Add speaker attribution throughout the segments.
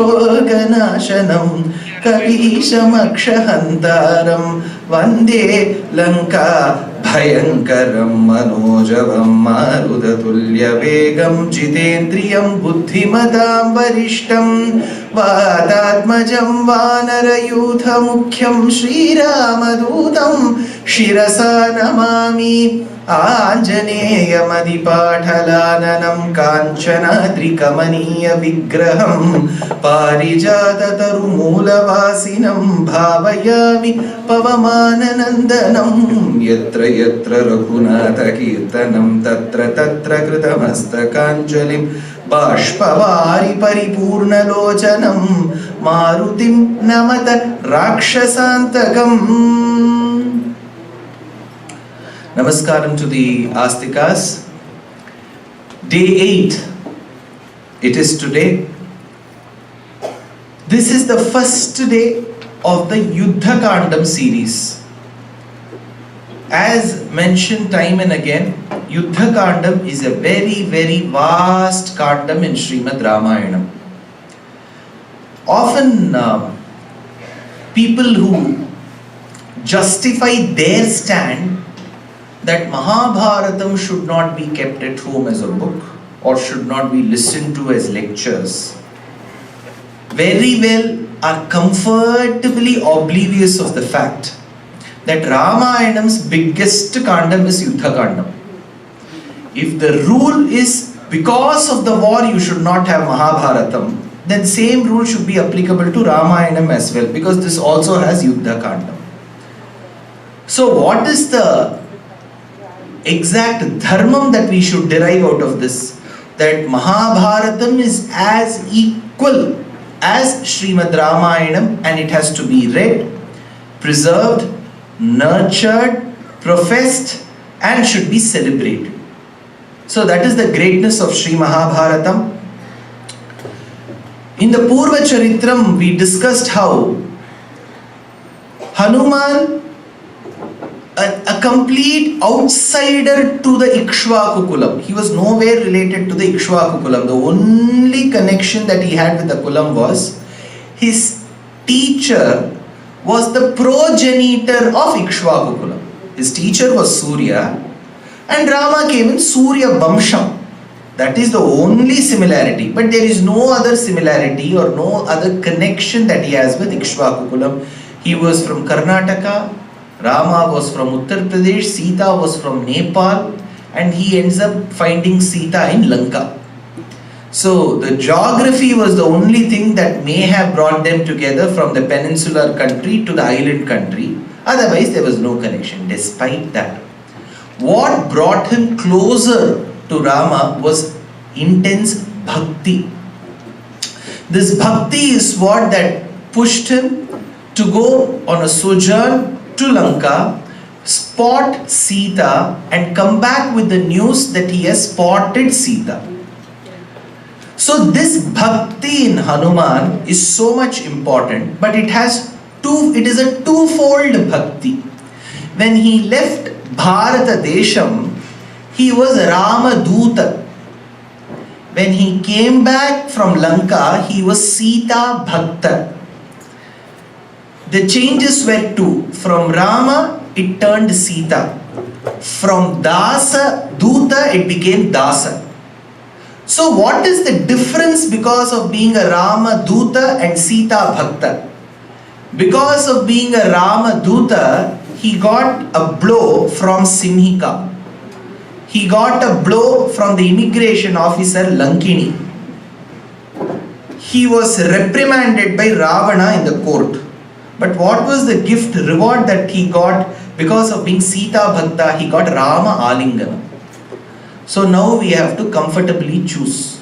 Speaker 1: Ganashanam Kavishamakshahantaram Vande Lanka Bhayankaram Manojavam Marudatulya Vegam Jitendriyam Buddhimadam Varishtam Vadatmajam Vanarayudha Mukhyam Shri Ramadutam Shirasa Namami Anjaneya Madhipathalananam Kanchanadrikamaniya Vigraham Parijata Tarumulavasinam Bhavayami Pavamananandanam Yatra Yatra Raghunatha Kirtanam Tatra Tatra Kritamastakанjalim Bashpavari Paripurna Lochanam Marutim Namata Rakshasantakam. Namaskaram to the Astikas. Day 8, it is today. This is the first day of the Yuddha Kandam series. As mentioned time and again, Yuddha Kandam is a very, very vast Kandam in Srimad Ramayanam. Often people who justify their stand that Mahabharatam should not be kept at home as a book or should not be listened to as lectures very well are comfortably oblivious of the fact that Ramayanam's biggest Kandam is Yuddha Kandam. If the rule is because of the war you should not have Mahabharatam, then same rule should be applicable to Ramayanam as well, because this also has Yuddha Kandam. So what is the exact dharmam that we should derive out of this? That Mahabharatam is as equal as Srimad Ramayanam, and it has to be read, preserved, nurtured, professed, and should be celebrated. So that is the greatness of Sri Mahabharatam. In the Purva Charitram, we discussed how Hanuman, a complete outsider to the Ikshvaku Kulam. He was nowhere related to the Ikshvaku Kulam. The only connection that he had with the Kulam was his teacher was the progenitor of Ikshvaku Kulam. His teacher was Surya, and Rama came in Surya Vamsham. That is the only similarity, but there is no other similarity or no other connection that he has with Ikshvaku Kulam. He was from Karnataka, Rama was from Uttar Pradesh, Sita was from Nepal, and he ends up finding Sita in Lanka. So the geography was the only thing that may have brought them together from the peninsular country to the island country. Otherwise there was no connection. Despite that, what brought him closer to Rama was intense bhakti. This bhakti is what that pushed him to go on a sojourn to Lanka, spot Sita, and come back with the news that he has spotted Sita. So this bhakti in Hanuman is so much important, but it is a twofold bhakti. When he left Bharata Desham, he was Rama Duta. When he came back from Lanka, he was Sita Bhakta. The changes were two. From Rama, it turned Sita. From Dasa, Duta, it became Dasa. So what is the difference because of being a Rama Duta and Sita Bhakta? Because of being a Rama Duta, he got a blow from Simhika. He got a blow from the immigration officer Lankini. He was reprimanded by Ravana in the court. But what was the gift reward that he got because of being Sita Bhakta? He got Rama Alingana. So now we have to comfortably choose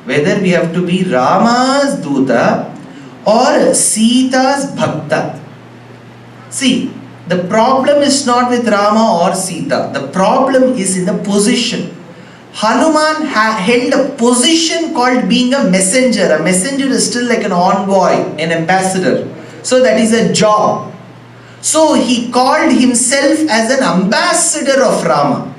Speaker 1: whether we have to be Rama's Duta or Sita's Bhakta. See, the problem is not with Rama or Sita. The problem is in the position. Hanuman held a position called being a messenger. A messenger is still like an envoy, an ambassador. So that is a job. So he called himself as an ambassador of Rama.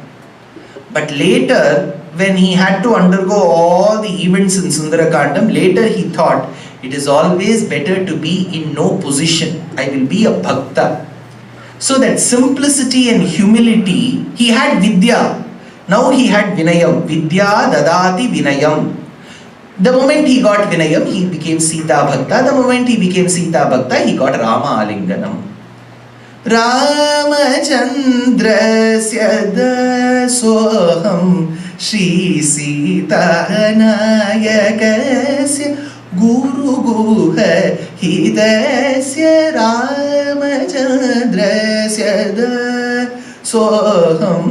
Speaker 1: But later, when he had to undergo all the events in Sundarakandam, later he thought, It is always better to be in no position. I will be a bhakta. So that simplicity and humility, he had vidya. Now he had vinayam. Vidya dadati vinayam. The moment he got vinayam, he became Sita Bhakta. The moment he became Sita Bhakta, he got Rama Alinganam. Ramachandrasya dasoham Shri Sita Nayakasya Guru Guha Hidasya Ramachandrasya dasoham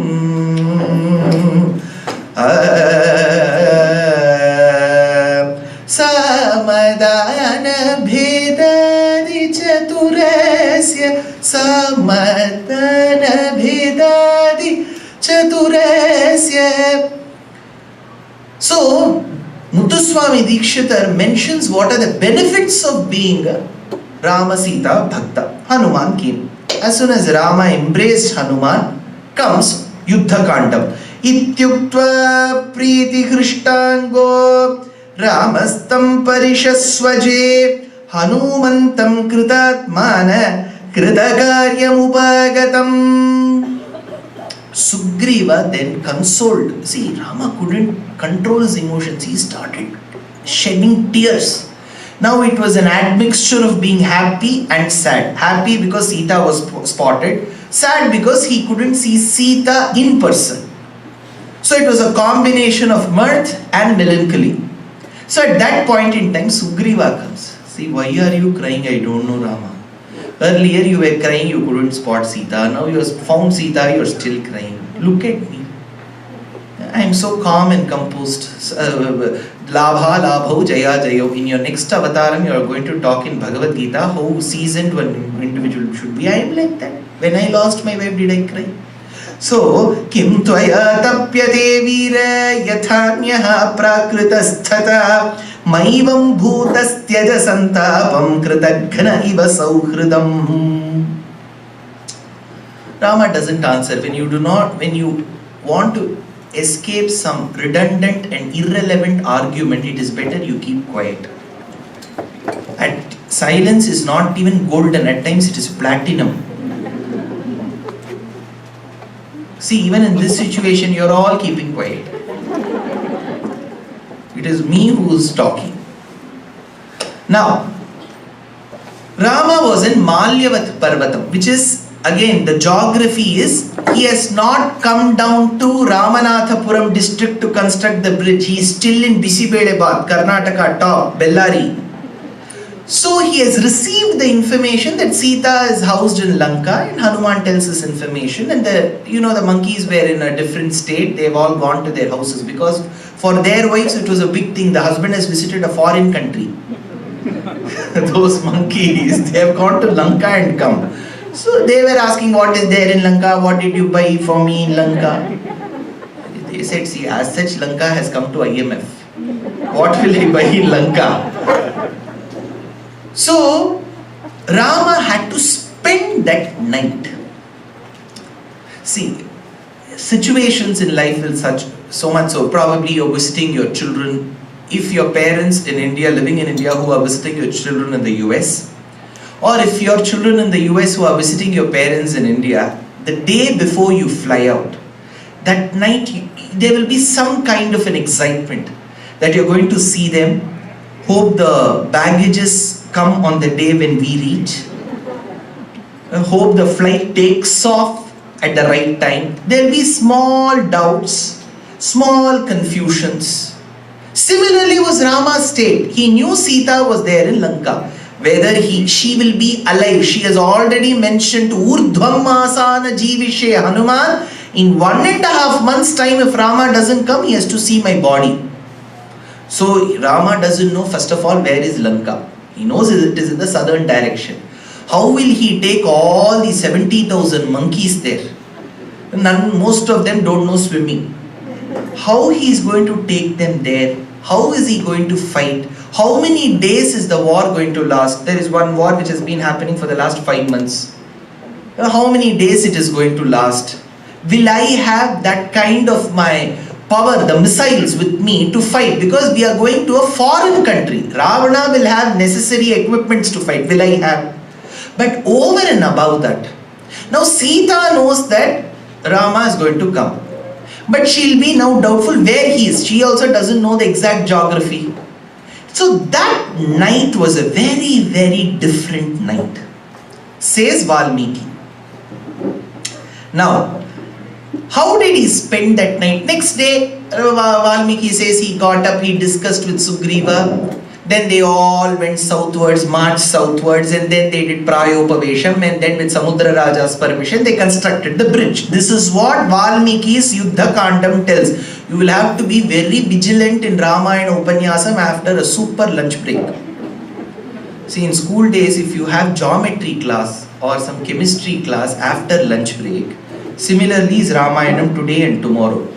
Speaker 1: Samadana Bhedadi Chaturasya Samadana Bhedadi Chaturasya. So, Muthuswami Dikshitar mentions what are the benefits of being a Rama Sita Bhakta. Hanuman came. As soon as Rama embraced Hanuman, comes Yuddha Kandam. Ityuktva Priti Krishtango Ramastam Parishaswaje Hanumantam Kritatmana Kritakaryam Upagatam. Sugreeva then consoled. See, Rama couldn't control his emotions. He started shedding tears. Now it was an admixture of being happy and sad. Happy because Sita was spotted. Sad because he couldn't see Sita in person. So it was a combination of mirth and melancholy. So at that point in time, Sugreeva comes. See, why are you crying? I don't know, Rama. Earlier you were crying, you couldn't spot Sita. Now you have found Sita, you are still crying. Look at me. I am so calm and composed. Labha labho jaya jayo. In your next avataram, you are going to talk in Bhagavad Gita how seasoned one individual should be. I am like that. When I lost my wife, did I cry? So, kim tvaya tapyate veera yathanyaha prakritasthata maivam bhutastyaja santapam kritaghna iva sauhridam. Rama doesn't answer. When you want to escape some redundant and irrelevant argument, it is better you keep quiet. And silence is not even golden, at times it is platinum. See, even in this situation, you are all keeping quiet. It is me who is talking. Now, Rama was in Malyavat Parvatam, which is, again, the geography is, he has not come down to Ramanathapuram district to construct the bridge. He is still in Bisibedebad, Karnataka top, Bellary. So he has received the information that Sita is housed in Lanka, and Hanuman tells this information, and the monkeys were in a different state. They have all gone to their houses because for their wives it was a big thing. The husband has visited a foreign country. Those monkeys, they have gone to Lanka and come. So they were asking, what is there in Lanka? What did you buy for me in Lanka? They said, see, as such Lanka has come to IMF. What will he buy in Lanka? So, Rama had to spend that night. See, situations in life will so much so. Probably you're visiting your children. If your parents in India, living in India, who are visiting your children in the US, or if your children in the US who are visiting your parents in India, the day before you fly out, that night there will be some kind of an excitement that you're going to see them. Hope the baggages come on the day when we reach. Hope the flight takes off at the right time. There will be small doubts, small confusions. Similarly was Rama's state. He knew Sita was there in Lanka. Whether she will be alive. She has already mentioned Urdhvam Masana Jivishe Hanuman. In 1.5 months' time, if Rama doesn't come, he has to see my body. So Rama doesn't know, first of all, where is Lanka. He knows it is in the southern direction. How will he take all the 70,000 monkeys there? Most of them don't know swimming. How he is going to take them there? How is he going to fight? How many days is the war going to last? There is one war which has been happening for the last 5 months. How many days it is going to last? Will I have that kind of my power, the missiles with me to fight, because we are going to a foreign country. Ravana will have necessary equipments to fight. Will I have? But over and above that, now Sita knows that Rama is going to come. But she'll be now doubtful where he is. She also doesn't know the exact geography. So that night was a very, very different night, says Valmiki. Now, how did he spend that night? Next day, Valmiki says he got up, he discussed with Sugreeva. Then they all went southwards, marched southwards, and then they did Prayopavesham, and then with Samudra Raja's permission, they constructed the bridge. This is what Valmiki's Yuddha Kandam tells. You will have to be very vigilant in Ramayana Upanyasam after a super lunch break. See, in school days, if you have geometry class or some chemistry class after lunch break, similarly is Ramayanam today and tomorrow.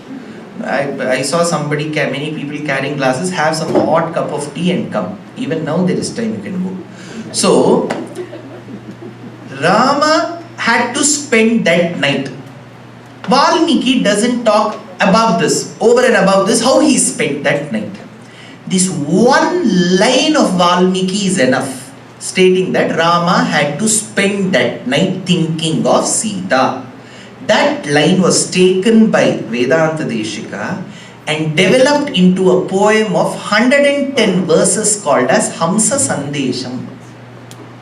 Speaker 1: I saw many people carrying glasses, have some hot cup of tea and come. Even now there is time, you can go. So, Rama had to spend that night. Valmiki doesn't talk above this, over and above this, how he spent that night. This one line of Valmiki is enough, stating that Rama had to spend that night thinking of Sita. That line was taken by Vedanta Deshika and developed into a poem of 110 verses called as Hamsa Sandesham.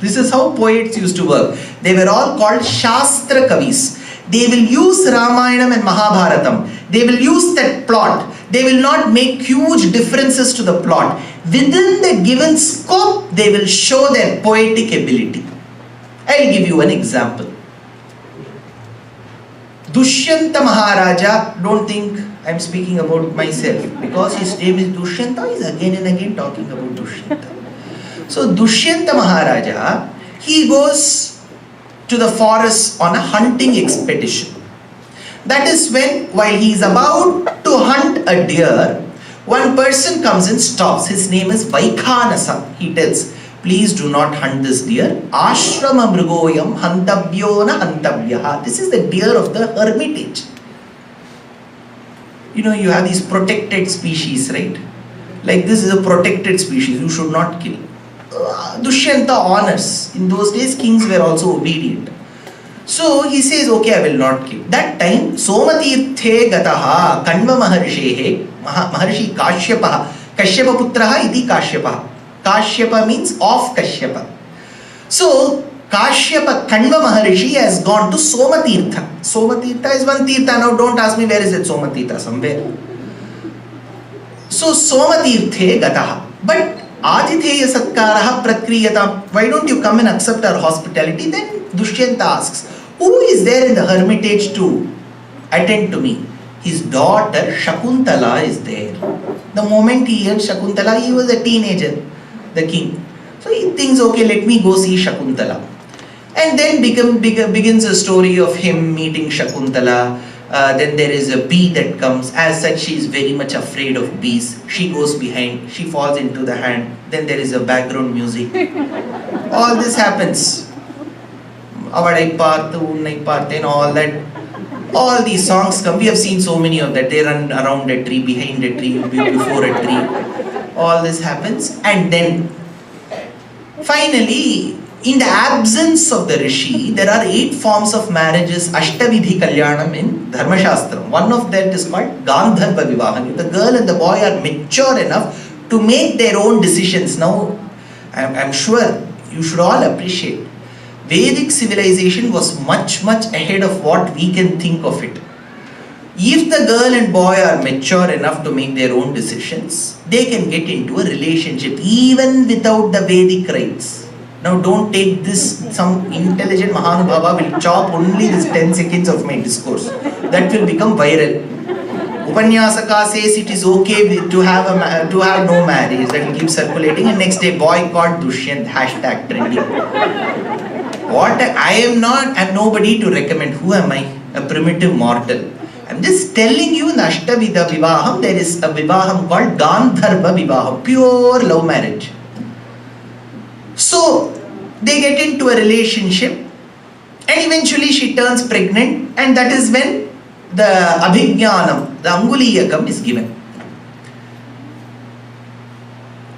Speaker 1: This is how poets used to work. They were all called Shastra Kavis. They will use Ramayanam and Mahabharatam. They will use that plot. They will not make huge differences to the plot. Within the given scope, they will show their poetic ability. I'll give you an example. Dushyanta Maharaja, don't think I'm speaking about myself, because his name is Dushyanta, he's again and again talking about Dushyanta. So Dushyanta Maharaja, he goes to the forest on a hunting expedition. That is when, while he is about to hunt a deer, one person comes and stops. His name is Vaikhanasa. He tells, please do not hunt this deer. Ashrama mrugoyam hantabhyo na hantabhyaha. This is the deer of the hermitage. You know, you have these protected species, right? Like this is a protected species, you should not kill. Dushyanta honors. In those days, kings were also obedient. So he says, okay, I will not kill. That time, Somatirthe gataha kanva maharshehe, maharshi Kashyapaha, Kashyapa putraha iti Kashyapaha. Kashyapa means of Kashyapa. So, Kashyapa Kanva Maharishi has gone to Somatirtha. Somatirtha is one Tirtha. Now don't ask me where is it, Somatirtha, somewhere. So, Somatirthe Gataha. But Aditheya Satkaraha Prakriyata. Why don't you come and accept our hospitality? Then Dushyanta asks, who is there in the hermitage to attend to me? His daughter Shakuntala is there. The moment he heard Shakuntala, he was a teenager, the king. So he thinks, okay, let me go see Shakuntala. And then begins a story of him meeting Shakuntala. Then there is a bee that comes. As such, she is very much afraid of bees. She goes behind, she falls into the hand. Then there is a background music. All this happens. Avadai Parthu, Unnai Parthu, and all that. All these songs come. We have seen so many of that. They run around a tree, behind a tree, before a tree. All this happens. And then, finally, in the absence of the Rishi, there are 8 forms of marriages, Ashtavidhi Kalyanam in Dharma Shastram. One of that is called Gandharva Vivahan. If the girl and the boy are mature enough to make their own decisions. Now, I'm sure you should all appreciate, Vedic civilization was much ahead of what we can think of it. If the girl and boy are mature enough to make their own decisions, they can get into a relationship even without the Vedic rites. Now don't take this, some intelligent Mahanubhava will chop only this 10 seconds of my discourse. That will become viral. Upanyasaka says it is okay to have no marriage. That will keep circulating, and next day boycott Dushyanth, hashtag trending. I'm nobody to recommend. Who am I? A primitive mortal. I'm just telling you in Ashtavidha Vivaham, there is a Vivaham called Gandharva Vivaham, pure love marriage. So, they get into a relationship and eventually she turns pregnant, and that is when the Abhijnanam, the Anguleeya is given.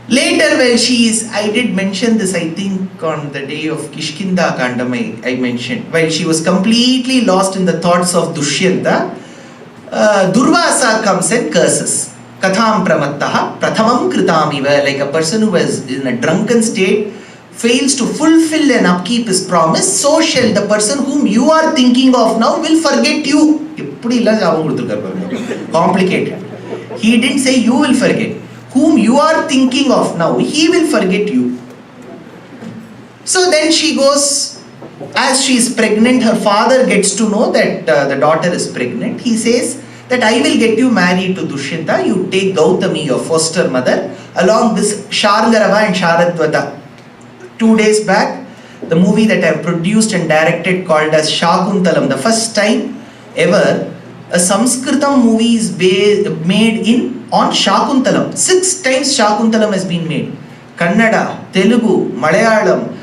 Speaker 1: Later when she is, I did mention this I think on the day of Kishkinda Kandam I mentioned, while she was completely lost in the thoughts of Dushyanta, Durvasa comes and curses. Katham pramattaha prathamam kritamiva, like a person who is in a drunken state fails to fulfill and upkeep his promise, so shall the person whom you are thinking of now will forget you. Complicated. He didn't say you will forget. Whom you are thinking of now, he will forget you. So then she goes, as she is pregnant, her father gets to know that the daughter is pregnant. He says that I will get you married to Dushyanta. You take Gautami, your foster mother, along with Shargarava and Sharadvata. 2 days back, the movie that I have produced and directed called as Shakuntalam, the first time ever a Sanskritam movie is made on Shakuntalam. 6 times Shakuntalam has been made. Kannada, Telugu, Malayalam,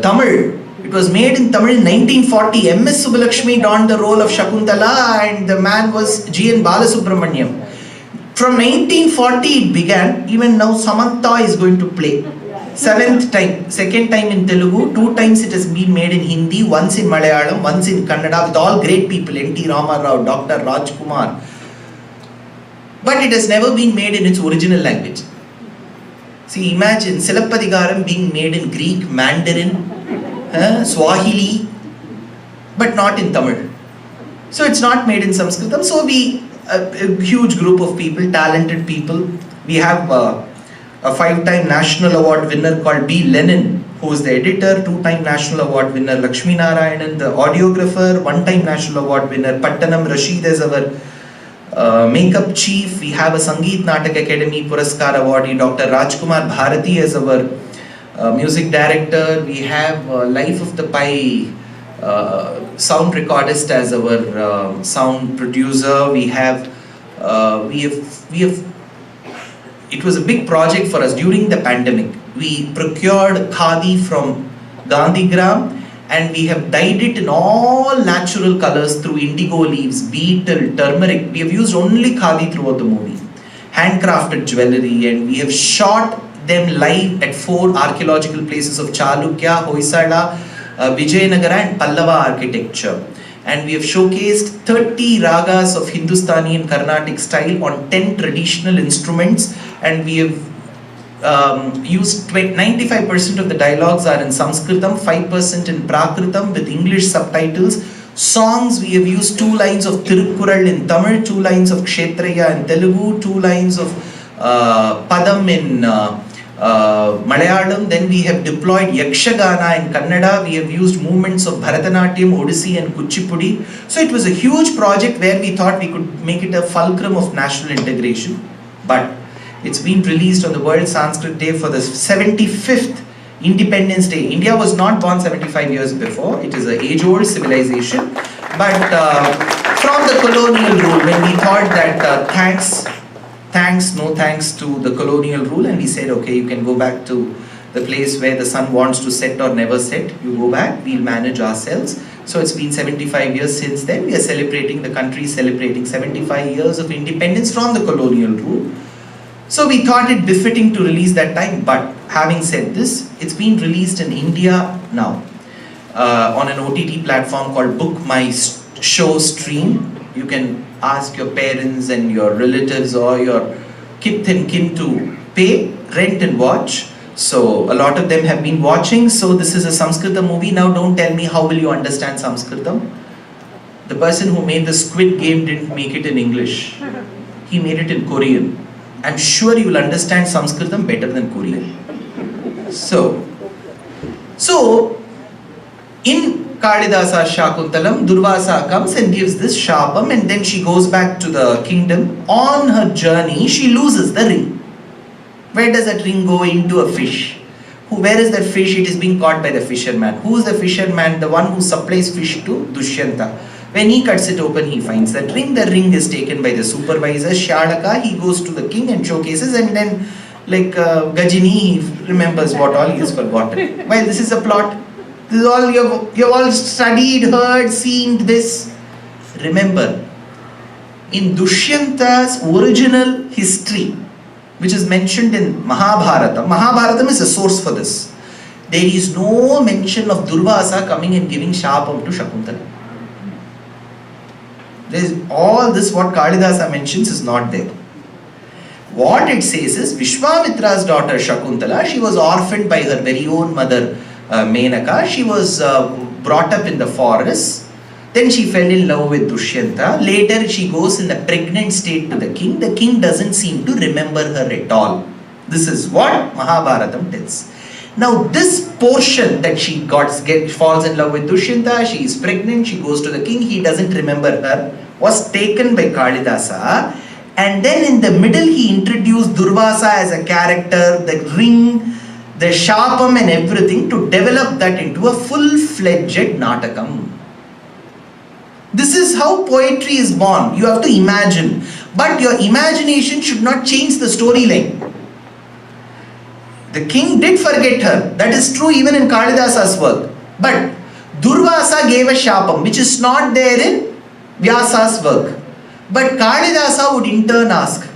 Speaker 1: Tamil. It was made in Tamil in 1940. M.S. Subbulakshmi donned the role of Shakuntala and the man was G.N. Balasubramaniam. From 1940 it began. Even now Samantha is going to play. 7th time, 2nd time in Telugu, 2 times it has been made in Hindi, once in Malayalam, once in Kannada, with all great people, N.T. Rama Rao, Dr. Rajkumar. But it has never been made in its original language. See, imagine Silappadigaram being made in Greek, Mandarin, Swahili, but not in Tamil. So it's not made in Sanskritam. So a huge group of people, talented people. We have a 5-time National Award winner called B. Lenin, who is the editor, 2-time National Award winner Lakshmi Narayanan, the audiographer, 1-time National Award winner Pattanam Rashid as our makeup chief. We have a Sangeet Natak Academy Puraskar awardee Dr. Rajkumar Bharati as our music director. We have Life of the Pi sound recordist as our sound producer. We have it was a big project for us during the pandemic. We procured khadi from Gandhigram and we have dyed it in all natural colors through indigo leaves, beetle, turmeric. We have used only khadi throughout the movie. Handcrafted jewelry, and we have shot them live at 4 archaeological places of Chalukya, Hoysala, Vijayanagara and Pallava architecture. And we have showcased 30 ragas of Hindustani and Carnatic style on 10 traditional instruments, and we have used 95% of the dialogues are in Sanskritam, 5% in Prakritam with English subtitles. Songs, we have used 2 lines of Tirukkural in Tamil, 2 lines of Kshetraya in Telugu, 2 lines of Padam in Malayalam. Then we have deployed Yakshagana in Kannada. We have used movements of Bharatanatyam, Odissi and Kuchipudi. So it was a huge project where we thought we could make it a fulcrum of national integration. But it's been released on the World Sanskrit Day for the 75th Independence Day. India was not born 75 years before. It is an age-old civilization. But from the colonial rule, when we thought that no thanks to the colonial rule, and we said, okay, you can go back to the place where the sun wants to set or never set. You go back, we'll manage ourselves. So it's been 75 years since then. We are celebrating, the country is celebrating 75 years of independence from the colonial rule. So we thought it befitting to release that time. But having said this, it's been released in India now on an OTT platform called Book My Show Stream. You can ask your parents and your relatives or your kith and kin to pay, rent and watch. So a lot of them have been watching. So this is a Samskrita movie. Now don't tell me how will you understand Samskritam. The person who made the Squid Game didn't make it in English. He made it in Korean. I'm sure you will understand Sanskritam better than Korean. So in Kalidasa Shakuntalam, Durvasa comes and gives this Shapam, and then she goes back to the kingdom. On her journey, she loses the ring. Where does that ring go? Into a fish. Where is that fish? It is being caught by the fisherman. Who is the fisherman? The one who supplies fish to Dushyanta. When he cuts it open, he finds that ring. The ring is taken by the supervisor, Shalaka. He goes to the king and showcases, and then like Gajini, he remembers what all he has forgotten. Well, this is a plot. This is all you've all studied, heard, seen this. Remember, In Dushyanta's original history, which is mentioned in Mahabharata, Mahabharata is a source for this. There is no mention of Durvasa coming and giving Shapam to Shakuntalam. All this what Kalidasa mentions is not there. What it says is Vishwamitra's daughter Shakuntala, she was orphaned by her very own mother Menaka. She was brought up in the forest. Then she fell in love with Dushyanta. Later she goes in a pregnant state to the king. The king doesn't seem to remember her at all. This is what Mahabharatam tells. Now this portion that she falls in love with Dushyanta, she is pregnant, she goes to the king, he doesn't remember her, was taken by Kalidasa. And then in the middle he introduced Durvasa as a character, the ring, the Shapam and everything, to develop that into a full-fledged Natakam. This is how poetry is born. You have to imagine. But your imagination should not change the storyline. The king did forget her. That is true even in Kalidasa's work. But Durvasa gave a Shapam, which is not there in Vyasa's work. But Kalidasa would in turn ask,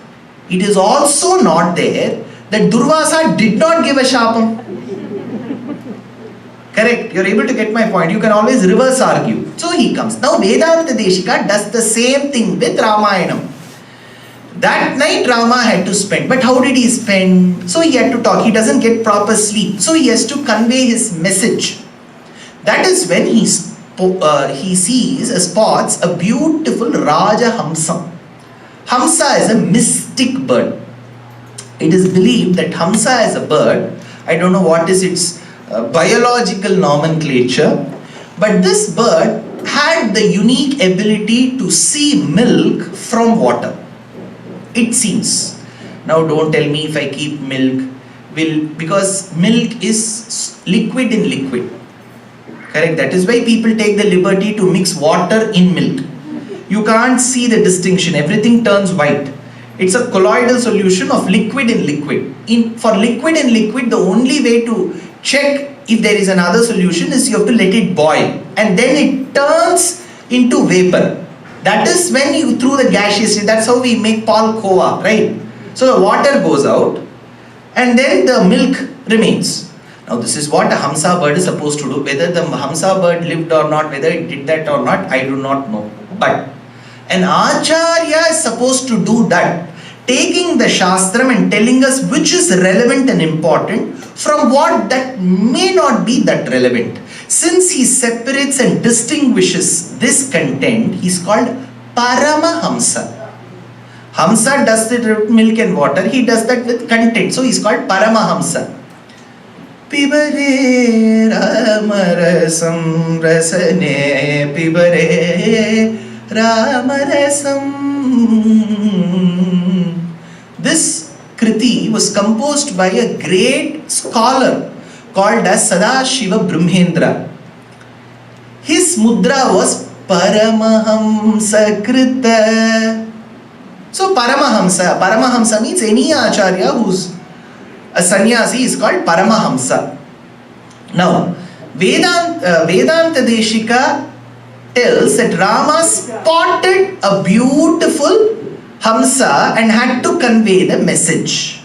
Speaker 1: it is also not there that Durvasa did not give a Shapam. Correct? You are able to get my point. You can always reverse argue. So he comes. Now Vedanta Deshika does the same thing with Ramayanam. That night Rama had to spend. But how did he spend? So he had to talk. He doesn't get proper sleep. So he has to convey his message. That is when he sees, spots a beautiful Raja Hamsa. Hamsa is a mystic bird. It is believed that Hamsa as a bird, I don't know what is its biological nomenclature, but this bird had the unique ability to see milk from water. It seems. Now don't tell me if I keep milk, because milk is liquid in liquid. Correct? That is why people take the liberty to mix water in milk. You can't see the distinction. Everything turns white. It's a colloidal solution of liquid in liquid. For liquid in liquid, the only way to check if there is another solution is you have to let it boil. And then it turns into vapor. That is when you through the gaseous state. That's how we make Palkova, right? So the water goes out and then the milk remains. Now this is what a Hamsa bird is supposed to do. Whether the Hamsa bird lived or not, whether it did that or not, I do not know. But an Acharya is supposed to do that. Taking the Shastram and telling us which is relevant and important from what that may not be that relevant. Since he separates and distinguishes this content, he is called Paramahamsa. Hamsa does it with milk and water, he does that with content. So he is called Paramahamsa. Pibare Ramarasam Rasane Pibare Ramarasam. This Kriti was composed by a great scholar called as Sadashiva Brahmendra. His mudra was Paramahamsa Krita. So Paramahamsa means any Acharya who's a sannyasi is called Paramahamsa. Now, Vedanta Deshika tells that Rama spotted a beautiful Hamsa and had to convey the message.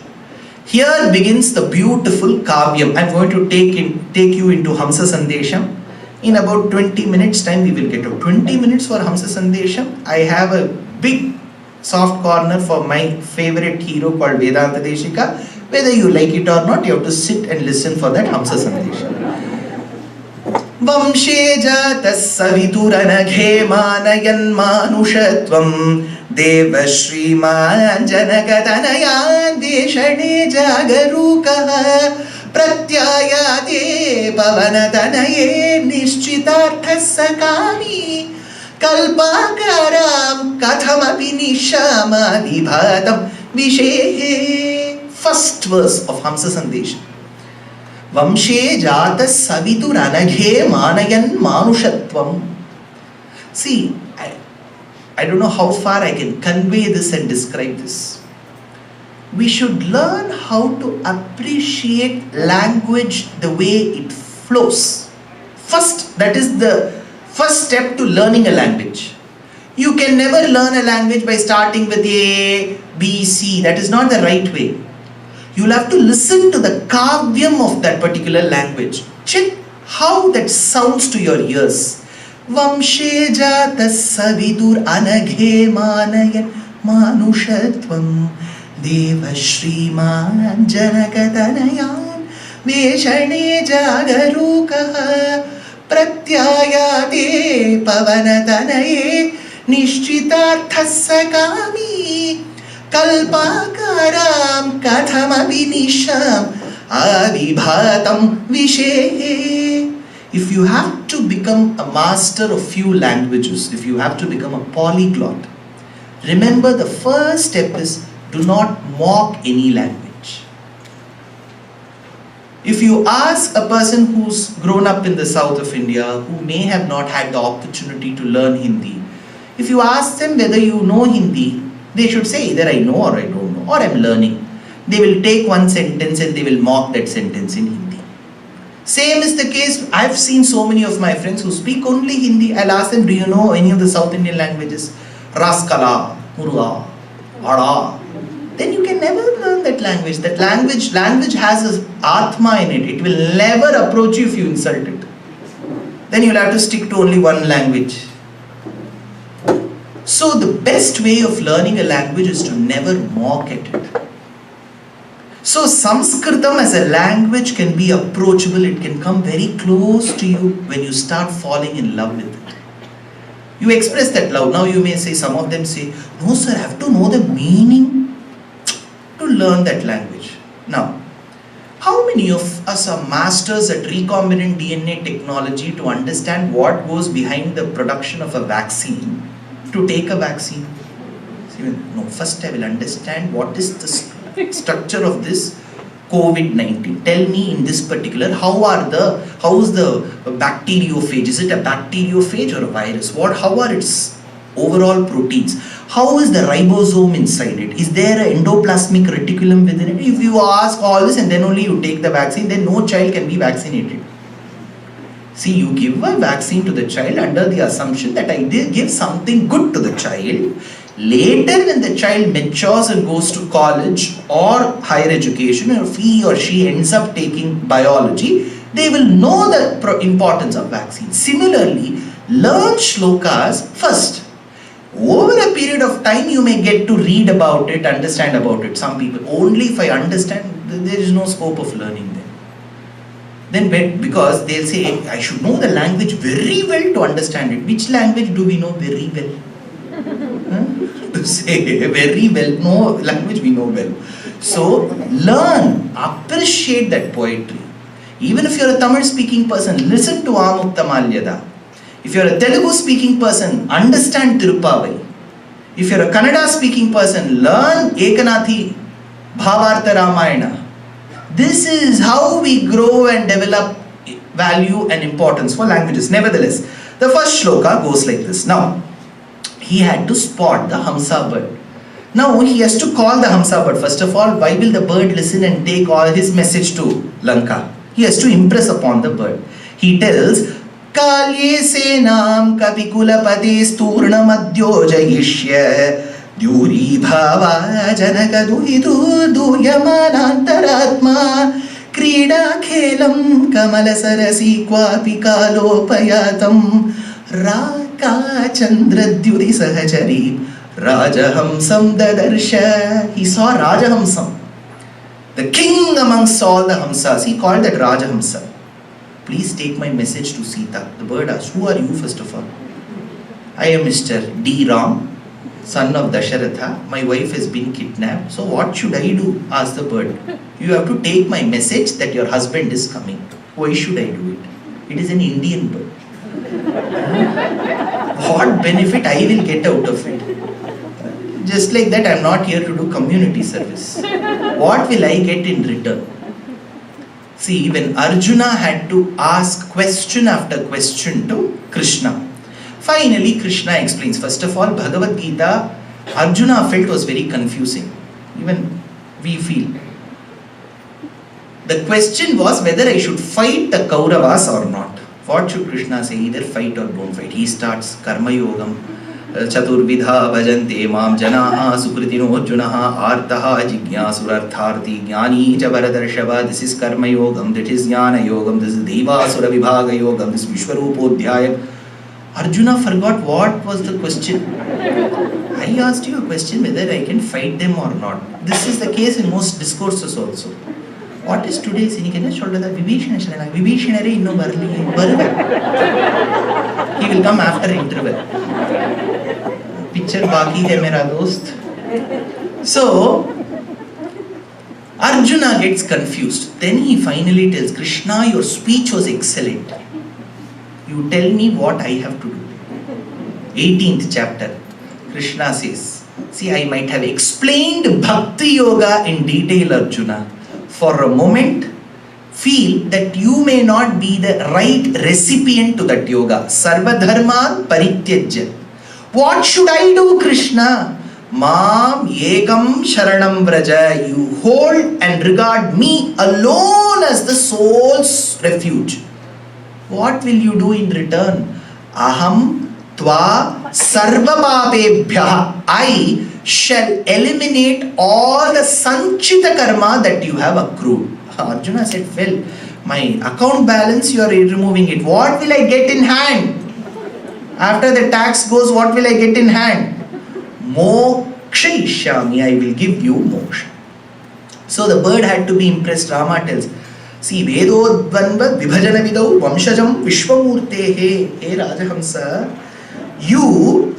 Speaker 1: Here begins the beautiful Kavyam. I am going to take you into Hamsa Sandesham. In about 20 minutes time we will get to 20 minutes for Hamsa Sandesham. I have a big soft corner for my favorite hero called Vedanta Deshika. Whether you like it or not, you have to sit and listen for that Hamsa Sandesham. Vamshe jatas savituranaghe manayan manushatvam Deva Shriman Janakatanayan Deshane Jagarukaha Pratyayate Pavanatanaye Nishchitarthasakami Kalpakaram Kathamapi Nishama Vibhatam Vishehe. First verse of Hamsa Sandesham. Vamshe jata savitu ranaghe manayan manushatvam. See, I don't know how far I can convey this and describe this. We should learn how to appreciate language the way it flows. First, that is the first step to learning a language. You can never learn a language by starting with A, B, C. That is not the right way. You'll have to listen to the kavyam of that particular language. Check how that sounds to your ears. Vamshe jata savidur anaghe manayan manushatvam deva shriman janakatanayan veshane jagarukaha pratyayate pavanatanaye nishchitarthasakami kalpakaram kathamabhinisham avibhatam vishe. If you have to become a master of few languages, if you have to become a polyglot, remember the first step is do not mock any language. If you ask a person who's grown up in the south of India, who may have not had the opportunity to learn Hindi, if you ask them whether you know Hindi, they should say either I know or I don't know, or I'm learning. They will take one sentence and they will mock that sentence in Hindi. Same is the case, I've seen so many of my friends who speak only Hindi. I'll ask them, do you know any of the South Indian languages? Raskala, Muruga, Ada. Then you can never learn that language. That language has an Atma in it. It will never approach you if you insult it. Then you'll have to stick to only one language. So the best way of learning a language is to never mock at it. So Sanskritam as a language can be approachable. It can come very close to you when you start falling in love with it. You express that love. Now you may say, some of them say, no sir, I have to know the meaning to learn that language. Now, how many of us are masters at recombinant DNA technology to understand what goes behind the production of a vaccine, to take a vaccine? No, first I will understand what is the structure of this COVID-19. Tell me in this particular, how is the bacteriophage? Is it a bacteriophage or a virus? How are its overall proteins? How is the ribosome inside it? Is there an endoplasmic reticulum within it? If you ask all this and then only you take the vaccine, then no child can be vaccinated. See, you give a vaccine to the child under the assumption that I did give something good to the child. Later, when the child matures and goes to college or higher education, or if he or she ends up taking biology, they will know the importance of vaccines. Similarly, learn shlokas first. Over a period of time, you may get to read about it, understand about it. Some people, only if I understand, there is no scope of learning them. Then, because they'll say, I should know the language very well to understand it. Which language do we know very well? To say very well, no language we know well. So learn, appreciate that poetry. Even if you're a Tamil speaking person, listen to Amukta. If you're a Telugu speaking person, understand Tirupavai. If you're a Kannada speaking person, learn Ekanathi, Bhavartha Ramayana. This is how we grow and develop value and importance for languages. Nevertheless, the first shloka goes like this. Now, he had to spot the Hamsa bird. Now he has to call the Hamsa bird. First of all, why will the bird listen and take all his message to Lanka? He has to impress upon the bird. He tells, Kalye senam kapikulapati sturnam adyojayishya dyuri bhava janaka duhidu duyamanantaratma krida khelam kamala sarasi kwapi kalopayatam Raka Chandradyuri Sahajari Rajahamsam Dadarsha. He saw Rajahamsam, the king amongst all the Hamsas. He called that Rajahamsa. Please take my message to Sita. The bird asked, who are you first of all? I am Mr. D. Ram, son of Dasharatha. My wife has been kidnapped. So what should I do? Asked the bird. You have to take my message that your husband is coming. Why should I do it? It is an Indian bird. What benefit I will get out of it? Just like that, I am not here to do community service. What will I get in return? See, when Arjuna had to ask question after question to Krishna, finally Krishna explains. First of all, Bhagavad Gita, Arjuna felt was very confusing. Even we feel. The question was whether I should fight the Kauravas or not. What should Krishna say? Either fight or don't fight. He starts Karma Yogam, Chaturvidha bhajante mam janaha sukritino junaha artaha jignasurartharthi jnani cha varadarshava. This is karma yogam, that is jnana yogam, this is devasura vibhaga yogam, this is vishwarupodhyaya. Arjuna forgot what was the question. I asked you a question whether I can fight them or not. This is the case in most discourses also. What is today's Sinikana Sholada Vibheeshana Sharanagathy? Vibheeshana re inno barli. He will come after interval. Picture baki hai mera dost. So Arjuna gets confused. Then he finally tells Krishna, your speech was excellent. You tell me what I have to do. 18th chapter. Krishna says, see, I might have explained Bhakti Yoga in detail, Arjuna. For a moment, feel that you may not be the right recipient to that yoga. Sarva dharma parityajya. What should I do, Krishna? Mam ekam sharanam vraja. You hold and regard me alone as the soul's refuge. What will you do in return? Aham tva sarva papebhya. I shall eliminate all the sanchita karma that you have accrued. Arjuna said, well, my account balance, you are removing it. What will I get in hand? After the tax goes, what will I get in hand? Moksha ishyami, I will give you moksha. So the bird had to be impressed. Rama tells, see, Vedodvanva vibhajana vidau vamshajam vishwamurtehe. Hey Rajahamsa, you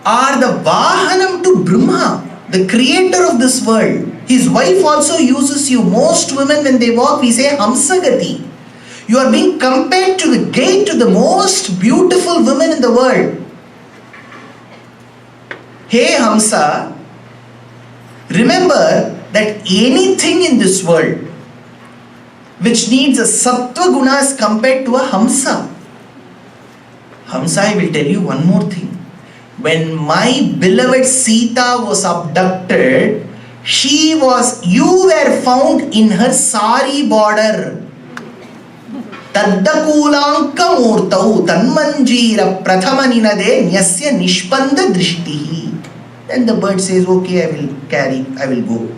Speaker 1: are the Vahanam to Brahma, the creator of this world. His wife also uses you. Most women, when they walk, we say Hamsa Gati. You are being compared to the gate to the most beautiful women in the world. Hey Hamsa, remember that anything in this world which needs a sattva guna is compared to a Hamsa. Hamsa, I will tell you one more thing. When my beloved Sita was abducted, you were found in her sari border. Taddakulanka murtau tanmanjira prathamaninade nyasya nishpanda drishtihi. Then the bird says, okay, I will go.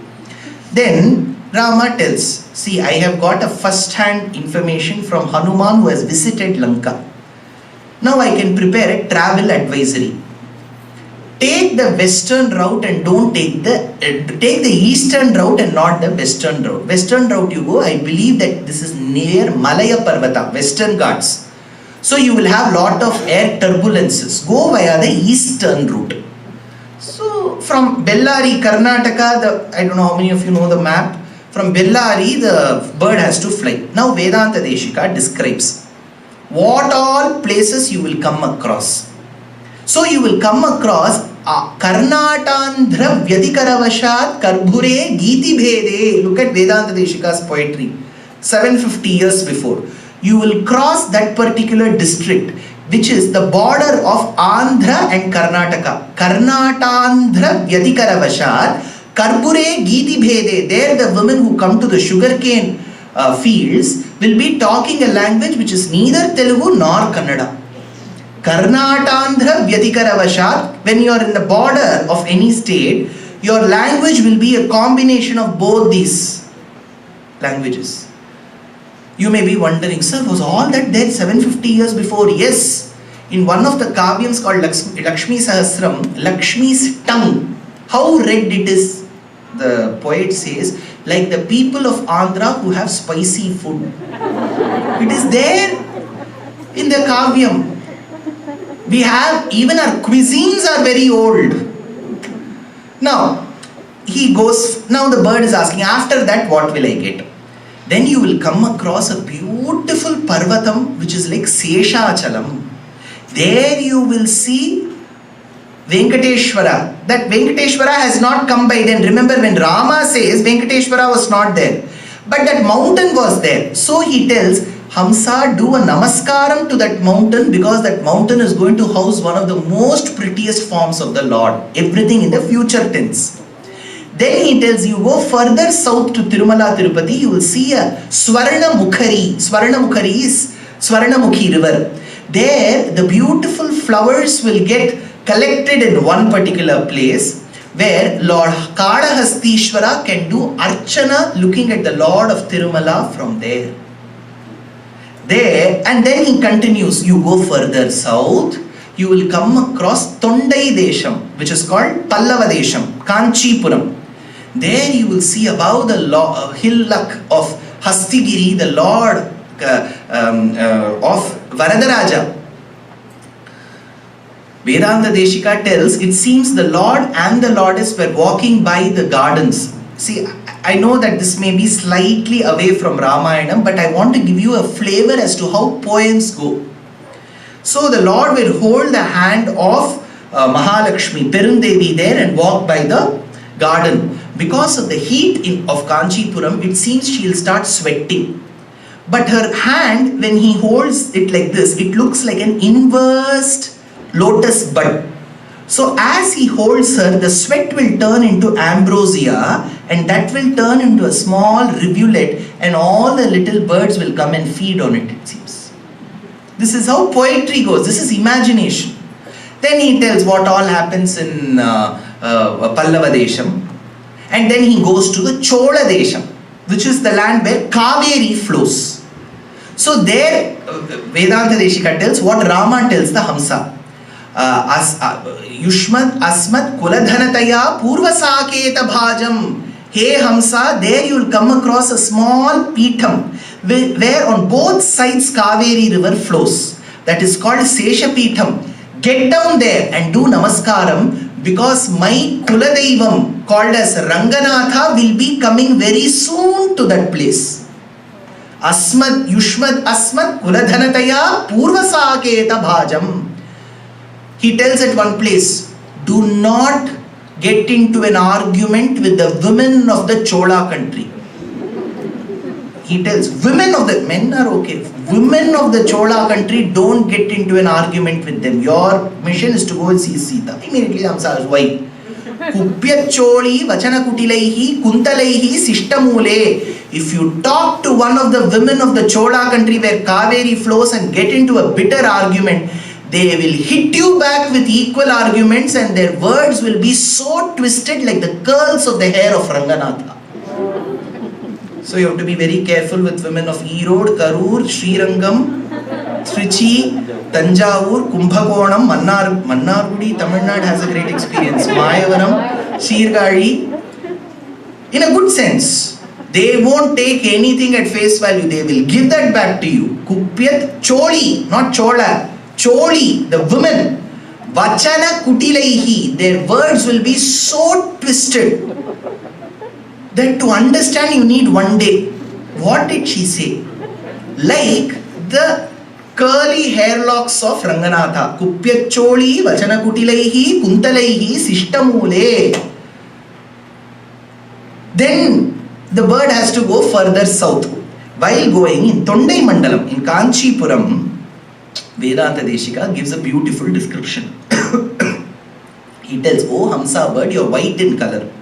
Speaker 1: Then Rama tells, see, I have got a first-hand information from Hanuman who has visited Lanka. Now I can prepare a travel advisory. Take the western route and don't take the eastern route and not the western route. Western route you go, I believe that this is near Malaya Parvata, Western Ghats. So you will have lot of air turbulences. Go via the eastern route. So from Bellary, Karnataka, I don't know how many of you know the map. From Bellary, the bird has to fly. Now Vedanta Deshika describes what all places you will come across. So you will come across Karnatandhra Vyadikaravashat Karbhure Giti Bhede. Look at Vedanta Deshika's poetry. 750 years before. You will cross that particular district, which is the border of Andhra and Karnataka. Karnatandhra Vyadikaravashat Karbhure Giti Bhede. There the women who come to the sugarcane fields will be talking a language which is neither Telugu nor Kannada. Karnatandhra Vyadikaravashat, when you are in the border of any state, your language will be a combination of both these languages. You may be wondering, sir, was all that there 750 years before? Yes. In one of the kavyams called Lakshmi Sahasram, Lakshmi's tongue, how red it is, the poet says, like the people of Andhra who have spicy food. It is there in the kavyam. We have, even our cuisines are very old. Now, now the bird is asking, after that what will I get? Then you will come across a beautiful Parvatam which is like Seshachalam. There you will see Venkateshwara. That Venkateshwara has not come by then. Remember when Rama says Venkateshwara was not there. But that mountain was there. So he tells, Hamsa, do a namaskaram to that mountain because that mountain is going to house one of the most prettiest forms of the Lord. Everything in the future tense. Then he tells you, go further south to Tirumala Tirupati, you will see a Swarna Mukhari. Swarna Mukhari is Swarnamukhi river. There, the beautiful flowers will get collected in one particular place, where Lord Kadahastishvara can do Archana looking at the Lord of Tirumala from there. There, and then he continues, you go further south, you will come across Tondai Desham, which is called Pallava Desham, Kanchipuram. There you will see above the hillock of Hastigiri, the Lord of Varadaraja. Vedanta Deshika tells, it seems the Lord and the Lordess were walking by the gardens. See, I know that this may be slightly away from Ramayanam, but I want to give you a flavor as to how poems go. So the Lord will hold the hand of Mahalakshmi, Perundevi there, and walk by the garden. Because of the heat of Kanchipuram, it seems she will start sweating. But her hand, when he holds it like this, it looks like an inversed lotus bud. So as he holds her, the sweat will turn into ambrosia, and that will turn into a small rivulet, and all the little birds will come and feed on it, it seems. This is how poetry goes. This is imagination. Then he tells what all happens in Pallava Desham. And then he goes to the Chola Desham, which is the land where Kaveri flows. So there, Vedanta Deshika tells what Rama tells the Hamsa. Yushmad Asmat Kuladhanataya Purvasaketa Bhajam. Hey Hamsa, there you will come across a small Peetham where on both sides Kaveri river flows. That is called Sesha Peetham. Get down there and do Namaskaram, because my Kuladaivam called as Ranganatha will be coming very soon to that place. Asmat Yushmad Asmat Kuladhanataya Purvasaketa Bhajam. He tells at one place, do not get into an argument with the women of the Chola country. He tells, women of the, men are okay, women of the Chola country, don't get into an argument with them. Your mission is to go and see Sita. Immediately Hamsa asked, why? Kupyat choli vachana kutilaihi kuntalaihi sishtamule. If you talk to one of the women of the Chola country where Kaveri flows and get into a bitter argument, they will hit you back with equal arguments, and their words will be so twisted like the curls of the hair of Ranganatha. So you have to be very careful with women of Erode, Karur, Srirangam, Trichy, Tanjavur, Kumbhakonam, Mannargudi. Tamil Nadu has a great experience. Mayavaram, Sirgari. In a good sense, they won't take anything at face value. They will give that back to you. Kupyat Choli, not Chola. Choli, the women. Vachana Kutilaihi. Their words will be so twisted that to understand you need one day. What did she say? Like the curly hairlocks of Ranganatha. Kupyacholi, Vachana Kutilaihi, Kuntalaihi, Sishtamule. Then the bird has to go further south. While going in Tondai Mandalam, in Kanchipuram, Vedanta Deshika gives a beautiful description. He tells, oh Hamsa bird, you are white in color.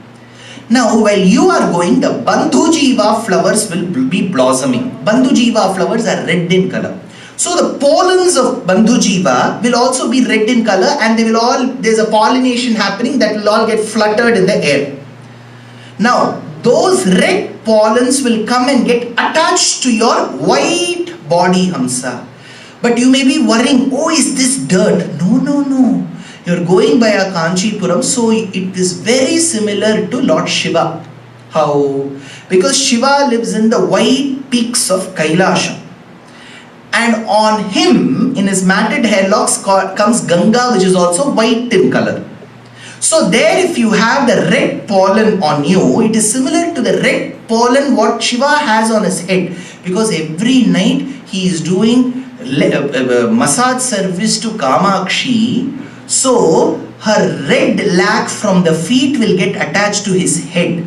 Speaker 1: Now, while you are going, the Bandhujiva flowers will be blossoming. Bandhujiva flowers are red in color. So the pollens of Bandhujiva will also be red in color, and they will all, there's a pollination happening that will all get fluttered in the air. Now, those red pollens will come and get attached to your white body, Hamsa. But you may be worrying, oh, is this dirt? No, no, no. You're going by a Kanchipuram, so it is very similar to Lord Shiva. How? Because Shiva lives in the white peaks of Kailasha. And on him, in his matted hairlocks, comes Ganga, which is also white in color. So there, if you have the red pollen on you, it is similar to the red pollen what Shiva has on his head. Because every night he is doing massage service to Kamakshi. So her red lac from the feet will get attached to his head.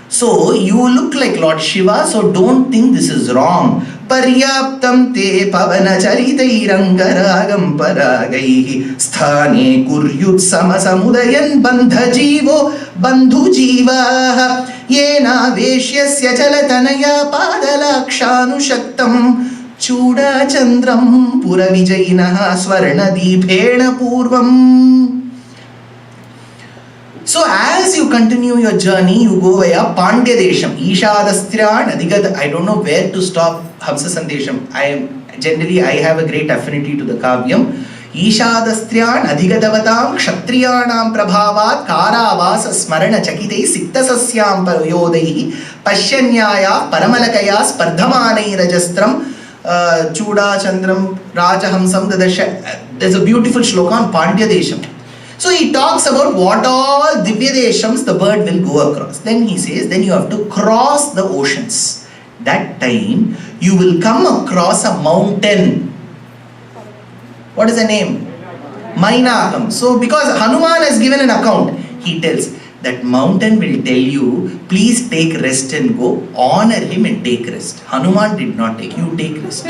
Speaker 1: So you look like Lord Shiva, so don't think this is wrong. Paryaptam te pavana charitai rangaragam paragaihi sthane kuryut samasamudayan bandhu jiva yena veshyasya chalatanaya padalakshanu shaktam Chuda Chandram Pura Vijayinaha Swarnadipena Purvam. So as you continue your journey, you go via Pandya Desham, Ishadastryan Adhigata. I don't know where to stop Hamsa Sandesham. I have a great affinity to the Kavyam. Ishadastryan Adhigatavatam Kshatriyanam Prabhavat Karavasa Smarana Chakitei Siktasasyam Parayodaihi Pashyanyaya Paramalakaya Spardhamanai Rajastram Chuda Chandram Rajahamsam Dadasha. There's a beautiful shloka on Pandya Desham. So he talks about what all Divya Deshams the bird will go across. Then he says, then you have to cross the oceans. That time you will come across a mountain. What is the name? Mainakam. So because Hanuman has given an account, he tells that mountain will tell you, please take rest and go. Honor him and take rest. Hanuman did not take, you take rest.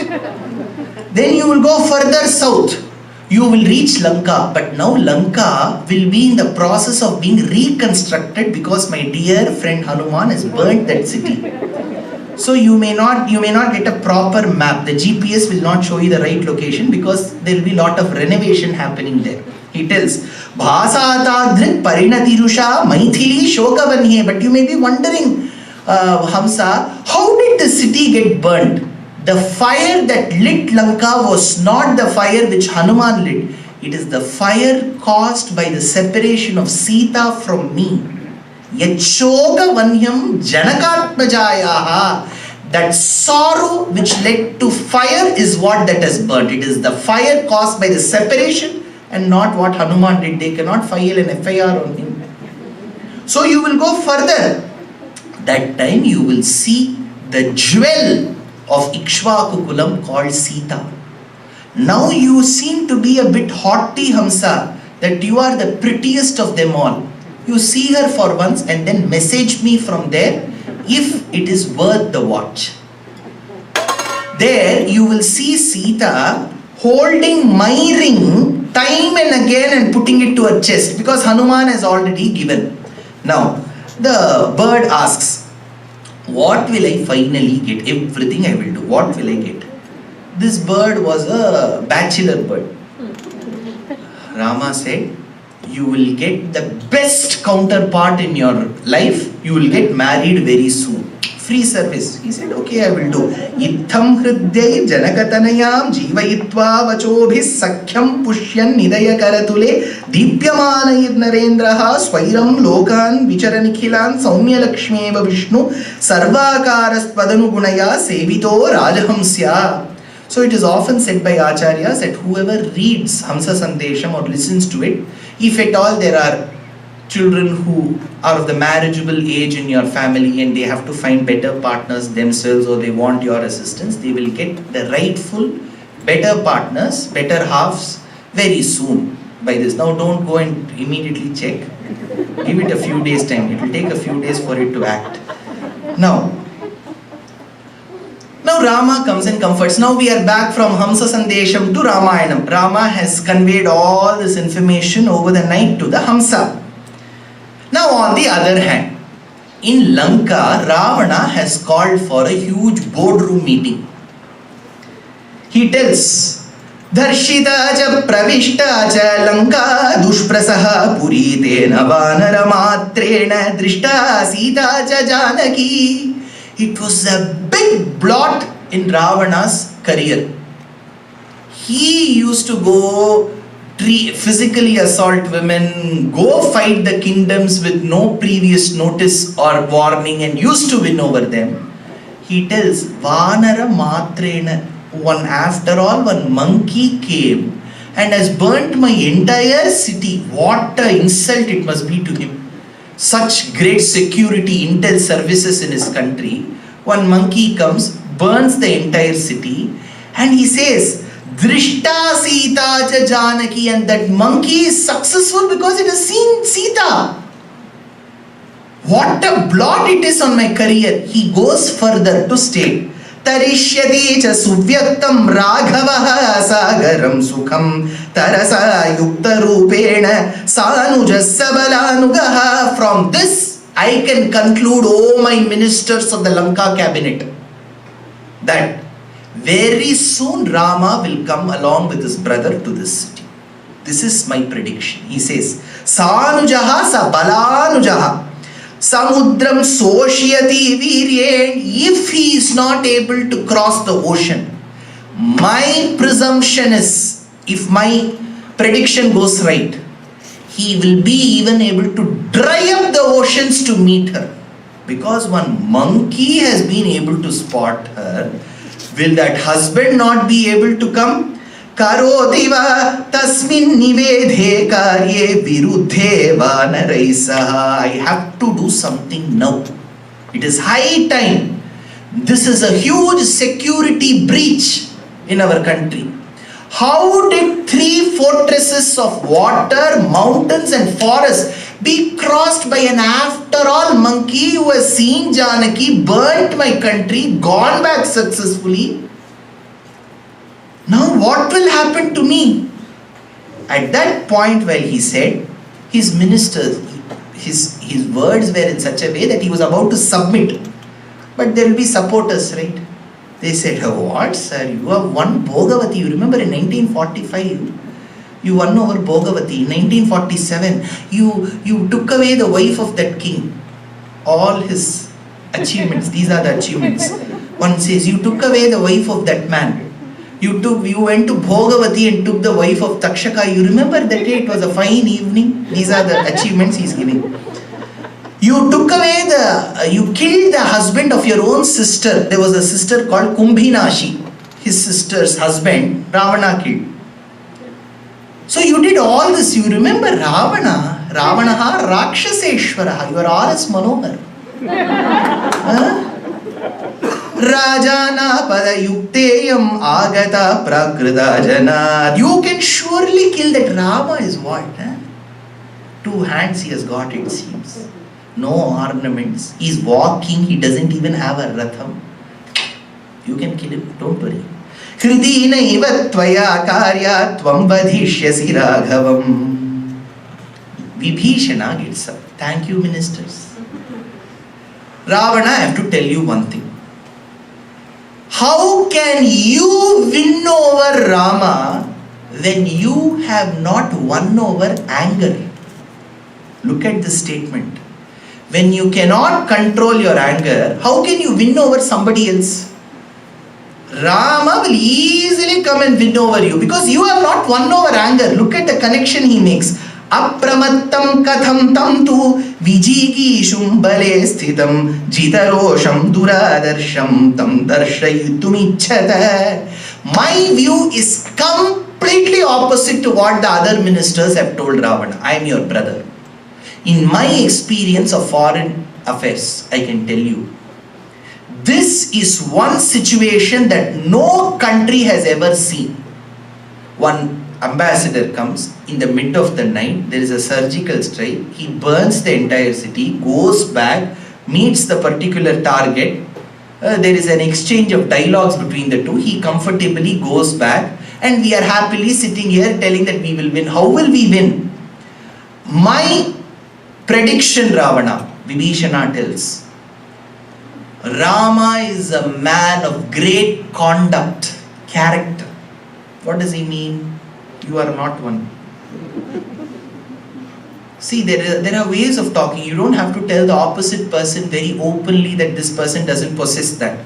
Speaker 1: Then you will go further south. You will reach Lanka, but now Lanka will be in the process of being reconstructed because my dear friend Hanuman has burnt that city. So you may not get a proper map. The GPS will not show you the right location because there will be a lot of renovation happening there. He tells, Bhasatadrit Parinatirusha Maithili Shokavanye. But you may be wondering, Hamsa, how did the city get burnt? The fire that lit Lanka was not the fire which Hanuman lit. It is the fire caused by the separation of Sita from me. Yachoga Vanyam Janakatmajayaha. That sorrow which led to fire is what that has burnt. It is the fire caused by the separation and not what Hanuman did. They cannot file an FIR on him. So you will go further. That time you will see the jewel of Ikshvakukulam called Sita. Now you seem to be a bit haughty, Hamsa, that you are the prettiest of them all. You see her for once and then message me from there if it is worth the watch. There you will see Sita holding my ring time and again and putting it to her chest because Hanuman has already given. Now the bird asks, what will I finally get? Everything I will do. What will I get? This bird was a bachelor bird. Rama said, you will get the best counterpart in your life. You will get married very soon. Free service. He said, okay, I will do. Itham hridyai janakatanayam jivayitva vachobhis sakhyam pushyan nidaya karatule dipyamanayir narendraha swairam lokan vicharanikhilan saumya lakshmeva vishnu sarvakaras padanu gunaya sevito rajahamsya. So it is often said by acharyas that whoever reads Hamsa Sandesham or listens to it, if at all there are children who are of the marriageable age in your family and they have to find better partners themselves or they want your assistance, they will get the rightful better partners, better halves very soon by this. Now don't go and immediately check. Give it a few days time. It will take a few days for it to act. Now Rama comes and comforts. Now we are back from Hamsa Sandesham to Ramayanam. Rama has conveyed all this information over the night to the Hamsa. Now on the other hand, in Lanka, Ravana has called for a huge boardroom meeting. He tells, Dharshita ja pravishta ja Lanka dushprasaha puritena vanara matrena drishta Sita ja Janaki. It was a big blot in Ravana's career. He used to go physically assault women, go fight the kingdoms with no previous notice or warning and used to win over them. He tells, Vanara Matrena, one monkey came and has burnt my entire city. What an insult it must be to him. Such great security, intel services in his country. One monkey comes, burns the entire city, and he says, Drishta Sita cha Janaki, and that monkey is successful because it has seen Sita. What a blot it is on my career. He goes further to state, Tarishyati cha suvyaktam raghavaha sagaram sukham tarasa yukta rupena sanujasabalanugaha. From this I can conclude, oh my ministers of the Lanka cabinet, that Very soon Rama will come along with his brother to this city. This is my prediction. He says, Sanujaha sa balanujaha samudram soshiyati viryen. If he is not able to cross the ocean, my presumption is, if my prediction goes right, he will be even able to dry up the oceans to meet her. Because one monkey has been able to spot her, will that husband not be able to come? Karotiva tasmin nivedhe karye virudhe vanaraisaha. I have to do something now. It is high time. This is a huge security breach in our country. How did 3 fortresses of water, mountains and forests be crossed by an after all monkey who has seen Janaki, burnt my country, gone back successfully? Now what will happen to me? At that point where he said, his ministers, his words were in such a way that he was about to submit. But there will be supporters, right? They said, oh, what sir, you have won Bhogavati. You remember in 1945, you won over Bhogavati. In 1947, you took away the wife of that king. All his achievements, these are the achievements. One says, you took away the wife of that man. You went to Bhogavati and took the wife of Takshaka. You remember that day? It was a fine evening. These are the achievements he is giving. You took away you killed the husband of your own sister. There was a sister called Kumbhinashi. His sister's husband, Ravana killed. So you did all this. You remember Ravana? Ravanaha Rakshaseshwaraha. You are R.S. Manohar. Rajana padayukteyam agata prakrita jana. You can surely kill that. Rama is what? 2 hands he has got, it seems. No ornaments. He is walking. He doesn't even have a ratham. You can kill him. Don't worry. Hridina iva tvaya karya tvam vadhishyasi raghavam. Vibheeshana gets up. Thank you, ministers. Ravana, I have to tell you one thing. How can you win over Rama when you have not won over anger? Look at this statement. When you cannot control your anger, how can you win over somebody else? Rama will easily come and win over you because you have not won over anger. Look at the connection he makes. Apramattam katham tam tu vijigi shumbale sthitam jitarosham duradarsham tam darshayutumichata. My view is completely opposite to what the other ministers have told Ravana. I am your brother. In my experience of foreign affairs, I can tell you, this is one situation that no country has ever seen. One ambassador comes in the mid of the night, there is a surgical strike, he burns the entire city, goes back, meets the particular target, there is an exchange of dialogues between the two, he comfortably goes back, and we are happily sitting here telling that we will win. How will we win? My prediction, Ravana, Vibheeshana tells, Rama is a man of great conduct, character. What does he mean? You are not one. See, there are ways of talking. You don't have to tell the opposite person very openly that this person doesn't possess that.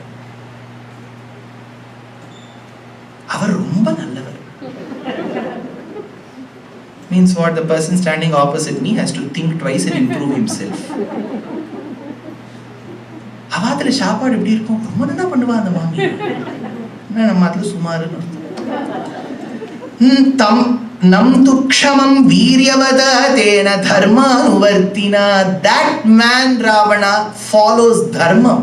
Speaker 1: Avaru romba nallavar. Means what? The person standing opposite me has to think twice and improve himself. Avathila சாப்பாடு எப்படி இருக்கும்? ரொம்ப நல்லா பண்ணுவா அந்த மாமி. நம்ம அதுல சுமாருன்னு tam nam tu kshamam viryavada tena dharmanuvartina. That man Ravana follows dharma.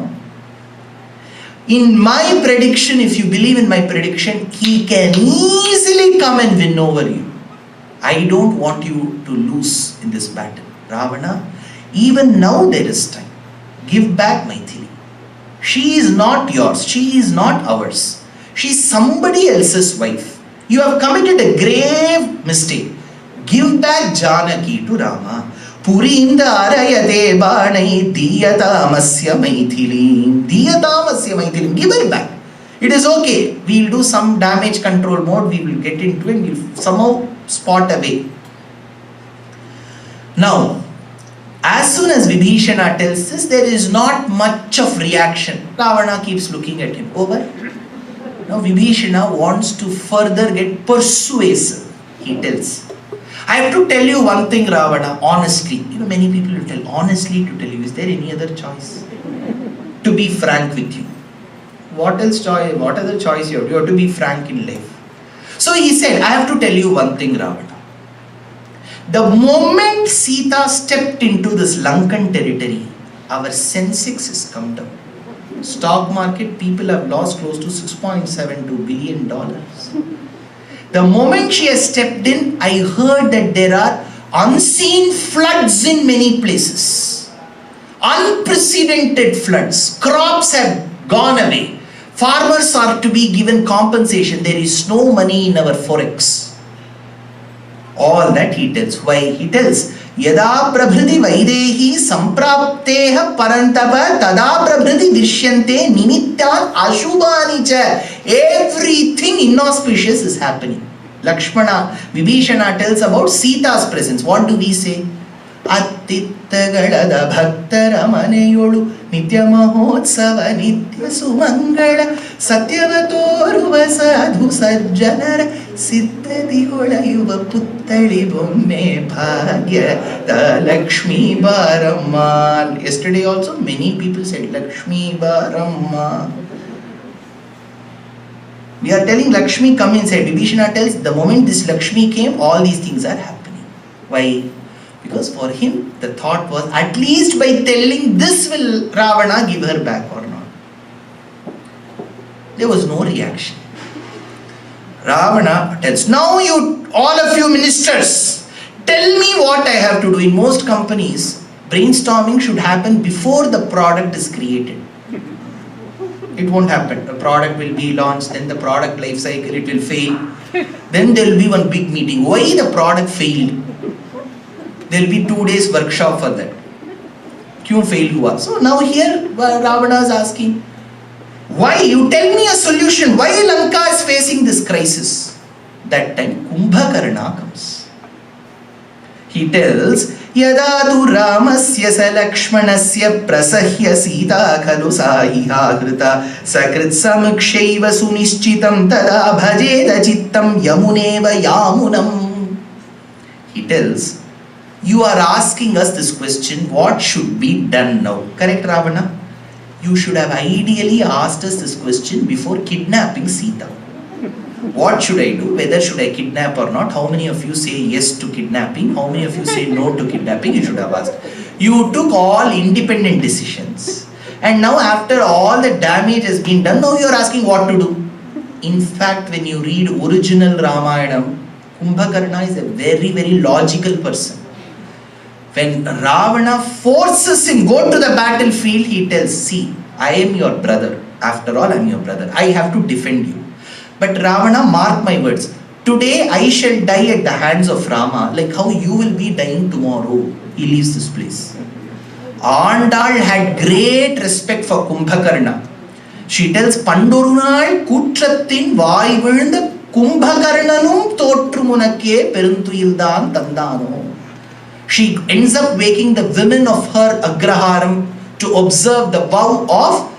Speaker 1: In my prediction, if you believe in my prediction, he can easily come and win over you. I don't want you to lose in this battle. Ravana, even now there is time. Give back Maithili. She is not yours. She is not ours. She is somebody else's wife. You have committed a grave mistake. Give back Janaki to Rama. Purinda arayate banai diyatamasya maithilim. Diyatamasya maithilim. Give her back. It is okay. We will do some damage control mode. We will get into it and we will somehow spot a way. Now, as soon as Vibheeshana tells this, there is not much of reaction. Ravana keeps looking at him. Over. Now Vibheeshana wants to further get persuasive. He tells, I have to tell you one thing, Ravana, honestly. Many people will tell, honestly to tell you, is there any other choice? To be frank with you. What else choice? What other choice you have? You have to be frank in life. So he said, I have to tell you one thing, Ravana. The moment Sita stepped into this Lankan territory, our Sensex has come down. Stock market, people have lost close to $6.72 billion. The moment she has stepped in, I heard that there are unseen floods in many places. Unprecedented floods. Crops have gone away. Farmers are to be given compensation. There is no money in our forex. All that he tells. Why? He tells, Yada prabhriti vaidehi samprapteha parantapa tada prabhriti dishyante nimittan ashubhani cha. Everything inauspicious is happening. Lakshmana, Vibheeshana tells about Sita's presence. What do we say? Attittagalada bhaktara maneyolu nitya Mahotsava nitya sumangala satyavatoruva sadhu sajjanara siddhati holayuva puttali bomme bhagya da Lakshmi Baramma. Yesterday also many people said Lakshmi Baramma. We are telling Lakshmi come inside. Vibheeshana tells the moment this Lakshmi came, all these things are happening. Why? Because for him the thought was, at least by telling this will Ravana give her back or not. There was no reaction. Ravana tells, now you, all of you ministers, tell me what I have to do. In most companies, brainstorming should happen before the product is created. It won't happen. The product will be launched, then the product life cycle, it will fail. Then there will be one big meeting. Why the product failed? There will be 2 days workshop for that. Kyun fail hua? So now here Ravana is asking, why? You tell me a solution. Why Lanka is facing this crisis? That time Kumbhakarna comes. He tells, Yada tu Ramasya sa Lakshmanasya prasahya Sita khalu sahiha krita sakrit samukshaiva sunishchitam tada bhajeda chittam yamuneva yamunam. He tells, you are asking us this question, what should be done now? Correct, Ravana? You should have ideally asked us this question before kidnapping Sita. What should I do? Whether should I kidnap or not? How many of you say yes to kidnapping? How many of you say no to kidnapping? You should have asked. You took all independent decisions. And now after all the damage has been done, now you are asking what to do. In fact, when you read original Ramayanam, Kumbhakarna is a very, very logical person. When Ravana forces him, go to the battlefield, he tells, see, I am your brother. After all, I am your brother. I have to defend you. But Ravana, mark my words. Today I shall die at the hands of Rama, like how you will be dying tomorrow. He leaves this place. Andal had great respect for Kumbhakarna. She tells, Pandorunal Kutrattin Vai Vilda Kumbhakarnanum Totrumunakke Peruntuildan Tandano. She ends up waking the women of her Agraharam to observe the vow of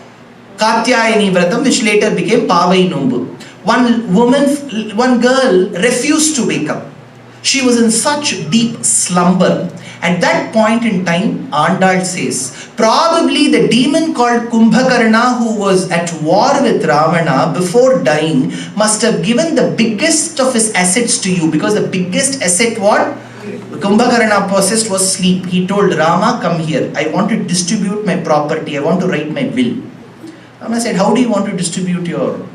Speaker 1: Katyayani Vratam, which later became Pavai Nombu. One girl refused to wake up. She was in such deep slumber. At that point in time, Andal says, probably the demon called Kumbhakarna, who was at war with Ravana before dying, must have given the biggest of his assets to you, because the biggest asset what Kumbhakarna possessed was sleep. He told Rama, come here, I want to distribute my property, I want to write my will. Rama said, how do you want to distribute your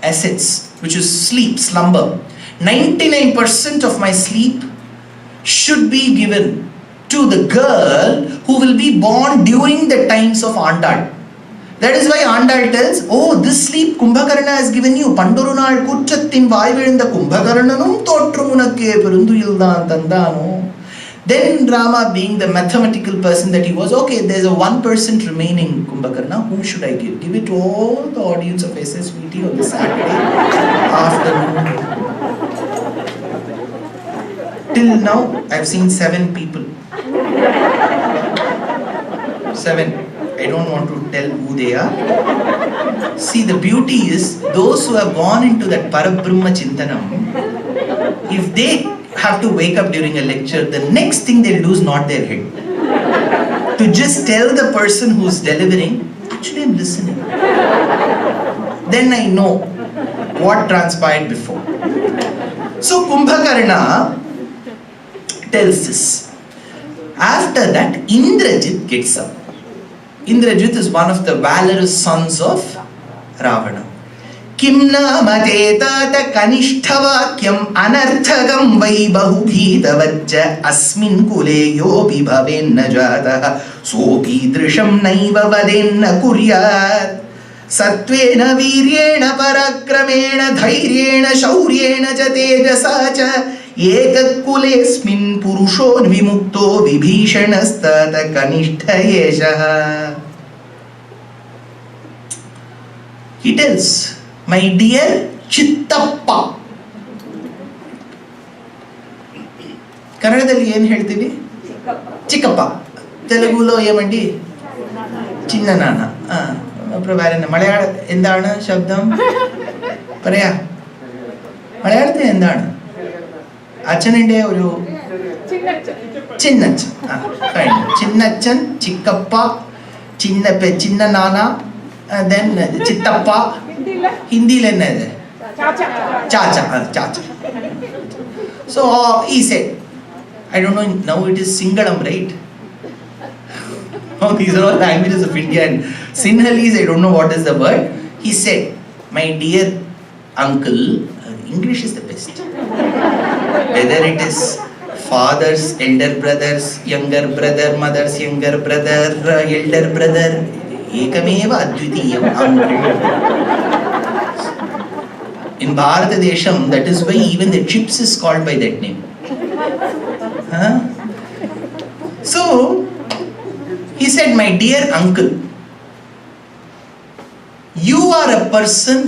Speaker 1: assets, which is sleep, slumber? 99% of my sleep should be given to the girl who will be born during the times of Andal. That is why Andal tells, oh, this sleep Kumbhakarna has given you. Pandurunal Kutchattin Vaivirinda Kumbhakarananum Totrumunakke Perunduyildan Tandano. Then Rama, being the mathematical person that he was, okay, there's a 1% remaining, Kumbhakarna, whom should I give? Give it to all the audience of SSVT on the Saturday afternoon. Till now, I've seen 7 people. 7. I don't want to tell who they are. See, the beauty is, those who have gone into that Parabrahma Chintanam, if they have to wake up during a lecture, the next thing they'll do is nod their head. To just tell the person who's delivering, actually I'm listening. Then I know what transpired before. So Kumbhakarna tells this. After that, Indrajit gets up. Indrajit is one of the valorous sons of Ravana. Kimna mateta kanishtavakyam anarthagam vai bahubhitavajja asmin kule yopi bhavenna jataha sopi drisham naiva vadenna kuryat satvena viryena parakramena dhairyena shauryena cha tejasa cha ekakulesmin purushon vimukto vibhishanastata kanishtha yeshaha. He tells, my dear Chittappa. Kannadalli ಏನು ಹೇಳ್ತೀವಿ? ಚಿಕ್ಕಪ್ಪ. ತೆಲುಗುలో ఏమండి? ചിന്ന നാന. പ്രഭാരന മലയാള എന്താണ് ശബ്ദം? പറയാ. മലയാളത്തിൽ എന്താണ്? അച്ഛനിന്റെ ഒരു ചിന്നച്ഛൻ. ചിന്നച്ഛൻ, ചിക്കപ്പ, ചിന്ന നാന, then ചിത്തപ്പ. ഹിന്ദിയിൽ എന്നാ ഇത്? ചാച്ച. So he said, I don't know, now it is Singalam, right? Oh, these are all languages of India, and Sinhalese, I don't know what is the word. He said, my dear uncle, English is the best. Whether it is fathers, elder brothers, younger brother, mother's younger brother, elder brother, ekameva advitiyam uncle. In Bharata Desham, that is why even the chips is called by that name. So, he said, my dear uncle, you are a person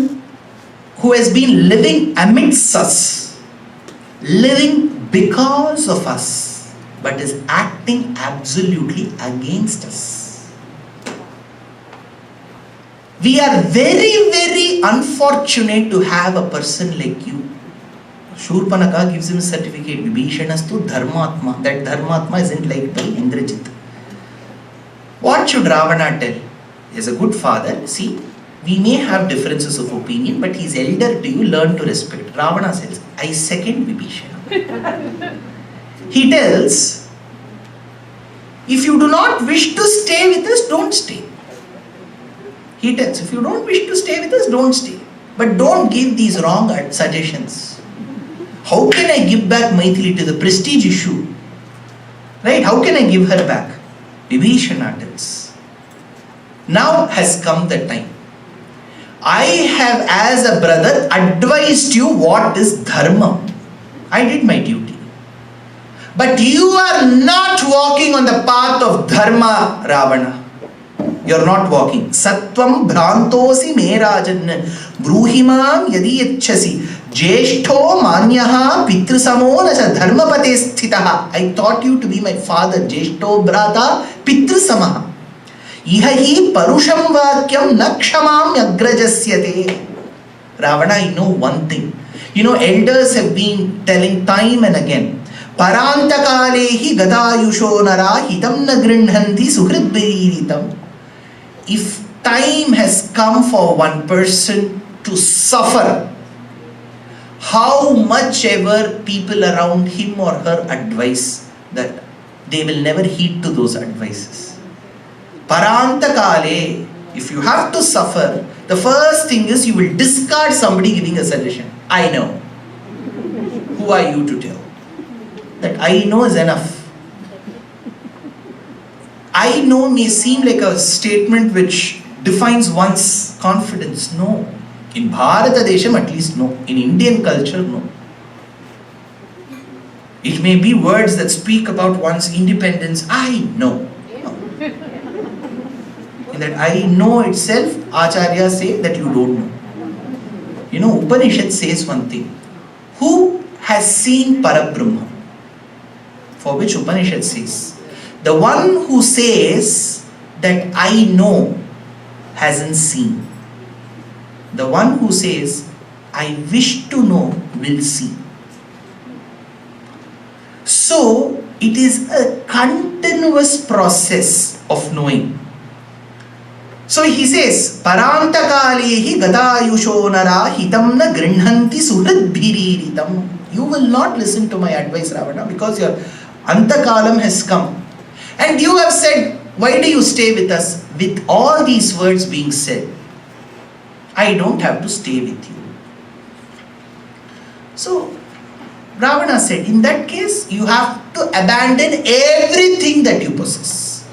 Speaker 1: who has been living amidst us, living because of us, but is acting absolutely against us. We are very, very unfortunate to have a person like you. Shurpanaka gives him a certificate, Vibheeshanastu Dharmatma. That Dharmatma isn't liked by Indrajit. What should Ravana tell? He is a good father. See, we may have differences of opinion, but he is elder to you, learn to respect. Ravana says, I second Vibheeshana. He tells, if you do not wish to stay with us, don't stay. He tells, if you don't wish to stay with us, don't stay. But don't give these wrong suggestions. How can I give back Maithili to the prestige issue? Right? How can I give her back? Vibheeshana tells, now has come the time. I have, as a brother, advised you what is dharma. I did my duty. But you are not walking on the path of dharma, Ravana. You are not walking. Sattvam bhrantosi me rajan bruhimam yadi yachasi jeshto manyaha pitrusamo nacha dharmapate sthitaha. I thought you to be my father. Jeshto brata pitrusamaha. Ihahi parusham vakyam nakshamam yagrajasyate. Ravana, I know one thing. You know, elders have been telling time and again, parantakalehi gadayusho nara hitam na grinhanti suhridbiriritam. If time has come for one person to suffer, how much ever people around him or her advise, that they will never heed to those advices. Parantakale, if you have to suffer, the first thing is you will discard somebody giving a suggestion. I know. Who are you to tell? That I know is enough. I know may seem like a statement which defines one's confidence. No. In Bharata Desham, at least no. In Indian culture, no. It may be words that speak about one's independence. I know. No. In that I know itself, Acharya say that you don't know. You know, Upanishad says one thing. Who has seen Parabrahma? For which Upanishad says, the one who says that I know hasn't seen. The one who says I wish to know will see. So it is a continuous process of knowing. So he says, Parantakalehi gatayusho nara hitam na grinhanti suhridbhiriritam. You will not listen to my advice, Ravana, because your antakalam has come. And you have said, why do you stay with us? With all these words being said, I don't have to stay with you. So Ravana said, in that case, you have to abandon everything that you possess.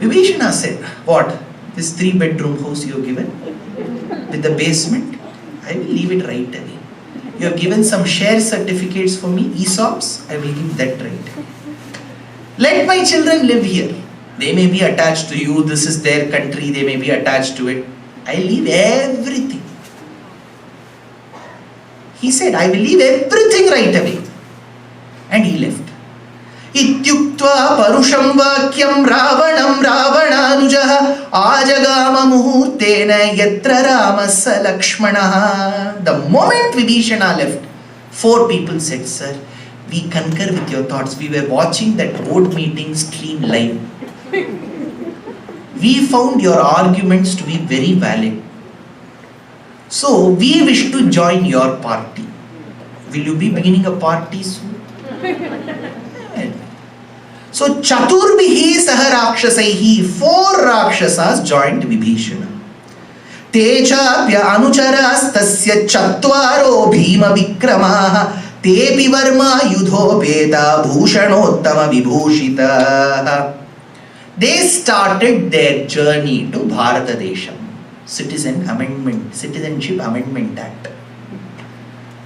Speaker 1: Vibheeshana said, what? This 3-bedroom house you have given with the basement, I will leave it right away. You have given some share certificates for me, ESOPs, I will give that right. Let my children live here. They may be attached to you, this is their country, they may be attached to it. I leave everything. He said, I will leave everything right away. And he left. Ityuktva parusham vakyam ravanam ravananujaha ajagama muhurtena yatra ramasa lakshmanaha. The moment Vibheeshana left, 4 people said, sir, we concur with your thoughts. We were watching that board meeting stream live. We found your arguments to be very valid. So we wish to join your party. Will you be beginning a party soon? So Chaturbihi Saharakshasaihi, 4 Rakshasas joined Vibheeshana. Techapya Anucharas Tasya Chatvaro Bhima Vikramaha Tepi Varma Yudhopeta Bhushanottama Vibhushita. They started their journey to Bharatadesham. Citizenship Amendment Act.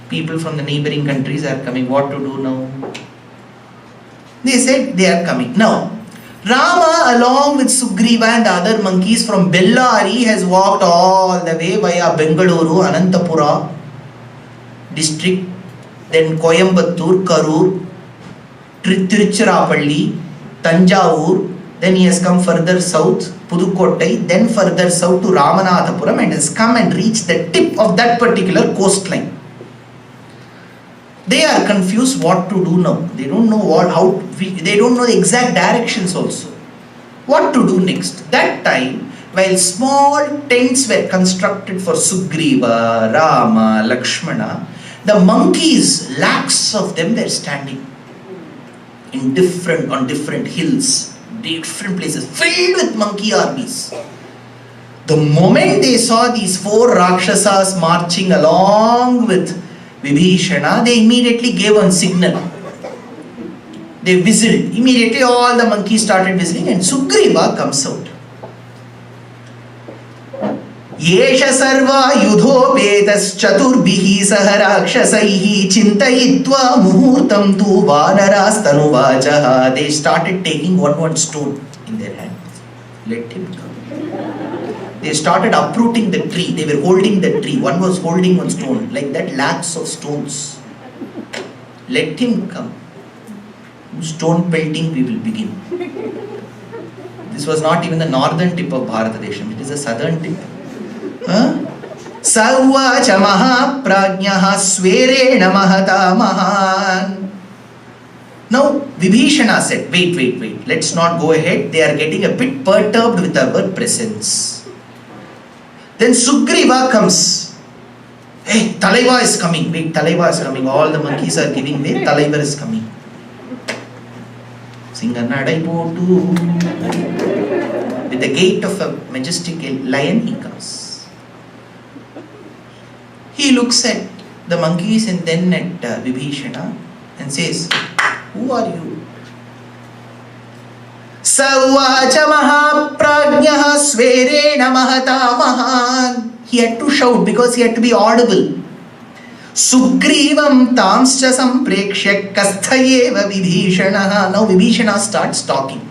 Speaker 1: People from the neighboring countries are coming. What to do now? They said they are coming. Now, Rama along with Sugreeva and the other monkeys from Bellari has walked all the way via Bengaluru, Anantapura district, then Coimbatore, Karur, Tiruchirappalli, Tanjavur, then he has come further south, Pudukottai, then further south to Ramanathapuram and has come and reached the tip of that particular coastline. They are confused what to do now. They don't know they don't know the exact directions also. What to do next? That time, while small tents were constructed for Sugreeva, Rama, Lakshmana, the monkeys, lakhs of them were standing on different hills, different places, filled with monkey armies. The moment they saw these 4 Rakshasas marching along with Vibheeshana, they immediately gave one signal. They whistled. Immediately all the monkeys started whistling and Sugreeva comes out. Yesha sarva yudhopetas chaturbihi saharakshasaihi chintayitva muhurtam tu vanaras tanuvajaha. They started taking one stone in their hands. Let him come. They started uprooting the tree. They were holding the tree. One was holding one stone. Like that, lakhs of stones. Let him come. Stone pelting we will begin. This was not even the northern tip of Bharatadesham. It is the southern tip. Sarvacha mahaprajnaha sverena mahata mahan. Now Vibheeshana said, wait. Let's not go ahead. They are getting a bit perturbed with our presence. Then Sugreeva comes. Hey, Talaiva is coming. Wait, Talaiva is coming. All the monkeys are giving way. Talaiva is coming. Singanadai potu. With the gait of a majestic lion, he comes. He looks at the monkeys and then at Vibheeshana and says, who are you? Savacha mahaprajnaha sverena mahata mahan. He had to shout because he had to be audible. Sugreevam tamscha samprekshya kasthayeva Vibheeshana. Now Vibheeshana starts talking.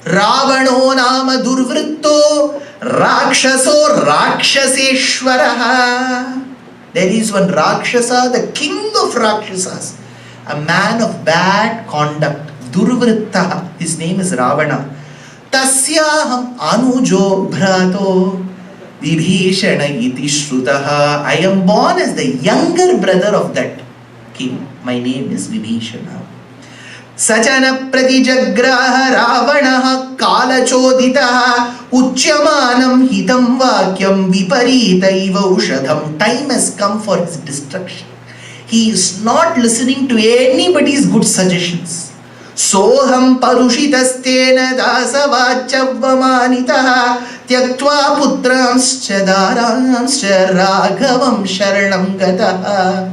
Speaker 1: Ravano nama durvritto rakshaso rakshaseshwaraha. There is one Rakshasa, the king of Rakshasas, a man of bad conduct, Durvritta. His name is Ravana. Tasyaham anujo bhrato Vibheeshana iti shrutaha. I am born as the younger brother of that king. My name is Vibheeshana. Sachana pratijagraha ravanaha kalachoditaha uchyamanam hitam vakyam viparitaiva ushadham. Time has come for his destruction. He is not listening to anybody's good suggestions. Soham parushitastena dasavachavvamanitaha tyaktva putramscha daramscha raghavam sharanam gataha.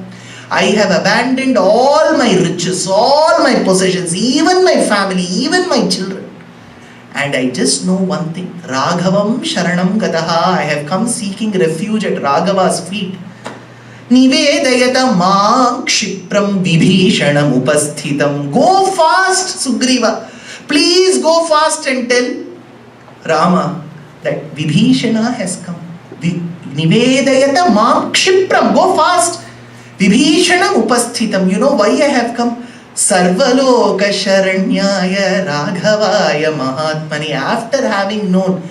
Speaker 1: I have abandoned all my riches, all my possessions, even my family, even my children. And I just know one thing, Raghavam Sharanam Gataha. I have come seeking refuge at Raghava's feet. Nivedayata Mam Kshipram Vibhishanam Upasthitam. Go fast, Sugreeva. Please go fast and tell Rama that Vibhishana has come. Nivedayata Mam Kshipram. Go fast. Vibhishana upasthitam. You know why I have come? Sarvaloka Sharanyaya Raghavaya Mahatmani. After having known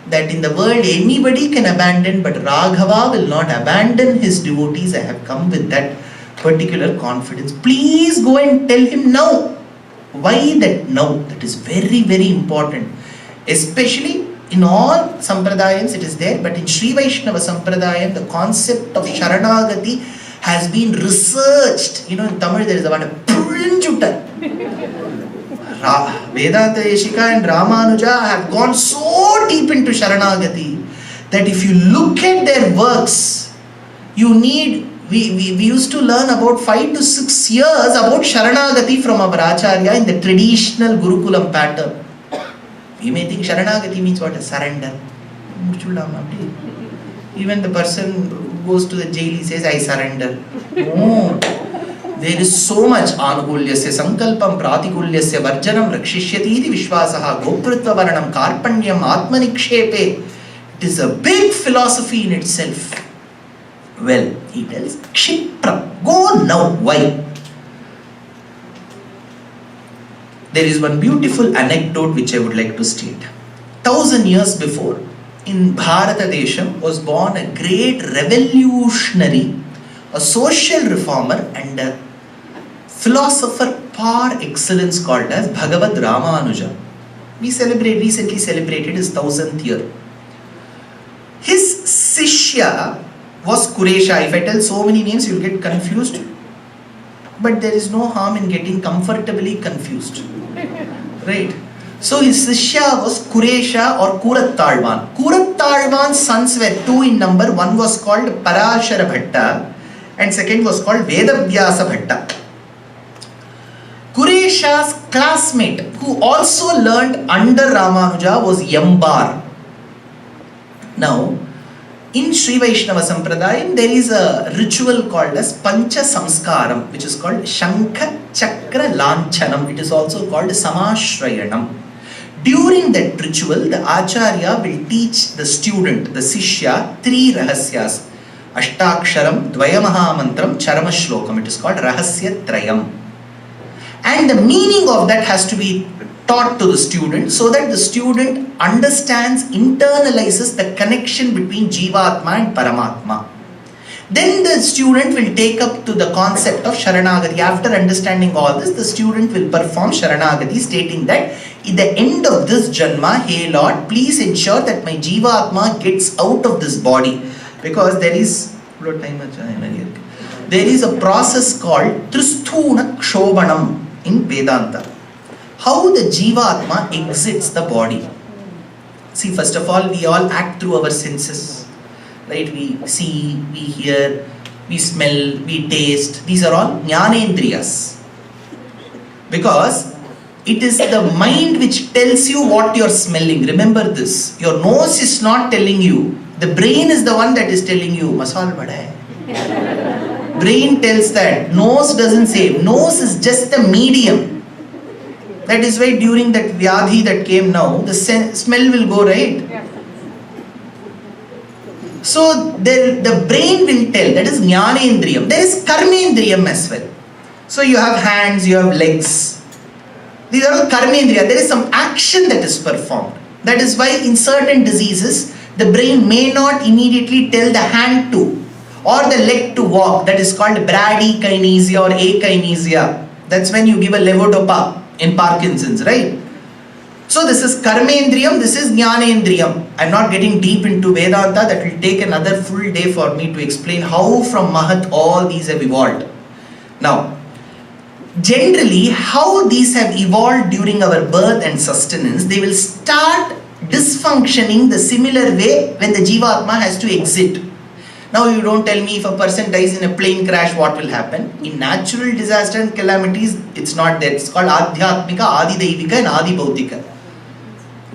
Speaker 1: that in the world anybody can abandon, but Raghava will not abandon his devotees, I have come with that particular confidence. Please go and tell him now. Why that now? That is very, very important. Especially in all Sampradayams it is there, but in Sri Vaishnava Sampradayam, the concept of Sharanagathy has been researched. You know, in Tamil there is a word Purinjuta. Vedanta Deshika and Ramanuja have gone so deep into Sharanagathy that if you look at their works, you need, we used to learn about 5 to 6 years about Sharanagathy from our Acharya in the traditional Gurukulam pattern. You may think Sharanagathy means what? A surrender. Even the person who goes to the jail, he says, I surrender. No. There is so much Anguleeya, Sankalpam, Pratikulyasya, Varjanam, Rakshishyati, Vishwasaha, Gopritva Varanam, Karpanyam, Atmanikshepe. It is a big philosophy in itself. Well, he tells, Kshipra, go now. Why? There is one beautiful anecdote which I would like to state. 1000 years before, in Bharata Desham was born a great revolutionary, a social reformer and a philosopher par excellence called as Bhagavad Ramanuja. We recently celebrated his 1000th year. His Sishya was Kuresha. If I tell so many names, you will get confused. But there is no harm in getting comfortably confused. Right? So his Sishya was Kuresha or Kurattalvan. Kurattalvan's sons were 2 in number. One was called Parashara Bhatta and second was called Vedavyasa Bhatta. Kuresha's classmate who also learned under Ramanuja was Yambar. Now, in Sri Vaishnava Sampradayam, there is a ritual called as Pancha Samskaram, which is called Shankha Chakra Lanchanam. It is also called Samashrayanam. During that ritual, the Acharya will teach the student, the Sishya, 3 Rahasyas. Ashtaksharam, Dvayamaha Mantram, Charama Shlokam. It is called Rahasya Trayam. And the meaning of that has to be taught to the student so that the student understands, internalizes the connection between Jivatma and Paramatma. Then the student will take up to the concept of Sharanagathi. After understanding all this, the student will perform Sharanagathi, stating that at the end of this Janma, hey Lord, please ensure that my Jivatma gets out of this body. Because there is a process called Tristhuna Kshobanam in Vedanta. How the Jivatma exits the body. See, first of all, we all act through our senses. Right? We see, we hear, we smell, we taste. These are all Jnanendriyas. Because it is the mind which tells you what you are smelling. Remember this. Your nose is not telling you. The brain is the one that is telling you, masala vada hai. brain tells that. Nose doesn't say. Nose is just a medium. That is why during that vyadhi that came now, the smell will go, right?
Speaker 2: Yeah.
Speaker 1: So the brain will tell. That is jnanendriyam. There is karmendriyam as well. So you have hands, you have legs. These are all karmendriya. There is some action that is performed. That is why in certain diseases, the brain may not immediately tell the hand to or the leg to walk. That is called bradykinesia or akinesia. That's when you give a levodopa in Parkinson's, right? So this is karmendriyam, this is jnanendriyam. I'm not getting deep into Vedanta. That will take another full day for me to explain how from Mahat all these have evolved. Now, generally, how these have evolved during our birth and sustenance, they will start dysfunctioning the similar way when the Jivatma has to exit. Now you don't tell me if a person dies in a plane crash, what will happen? In natural disaster and calamities, it's not that. It's called Adhyatmika, Adidaivika and Adibhautika.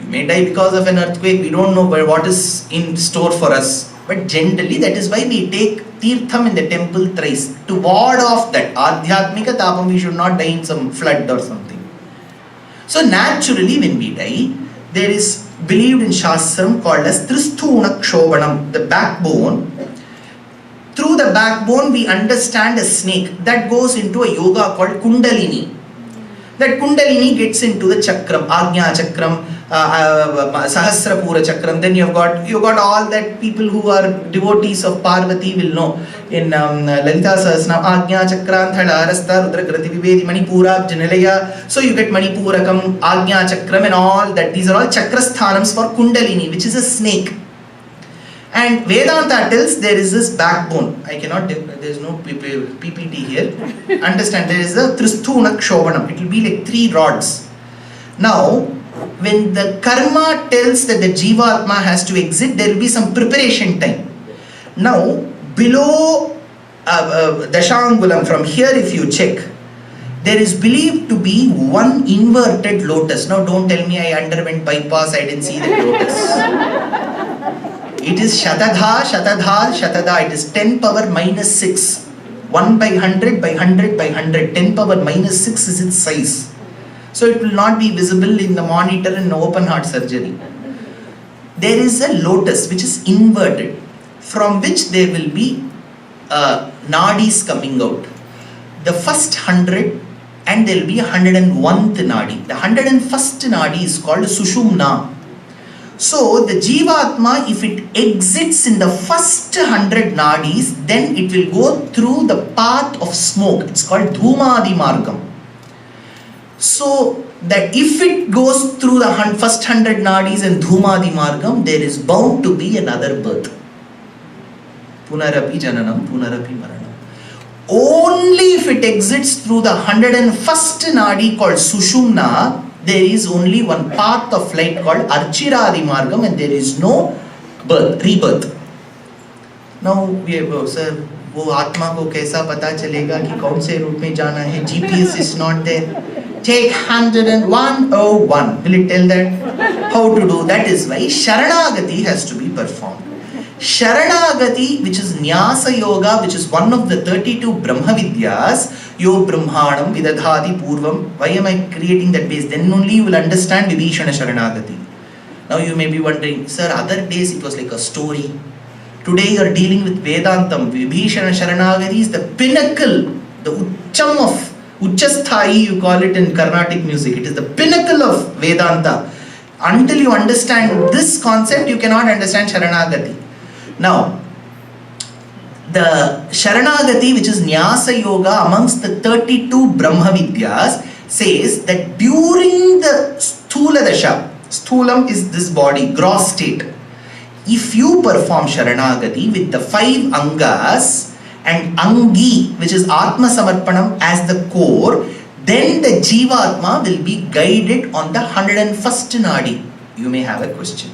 Speaker 1: You may die because of an earthquake, we don't know what is in store for us. But generally, that is why we take Tirtham in the temple thrice to ward off that Adhyatmika Tapam. We should not die in some flood or something. So naturally, when we die, there is believed in Shastram called as Tristhuna Kshobanam, the backbone. Through the backbone, we understand a snake that goes into a yoga called Kundalini. That Kundalini gets into the Chakram, Agnya Chakram, Sahasrapura Chakram. Then you've got all that people who are devotees of Parvati will know. In Lalita Sahasranam, Agnya Chakranthala, Rasta, Rudra, Grati, Vivedi, Manipura, Janalaya. So you get Manipurakam, Agnya Chakram and all that. These are all Chakrasthanams for Kundalini, which is a snake. And Vedanta tells there is this backbone. I cannot, there is no PPT here. Understand, there is a Tristhuna Kshobanam. It will be like 3 rods. Now, when the karma tells that the Jivatma has to exit, there will be some preparation time. Now, below Dashangulam, from here if you check, there is believed to be one inverted lotus. Now don't tell me I underwent bypass, I didn't see the lotus. It is Shatadha, Shatadha, Shatada. It is 10 power minus 6. 1 by 100 by 100 by 100. 10 power minus 6 is its size. So it will not be visible in the monitor in open heart surgery. There is a lotus which is inverted, from which there will be nadis coming out. The first 100 and there will be 101th nadi. The 101st nadi is called Sushumna. So the Jivatma, if it exits in the first 100 nadis, then it will go through the path of smoke. It's called Dhumadi Margam. So that if it goes through the first 100 nadis and Dhumadi Margam, there is bound to be another birth. Punarapi Jananam, Punarapi Maranam. Only if it exits through the 101st nadi called Sushumna, there is only one path of light called Archiradi Margam and there is no birth, rebirth. Now we have, sir, वो आत्मा को कैसा पता चलेगा कि कौन से root में जाना है? GPS is not there. Take 101. Will it tell that? How to do? That is why Sharanagathy has to be performed. Sharanagati, which is Nyasa Yoga, which is one of the 32 Brahma Vidyas, Yo Brahmanam Vidadhati Purvam. Why am I creating that base? Then only you will understand Vibheeshana Sharanagati. Now you may be wondering, sir, other days it was like a story. Today you are dealing with Vedantam. Vibheeshana Sharanagati is the pinnacle, the Uchcham of Uchchasthai, you call it in Carnatic music. It is the pinnacle of Vedanta. Until you understand this concept, you cannot understand Sharanagati. Now, the Sharanagati, which is Nyasa Yoga amongst the 32 Brahma Vidyas, says that during the Sthula Dasha, Sthulam is this body, gross state. If you perform Sharanagati with the 5 Angas and Angi, which is Atma Samarpanam as the core, then the Jivatma will be guided on the 101st Nadi. You may have a question.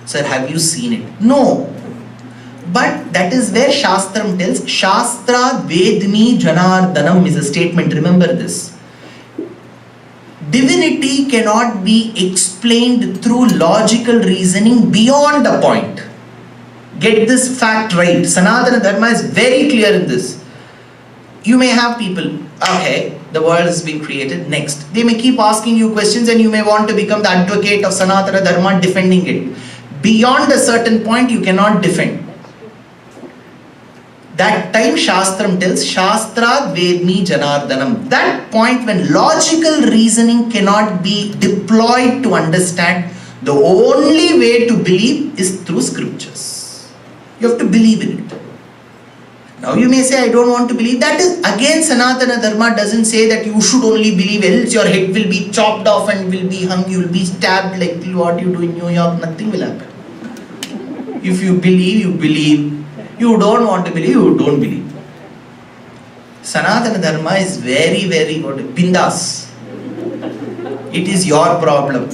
Speaker 1: Sir, have you seen it? No. But that is where Shastram tells, Shastra Vedmi Janardanam is a statement. Remember this. Divinity cannot be explained through logical reasoning beyond a point. Get this fact right. Sanātana Dharma is very clear in this. you may have people, okay, the world has been created, next. They may keep asking you questions and you may want to become the advocate of Sanātana Dharma, defending it. Beyond a certain point, you cannot defend. That time Shastram tells, Shastrat Vedmi Janardanam. That point when logical reasoning cannot be deployed to understand, the only way to believe is through scriptures. You have to believe in it. Now you may say, I don't want to believe. That is, again, Sanātana Dharma doesn't say that you should only believe, else your head will be chopped off and will be hung, you will be stabbed like what you do in New York, nothing will happen. If you believe, you believe. You don't want to believe, you don't believe. Sanātana Dharma is very, very bindas. It is your problem.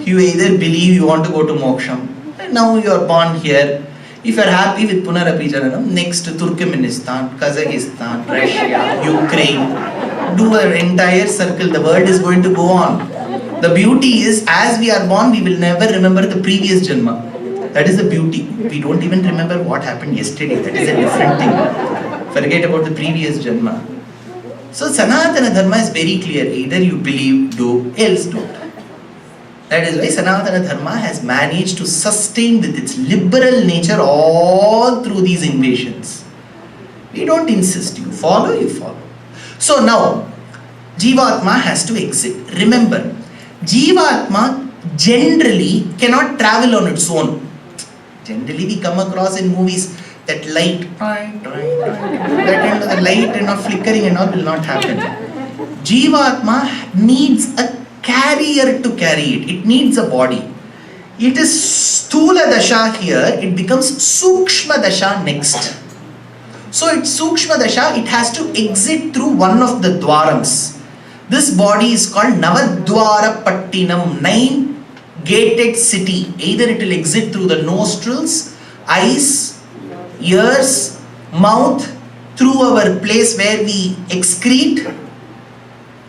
Speaker 1: You either believe you want to go to Moksham, and now you are born here. If you are happy with Punarapi Jananam, next to Turkmenistan, Kazakhstan, Russia, Ukraine, do an entire circle. The world is going to go on. The beauty is, as we are born, we will never remember the previous Janma. That is the beauty. We don't even remember what happened yesterday. That is a different thing. Forget about the previous Janma. So Sanātana Dharma is very clear. Either you believe, do, else don't. That is why Sanātana Dharma has managed to sustain with its liberal nature all through these invasions. We don't insist. You follow, you follow. So now, Jivatma has to exit. Remember, Jivatma generally cannot travel on its own. Generally we come across in movies that light, that the light and flickering and all will not happen. Jivatma needs a carrier to carry it. It needs a body. It is Sthula Dasha here, it becomes Sukshma Dasha next. So it's Sukshma Dasha, it has to exit through one of the Dwarams. This body is called Navadwara Pattinam, 9 gated city. Either it will exit through the nostrils, eyes, ears, mouth, through our place where we excrete,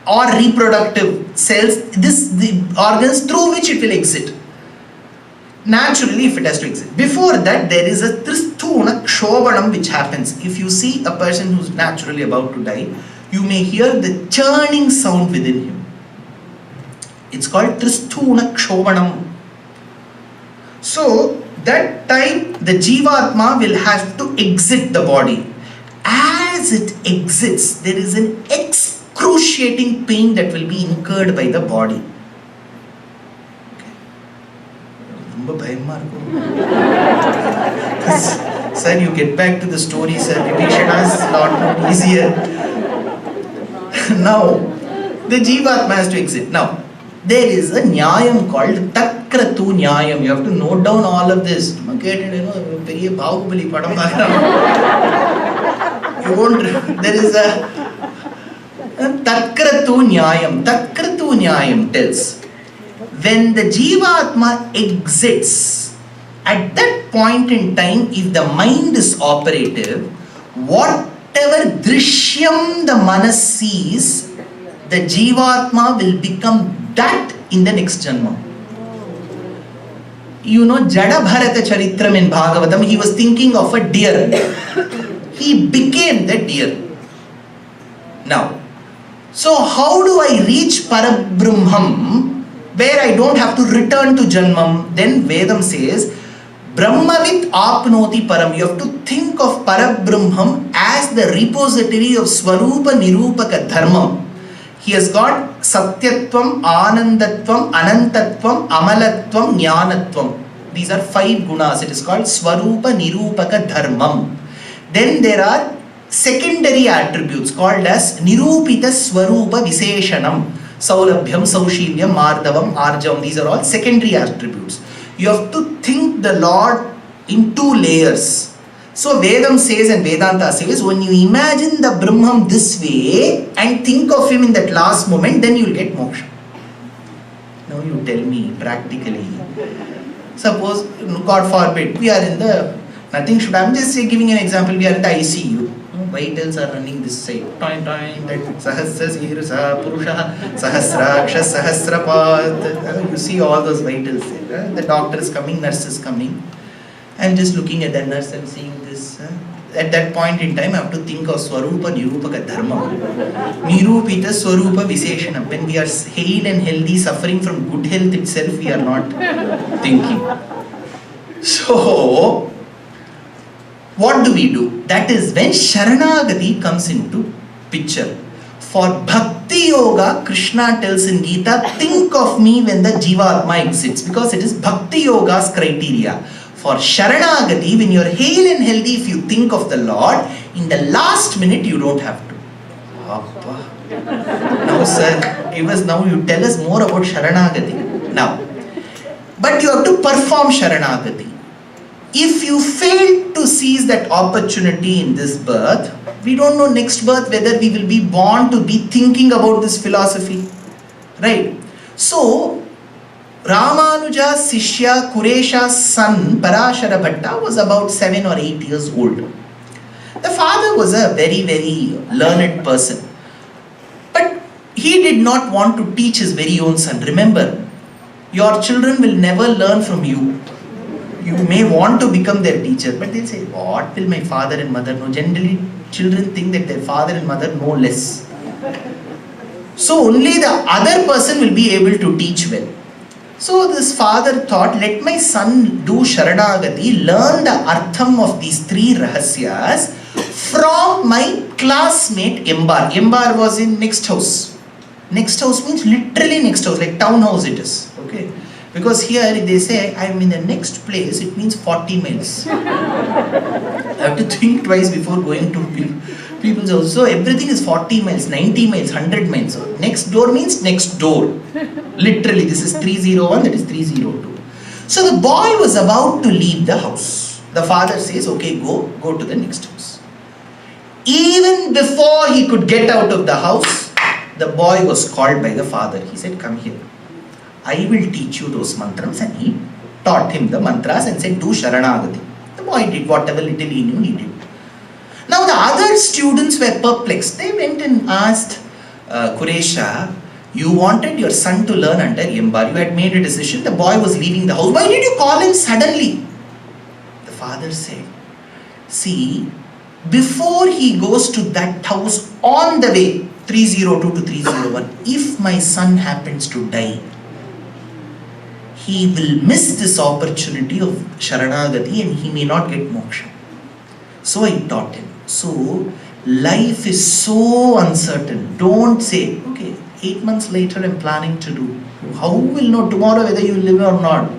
Speaker 1: or reproductive cells, the organs through which it will exit. Naturally, if it has to exit. Before that, there is a Tristuna Kshobanam which happens. If you see a person who is naturally about to die, you may hear the churning sound within him. It's called Tristuna Kshobanam. So, that time the Jivatma will have to exit the body. As it exits, there is an excruciating pain that will be incurred by the body. Sir, you get back to the story, sir. Vibheeshana is a lot more easier. Now, the Jivatma has to exit. Now, there is a Nyayam called Takratu Nyayam. You have to note down all of this. You won't. There is a Takratu Nyayam. Takratu Nyayam tells, when the Jivatma exits, at that point in time, if the mind is operative, whatever Drishyam the Manas sees, the Jivatma will become that in the next Janma. You know, Jada Bharata Charitram in Bhagavatam, he was thinking of a deer. He became the deer. Now, so how do I reach Parabrahmam where I don't have to return to Janmam? Then Vedam says, Brahmavit apnoti param. You have to think of Parabrahmam as the repository of Swarupa Nirupaka Dharmam. He has got Satyatvam, Anandatvam, Anantatvam, Amalatvam, Jnanatvam. These are 5 gunas. It is called Swarupa Nirupaka Dharmam. Then there are secondary attributes called as Nirupita Swarupa Visheshanam. Saulabhyam, Saushilyam, Mardavam, Arjavam. These are all secondary attributes. You have to think the Lord in 2 layers. So Vedam says and Vedanta says, when you imagine the Brahman this way and think of him in that last moment, then you will get moksha. Now you tell me practically. Suppose, God forbid, we are in the, nothing should, I'm just giving an example, we are in the ICU. Vitals are running this side. Toin, toin, that Sahasra Sirsa, Purusha, Sahasraksha, Sahasrapat. You see all those vitals there. The doctor is coming, nurse is coming. I'm just looking at the nurse and seeing this. At that point in time, I have to think of Swarupa Nirupaka Dharma. Nirupita Swarupa Vibheeshana. When we are hale and healthy, suffering from good health itself, we are not thinking. So, what do? That is when Sharanagati comes into picture. For Bhakti Yoga, Krishna tells in Gita, think of me when the Jivatma exits, because it is Bhakti Yoga's criteria. For Sharanagati, when you are hale and healthy, if you think of the Lord, in the last minute you don't have to. Now sir, you tell us more about Sharanagati. Now, but you have to perform Sharanagati. If you fail to seize that opportunity in this birth, we don't know next birth whether we will be born to be thinking about this philosophy. Right? So, Ramanuja Sishya Kuresha's son Parashara Bhatta was about 7 or 8 years old. The father was a very, very learned person. But he did not want to teach his very own son. Remember, your children will never learn from you. You may want to become their teacher, but they'll say, what will my father and mother know? Generally, children think that their father and mother know less. So only the other person will be able to teach well. So this father thought, let my son do Sharanagati, learn the artham of these 3 rahasyas from my classmate Embar. Embar was in next house. Next house means literally next house, like townhouse it is. Okay. Because here if they say I am in the next place, it means 40 miles. I have to think twice before going to people's house. So everything is 40 miles, 90 miles, 100 miles. So next door means next door. Literally, this is 301, that is 302. So the boy was about to leave the house. The father says, okay, go to the next house. Even before he could get out of the house, the boy was called by the father. He said, come here. I will teach you those mantras. And he taught him the mantras and said, do Sharanagati. The boy did whatever little he knew, he did. Now the other students were perplexed. They went and asked Kuresha, you wanted your son to learn under Embar. You had made a decision. The boy was leaving the house. Why did you call him suddenly? The father said, see, before he goes to that house on the way, 302 to 301, if my son happens to die, he will miss this opportunity of Sharanagati and he may not get Moksham. So I taught him. So life is so uncertain. Don't say, okay, 8 months later I'm planning to do. How will know tomorrow whether you will live or not?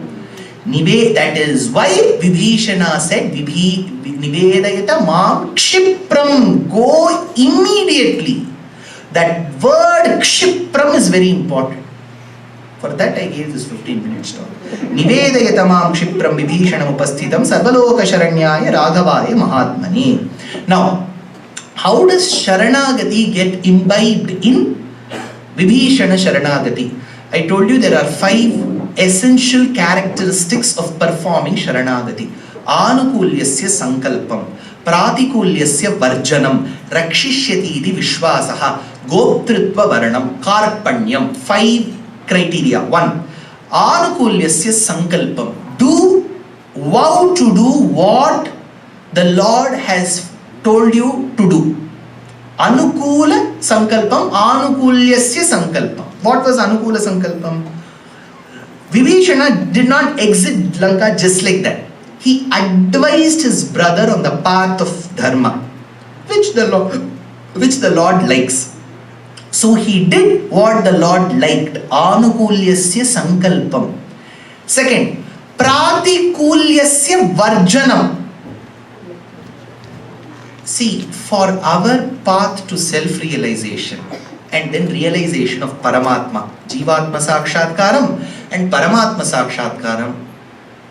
Speaker 1: That is why Vibheeshana said, Nivedayata mam kshipram. Go immediately. That word kshipram is very important. For that I gave this 15 minutes talk. Nivedayata mam kshipram Vibheeshanam upasthitam sarvaloka sharanyaya raghavaya mahatmani. Now, how does Sharanagati get imbibed in Vibheeshana Sharanagati? I told you there are 5 essential characteristics of performing Sharanagati. Anukulyasya sankalpam, pratikulyasya varjanam, rakshishyati iti vishwasaha, goptritva varanam, karpanyam. 5 criteria. 1. Anukulyasya sankalpam. Vow to do what the Lord has told you to do. Anukula sankalpam, anukulyasya sankalpam. What was Anukula Sankalpam? Vibheeshana did not exit Lanka just like that. He advised his brother on the path of Dharma, which the Lord likes. So he did what the Lord liked. Anukulyasya Sankalpam. Second, Pratikulyasya Varjanam. See, for our path to self-realization, and then realization of Paramatma, Jivatma Sakshatkaram and Paramatma Sakshatkaram.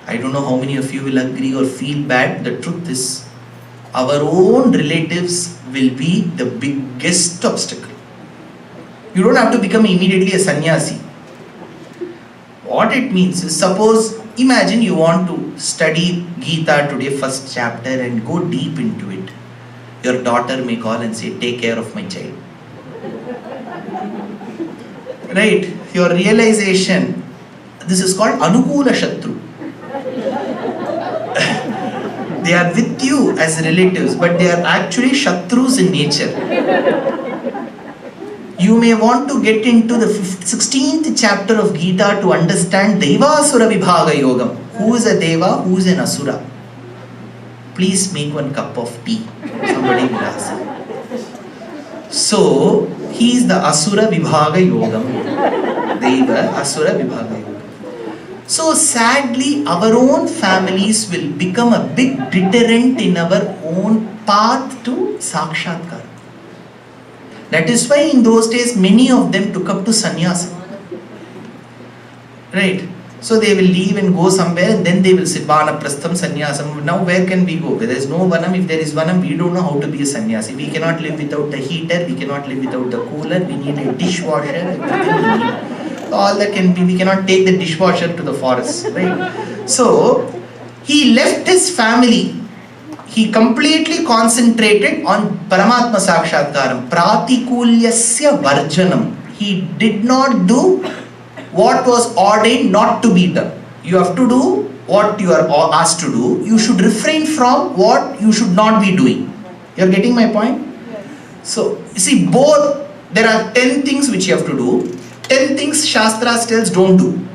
Speaker 1: I don't know how many of you will agree or feel bad. The truth is, our own relatives will be the biggest obstacle. You don't have to become immediately a sannyasi. What it means is, suppose, imagine you want to study Gita today, first chapter, and go deep into it. Your daughter may call and say, take care of my child. Right? Your realization, this is called Anukula Shatru. They are with you as relatives, but they are actually Shatrus in nature. You may want to get into the 16th chapter of Gita to understand Devasura Vibhaga Yogam. Who is a Deva, who is an Asura? Please make one cup of tea. Somebody will ask. So, he is the Asura Vibhaga Yogam. Deva, Asura Vibhaga Yogam. So, sadly, our own families will become a big deterrent in our own path to Sakshatkar. That is why in those days many of them took up to sannyasa. Right? So they will leave and go somewhere and then they will sit Vanaprastham sannyasam. Now where can we go? Where there is no vanam, if there is vanam, we don't know how to be a sannyasi. We cannot live without the heater, we cannot live without the cooler, we need a dishwasher, everything we need. All that can be, we cannot take the dishwasher to the forest. Right? So he left his family. He completely concentrated on Paramatma Sakshatkaram. Pratikulyasya Varjanam. He did not do what was ordained not to be done. You have to do what you are asked to do. You should refrain from what you should not be doing. You are getting my point? So, you see, both, there are 10 things which you have to do. 10 things Shastras tells don't do.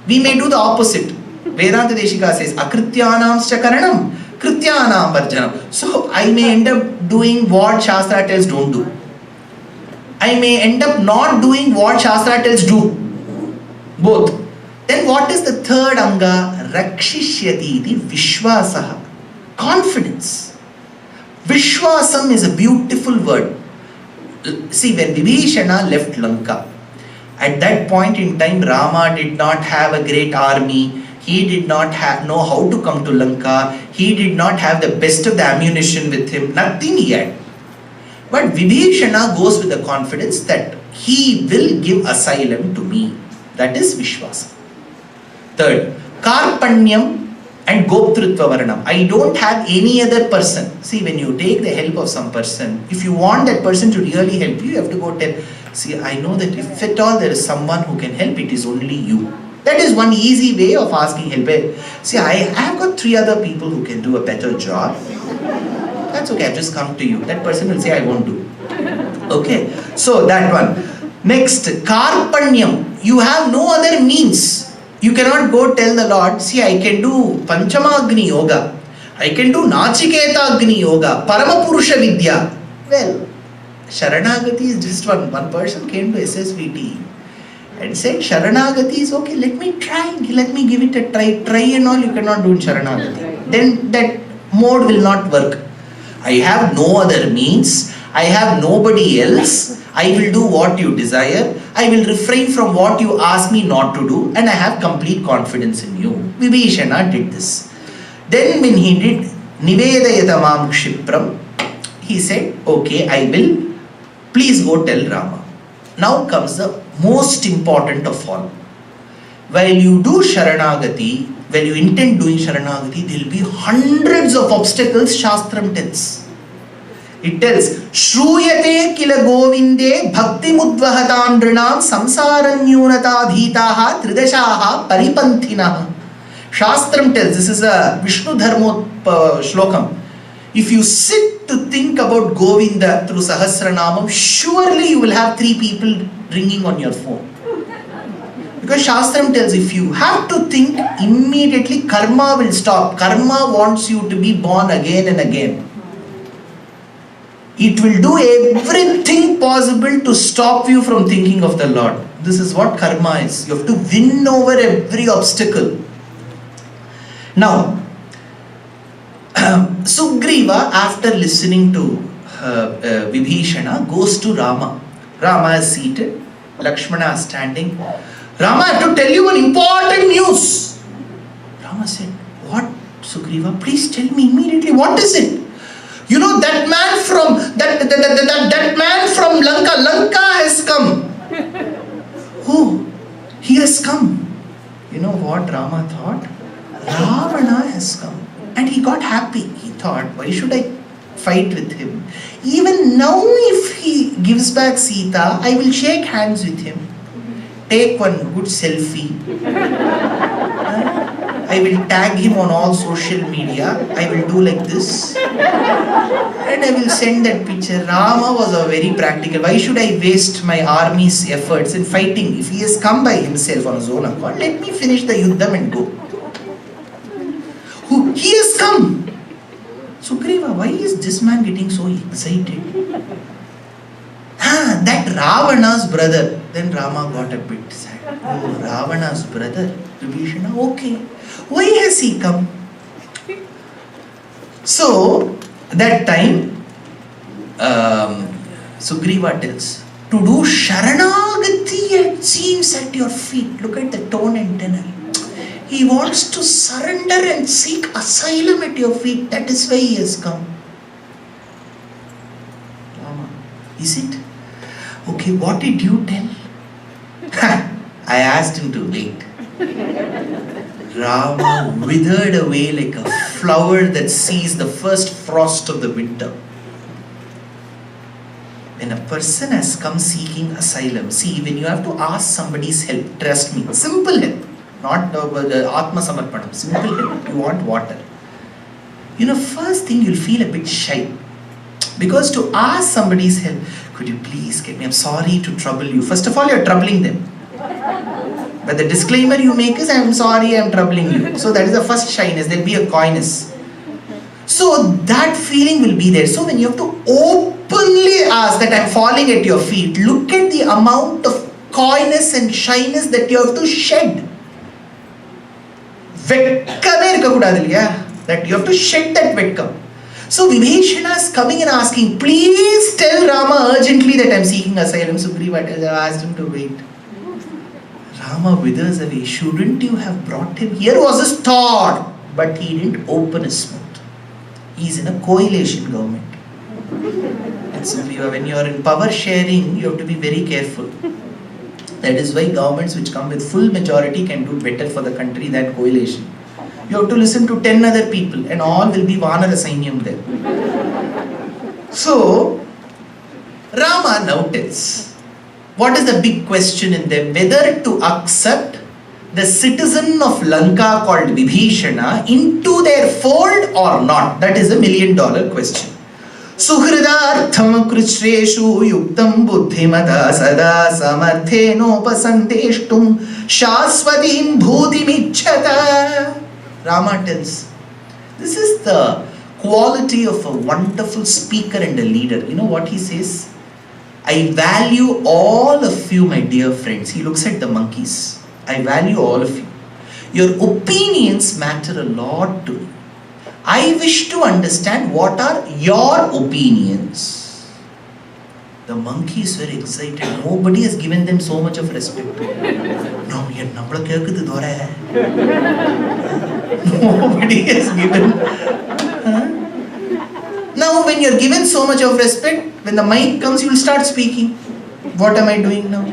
Speaker 1: We may do the opposite. Vedanta Deshika says, Akrityanam Shakuntalam. Krityanam Varjanam. So I may end up doing what Shastra tells don't do. I may end up not doing what Shastra tells do. Both. Then what is the third anga? Rakshishyati iti Vishwasaha. Confidence. Vishwasam is a beautiful word. See, when Vibheeshana left Lanka, at that point in time Rama did not have a great army. He did not know how to come to Lanka. He did not have the best of the ammunition with him. Nothing he had. But Vibheeshana goes with the confidence that he will give asylum to me. That is Vishwasa. Third, Karpanyam and Goptrutva Varanam. I don't have any other person. See, when you take the help of some person, if you want that person to really help you, you have to go tell, see, I know that if at all there is someone who can help, it is only you. That is one easy way of asking help. See, I have got 3 other people who can do a better job. That's okay, I've just come to you. That person will say, I won't do. Okay, so that one. Next, Karpanyam. You have no other means. You cannot go tell the Lord, see, I can do Panchamagni Yoga. I can do Nachiketa Agni Yoga. Paramapurusha Vidya. Well, Sharanagathy is just one. One person came to SSVT and said, Sharanagathy is okay, let me try, let me give it a try. Try and all you cannot do in Sharanagathy. Then that mode will not work. I have no other means. I have nobody else. I will do what you desire. I will refrain from what you ask me not to do. And I have complete confidence in you. Vibheeshana did this. Then when he did Nivedayatamam Kshipram, he said, okay, I will. Please go tell Rama. Now comes the most important of all. While you do Sharanagati, when you intend doing Sharanagati, there will be hundreds of obstacles Shastram tells. It tells, Shruyate kila govinde bhakti mudvahatam drinam samsaranyunata dhitaha tridashaha paripanthinaha. Shastram tells, this is a Vishnu Dharma shlokam. If you sit to think about Govinda through Sahasranamam, surely you will have 3 people ringing on your phone. Because Shastram tells, if you have to think, immediately karma will stop. Karma wants you to be born again and again. It will do everything possible to stop you from thinking of the Lord. This is what karma is. You have to win over every obstacle. Now, Sugreeva, after listening to Vibheeshana, goes to Rama. Rama is seated, Lakshmana is standing. Rama, I have to tell you an important news. Rama said, what, Sugreeva? Please tell me immediately, what is it? You know, that man from that man from Lanka has come. Oh, he has come. You know what Rama thought? Ravana has come. And he got happy. He thought, why should I fight with him? Even now, if he gives back Sita, I will shake hands with him. Take one good selfie. I will tag him on all social media. I will do like this. And I will send that picture. Rama was a very practical. Why should I waste my army's efforts in fighting? If he has come by himself on his own accord, let me finish the yuddham and go. He has come. Sugreeva, why is this man getting so excited? That Ravana's brother. Then Rama got a bit sad. Oh, Ravana's brother, Vibheeshana, okay. Why has he come? So, that time, Sugreeva tells, to do Sharanagathy it seems at your feet. Look at the tone and tenor. He wants to surrender and seek asylum at your feet. That is why he has come. Rama, is it? Okay, what did you tell? I asked him to wait. Rama withered away like a flower that sees the first frost of the winter. When a person has come seeking asylum, see, when you have to ask somebody's help, trust me, simple help, not Atma Samarpanam, simple help, you want water. First thing you'll feel a bit shy. Because to ask somebody's help, could you please get me, I'm sorry to trouble you. First of all, you're troubling them. But the disclaimer you make is, I'm sorry, I'm troubling you. So that is the first shyness, there'll be a coyness. So that feeling will be there. So when you have to openly ask that I'm falling at your feet, look at the amount of coyness and shyness that you have to shed. That you have to shed that vetkam. So Vibheeshana is coming and asking, please tell Rama urgently that I'm seeking asylum. Sugreeva tells, I asked him to wait. Rama withers away. Shouldn't you have brought him? Here was his thought, but he didn't open his mouth. He's in a coalition government. And Sugreeva, when you are in power sharing, you have to be very careful. That is why governments which come with full majority can do better for the country than coalition. You have to listen to 10 other people and all will be Vanara Sainyam there. So, Rama now tells, what is the big question in them? Whether to accept the citizen of Lanka called Vibheeshana into their fold or not. That is a $1 million question. Suhridartham krishreshu yuktam buddhimata sada samarthenopasanteshtum shasvatim bhutimicchata. Rama tells, this is the quality of a wonderful speaker and a leader. You know what he says? I value all of you, my dear friends. He looks at the monkeys. I value all of you. Your opinions matter a lot to me. I wish to understand what are your opinions. The monkeys were excited. Nobody has given them so much of respect. Nobody has given. Now when you're given so much of respect, when the mic comes, you will start speaking. What am I doing now?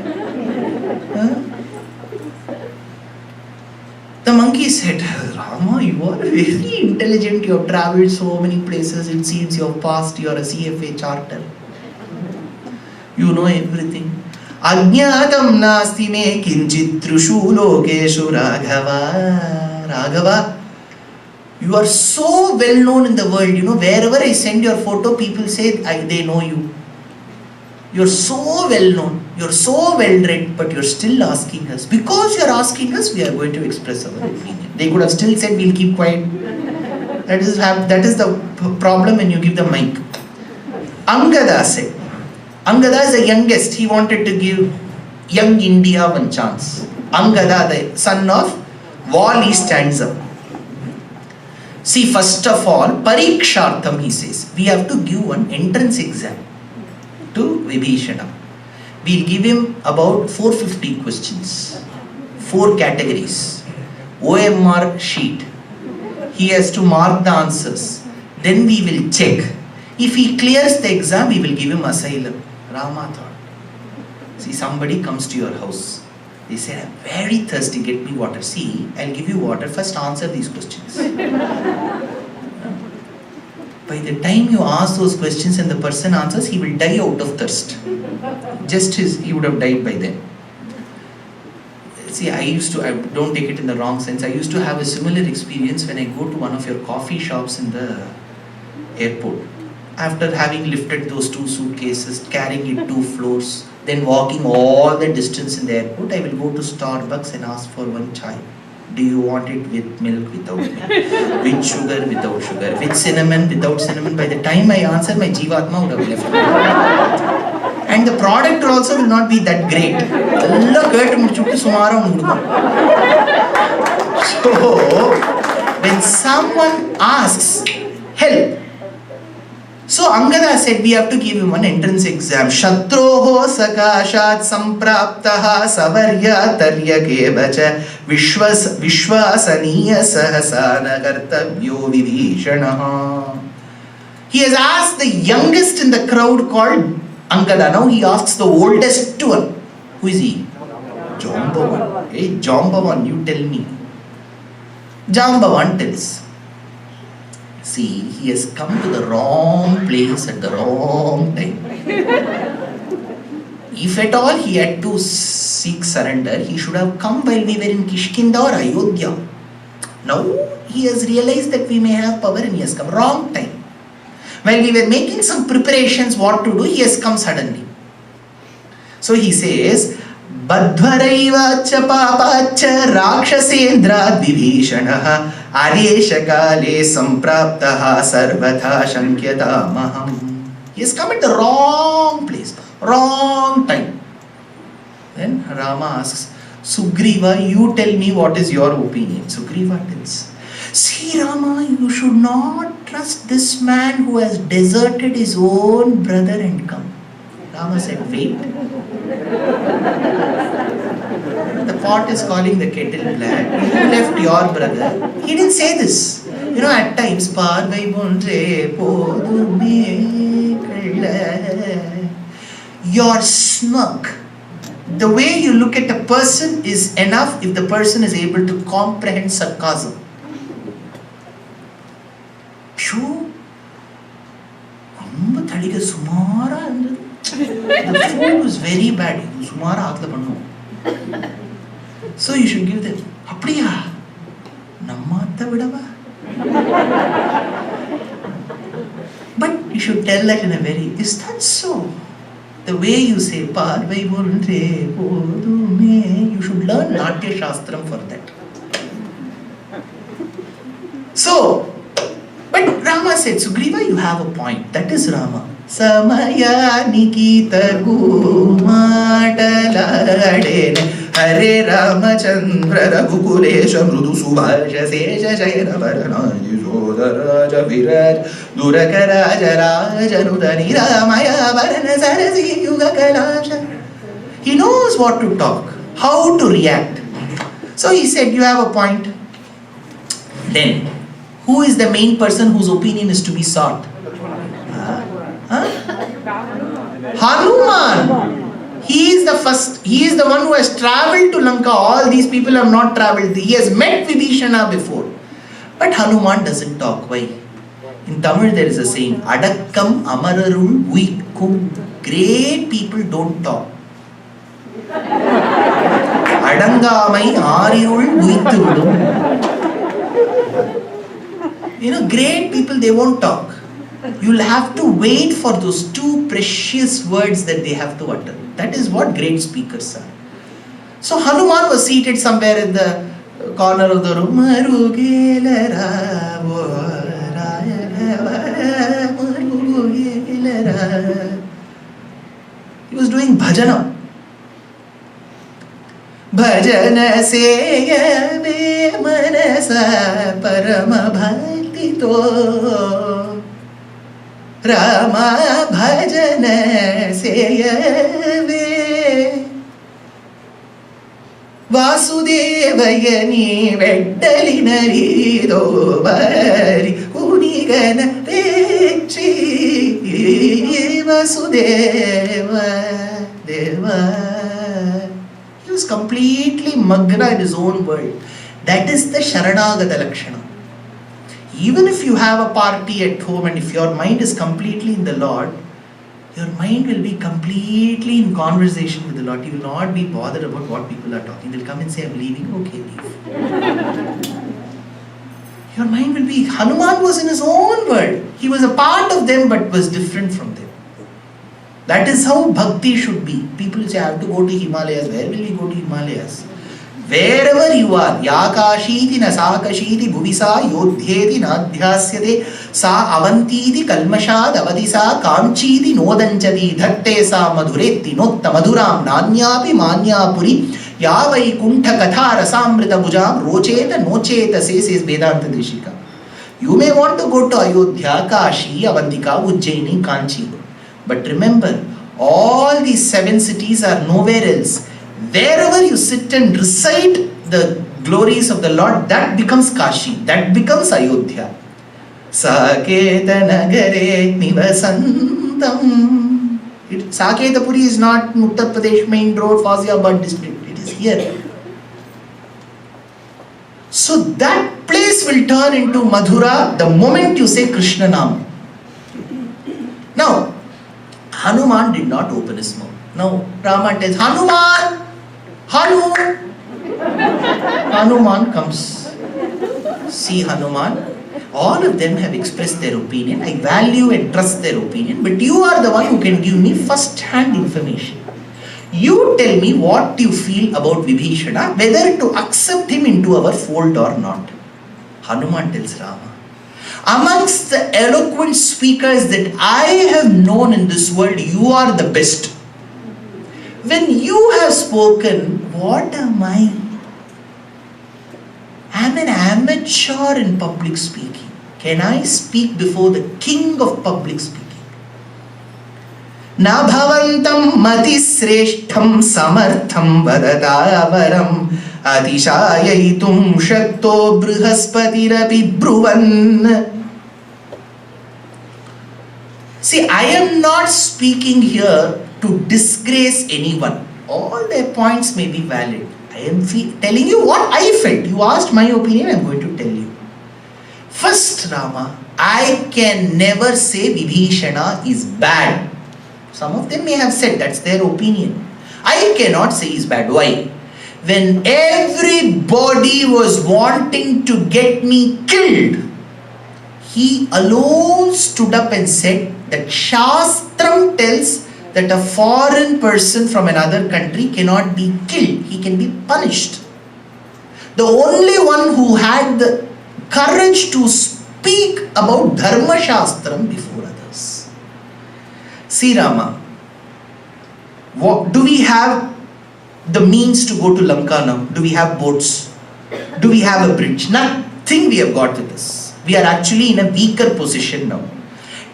Speaker 1: The monkey said, Rama, you are very intelligent. You have travelled so many places. It seems you have passed your CFA charter. You know everything. Ajñātam nāsti me kinchit trushu lokeshu Raghava. Raghava, you are so well known in the world. Wherever I send your photo, people say they know you. You're so well known. You're so well read, but you're still asking us. Because you're asking us, we are going to express our opinion. They could have still said, we'll keep quiet. That is the problem when you give the mic. Angada said, Angada is the youngest. He wanted to give young India one chance. Angada, the son of Vali, stands up. See, first of all, Parikshartham, he says, we have to give one entrance exam to Vibheeshana. We'll give him about 450 questions, 4 categories, OMR sheet. He has to mark the answers. Then we will check. If he clears the exam, we will give him asylum. Rama thought, see, somebody comes to your house. They say, I'm very thirsty, get me water. See, I'll give you water. First answer these questions. By the time you ask those questions and the person answers, he will die out of thirst. He would have died by then. See, I don't take it in the wrong sense. I used to have a similar experience when I go to one of your coffee shops in the airport. After having lifted those 2 suitcases, carrying it 2 floors, then walking all the distance in the airport, I will go to Starbucks and ask for 1 chai. Do you want it with milk, without milk? With sugar, without sugar? With cinnamon, without cinnamon? By the time I answer, my Jivatma would have left. And the product also will not be that great. So, when someone asks help, so Angada said we have to give him an entrance exam. Shatroho sakashat sampraptaha savarya taryake bacha vishwasaniya sahasanagartabhyo Vibheeshana. He has asked the youngest in the crowd called Angada. Now he asks the oldest one. Who is he? Jambavan. Hey, Jambavan, you tell me. Jambavan tells. See, he has come to the wrong place at the wrong time. If at all he had to seek surrender, he should have come while we were in Kishkinda or Ayodhya. Now he has realized that we may have power and he has come wrong time. While we were making some preparations what to do, he has come suddenly. So he says, Badhvaraivacha papacha rakshasendra Vibheeshana Aresha kale sampraptaha sarvatha shankyatamaham. He has come at the wrong place, wrong time. Then Rama asks, Sugreeva, you tell me what is your opinion. Sugreeva tells, see Rama, you should not trust this man who has deserted his own brother and come. Rama said, wait. The pot is calling the kettle black. You left your brother. He didn't say this. You know, at times, your smirk, the way you look at a person is enough if the person is able to comprehend sarcasm. Phew. The food was very bad. So you should give them. Apdiya. Nammatta vidava. But you should tell that in a very, is that so? The way you say, Parvai Vundre Podume, you should learn Natya Shastram for that. So, but Rama said, Sugreeva, you have a point. That is Rama. Samaya Nikita Gumataladen Hare Ramachandra Raghukulesha Mrudu Subhasha Sesha Shayana Varana Yusodharaja Viraj Durakaraja Rajanudani Ramaya Varana Sarasi Yuga Kalasha. He knows what to talk, how to react. So he said, you have a point. Then, who is the main person whose opinion is to be sought? Hanuman. He is the first, he is the one who has travelled to Lanka. All these people have not travelled. He has met Vibheeshana before. But Hanuman doesn't talk. Why? In Tamil there is a saying, Adakkam Amararul Uikkum. Great people don't talk. Adangamai Arirul Uitthuvudum. You know, great people, they won't talk. You'll have to wait for those 2 precious words that they have to utter. That is what great speakers are. So Hanuman was seated somewhere in the corner of the room. He was doing bhajana. Bhajana seyave manasa parama bhakti to Rama bhajana seyave Vasudevayani veddalinari dovari unigana vechi Vasudeva Deva. He was completely magna in his own world. That is the Sharanagathy Lakshana. Even if you have a party at home and if your mind is completely in the Lord, your mind will be completely in conversation with the Lord. You will not be bothered about what people are talking. They'll come and say, I'm leaving. Okay, leave. Your mind will be, Hanuman was in his own world. He was a part of them but was different from them. That is how bhakti should be. People say, I have to go to Himalayas. Where will we go to Himalayas? Wherever you are, yakashiti na sakashiti bhuvisa yodhyeti nadhyasyate sa avantiti kalmashad avadisa kamchiti nodanchati dhatte sa madhuretti notta madhuram nanyapi manyapuri yavai kuntha kathara samrita bhujam rocheta nocheta says Vedanta Deshika. You may want to go to Ayodhya, Kashi, Avantika, Ujjaini, Kanchi. But remember, all these 7 cities are nowhere else. Wherever you sit and recite the glories of the Lord, that becomes Kashi, that becomes Ayodhya. Saketa nagare nivasantam. Saketapuri is not Uttar Pradesh main road, Faisalabad district. It is here. So that place will turn into Madhura the moment you say Krishna Nam. Now, Hanuman did not open his mouth. Now, Rama tells, Hanuman! Hanu! Hanuman comes. See Hanuman, all of them have expressed their opinion. I value and trust their opinion, but you are the one who can give me first-hand information. You tell me what you feel about Vibheeshana, whether to accept him into our fold or not. Hanuman tells Rama, amongst the eloquent speakers that I have known in this world, you are the best. When you have spoken, what am I? I am an amateur in public speaking. Can I speak before the king of public speaking? Na bhavantam mati sreshtham samartham vadadavaram atishayaitum shakto brihaspatirapi bruvan. See, I am not speaking here to disgrace anyone. All their points may be valid. I am telling you what I felt. You asked my opinion, I am going to tell you. First, Rama, I can never say Vibheeshana is bad. Some of them may have said that's their opinion. I cannot say he's bad. Why? When everybody was wanting to get me killed, he alone stood up and said that Shastram tells that a foreign person from another country cannot be killed. He can be punished. The only one who had the courage to speak about Dharma Shastram before others. See Rama, do we have the means to go to Lanka now? Do we have boats? Do we have a bridge? Nothing we have got with us. We are actually in a weaker position now.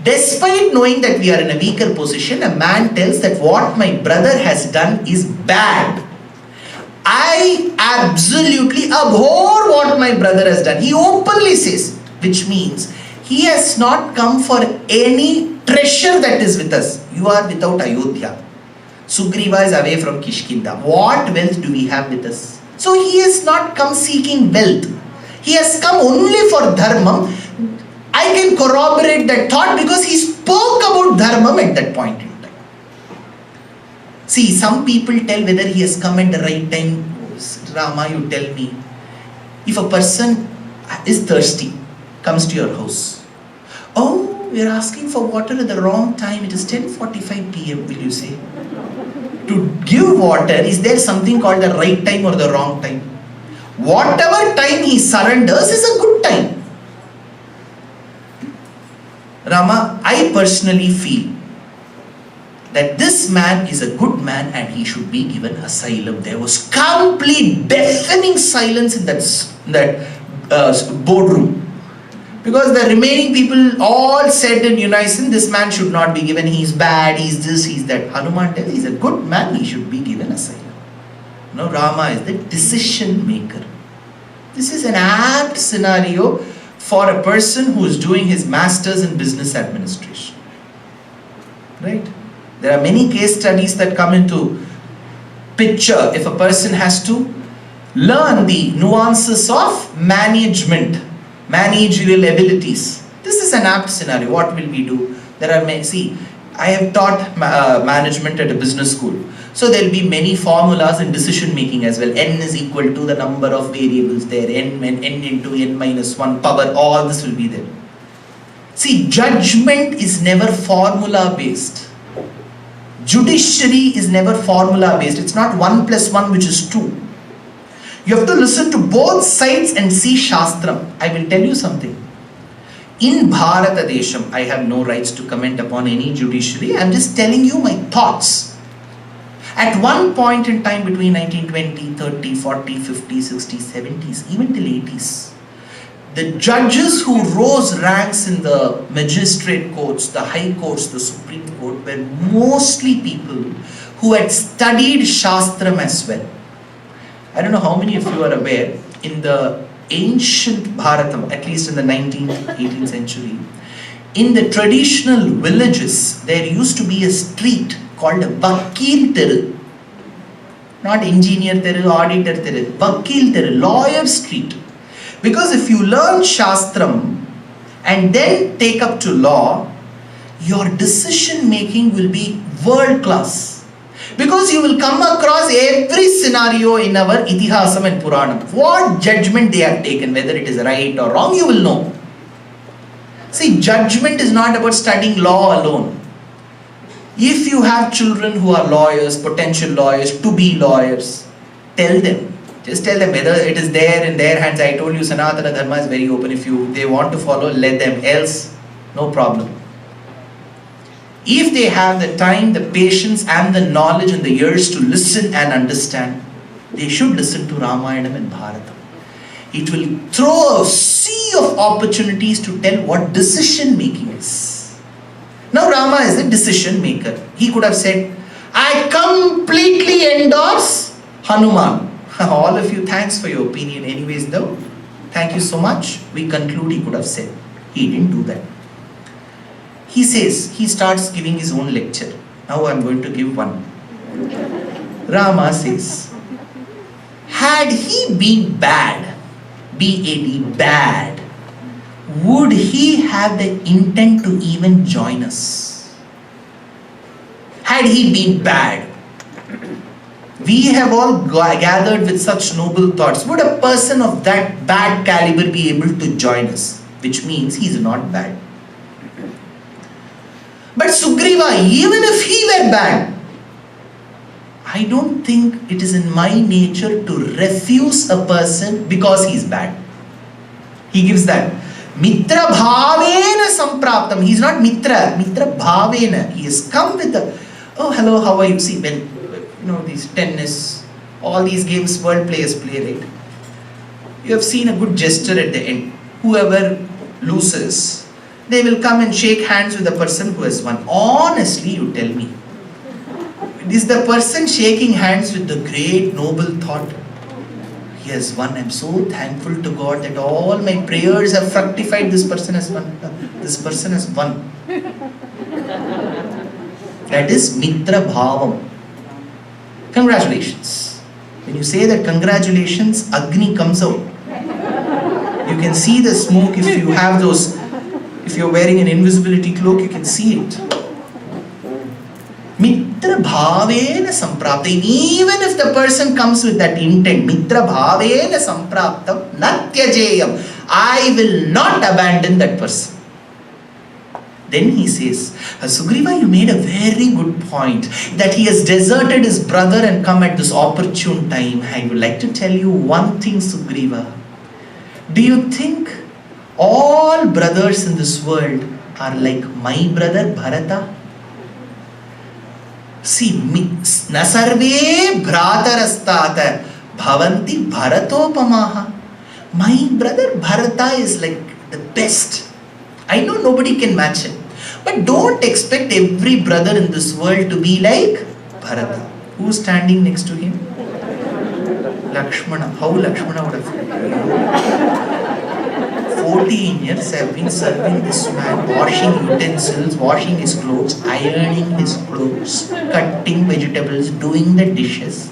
Speaker 1: Despite knowing that we are in a weaker position, a man tells that what my brother has done is bad. I absolutely abhor what my brother has done. He openly says, which means he has not come for any treasure that is with us. You are without Ayodhya. Sugreeva is away from Kishkinda. What wealth do we have with us? So he has not come seeking wealth. He has come only for Dharma. I can corroborate that thought because he spoke about Dharma at that point in time. See, some people tell whether he has come at the right time. Rama, you tell me. If a person is thirsty, comes to your house. Oh, we are asking for water at the wrong time. It is 10:45 p.m. will you say? To give water, is there something called the right time or the wrong time? Whatever time he surrenders is a good time. Rama, I personally feel that this man is a good man and he should be given asylum. There was complete deafening silence in that boardroom. Because the remaining people all said in unison, this man should not be given, he is bad, he is this, he is that. Hanuman tells, he is a good man, he should be given asylum. Now Rama is the decision maker. This is an apt scenario for a person who is doing his master's in business administration. Right? There are many case studies that come into picture if a person has to learn the nuances of management, managerial abilities. This is an apt scenario. What will we do? There are many, see, I have taught management at a business school. So there will be many formulas in decision making as well. N is equal to the number of variables there. N into n minus 1 power. All this will be there. See, judgment is never formula based. Judiciary is never formula based. It's not 1 plus 1 which is 2. You have to listen to both sides and see Shastram. I will tell you something. In Bharata Desham, I have no rights to comment upon any judiciary. I am just telling you my thoughts. At one point in time between 1920, 30, 40, 50, 60, 70s, even till 80s, the judges who rose ranks in the magistrate courts, the high courts, the Supreme Court were mostly people who had studied Shastram as well. I don't know how many of you are aware, in the ancient Bharatam, at least in the 19th, 18th century, in the traditional villages, there used to be a street called Vakil Teru. Not engineer Teru, auditor Teru, Vakil Teru, lawyer street. Because if you learn Shastram and then take up to law, your decision making will be world class. Because you will come across every scenario in our Itihasam and Puranam. What judgment they have taken, whether it is right or wrong, you will know. See, judgment is not about studying law alone. If you have children who are lawyers, potential lawyers, to be lawyers, tell them. Just tell them whether it is there in their hands. I told you Sanātana Dharma is very open. If they want to follow, let them. Else, no problem. If they have the time, the patience and the knowledge and the ears to listen and understand, they should listen to Ramayanam and Bharata. It will throw a sea of opportunities to tell what decision making is. Now Rama is a decision maker. He could have said, I completely endorse Hanuman. All of you, thanks for your opinion. Anyways though, thank you so much. We conclude, he could have said. He didn't do that. He says, he starts giving his own lecture. Now I am going to give one. Rama says, had he been bad, B-A-D, bad, would he have the intent to even join us? Had he been bad, we have all gathered with such noble thoughts. Would a person of that bad caliber be able to join us? Which means he is not bad. But Sugreeva, even if he were bad, I don't think it is in my nature to refuse a person because he is bad. He gives that. Mitra bhavena sampraptam. He is not mitra. Mitra bhavena. He has come with the, oh hello, how are you? See, when these tennis, all these games world players play, right? You have seen a good gesture at the end. Whoever loses, they will come and shake hands with the person who has won. Honestly, you tell me, is the person shaking hands with the great noble thought, he has won, I'm so thankful to God that all my prayers have fructified, this person has won. This person has won. That is Mitra Bhavam. Congratulations. When you say that congratulations, Agni comes out. You can see the smoke. If you have those, if you're wearing an invisibility cloak, you can see it. Mitra bhavena sampraptam. Even if the person comes with that intent, Mitra bhavena sampraptam natyajeyam. I will not abandon that person. Then he says, Sugreeva, you made a very good point that he has deserted his brother and come at this opportune time. I would like to tell you one thing, Sugreeva. Do you think all brothers in this world are like my brother Bharata? See, nasarve bhratarastata bhavanti bharatopamaha. My brother Bharata is like the best. I know nobody can match him. But don't expect every brother in this world to be like Bharata. Who's standing next to him? Lakshmana. How Lakshmana would have 14 years I have been serving this man, washing utensils, washing his clothes, ironing his clothes, cutting vegetables, doing the dishes.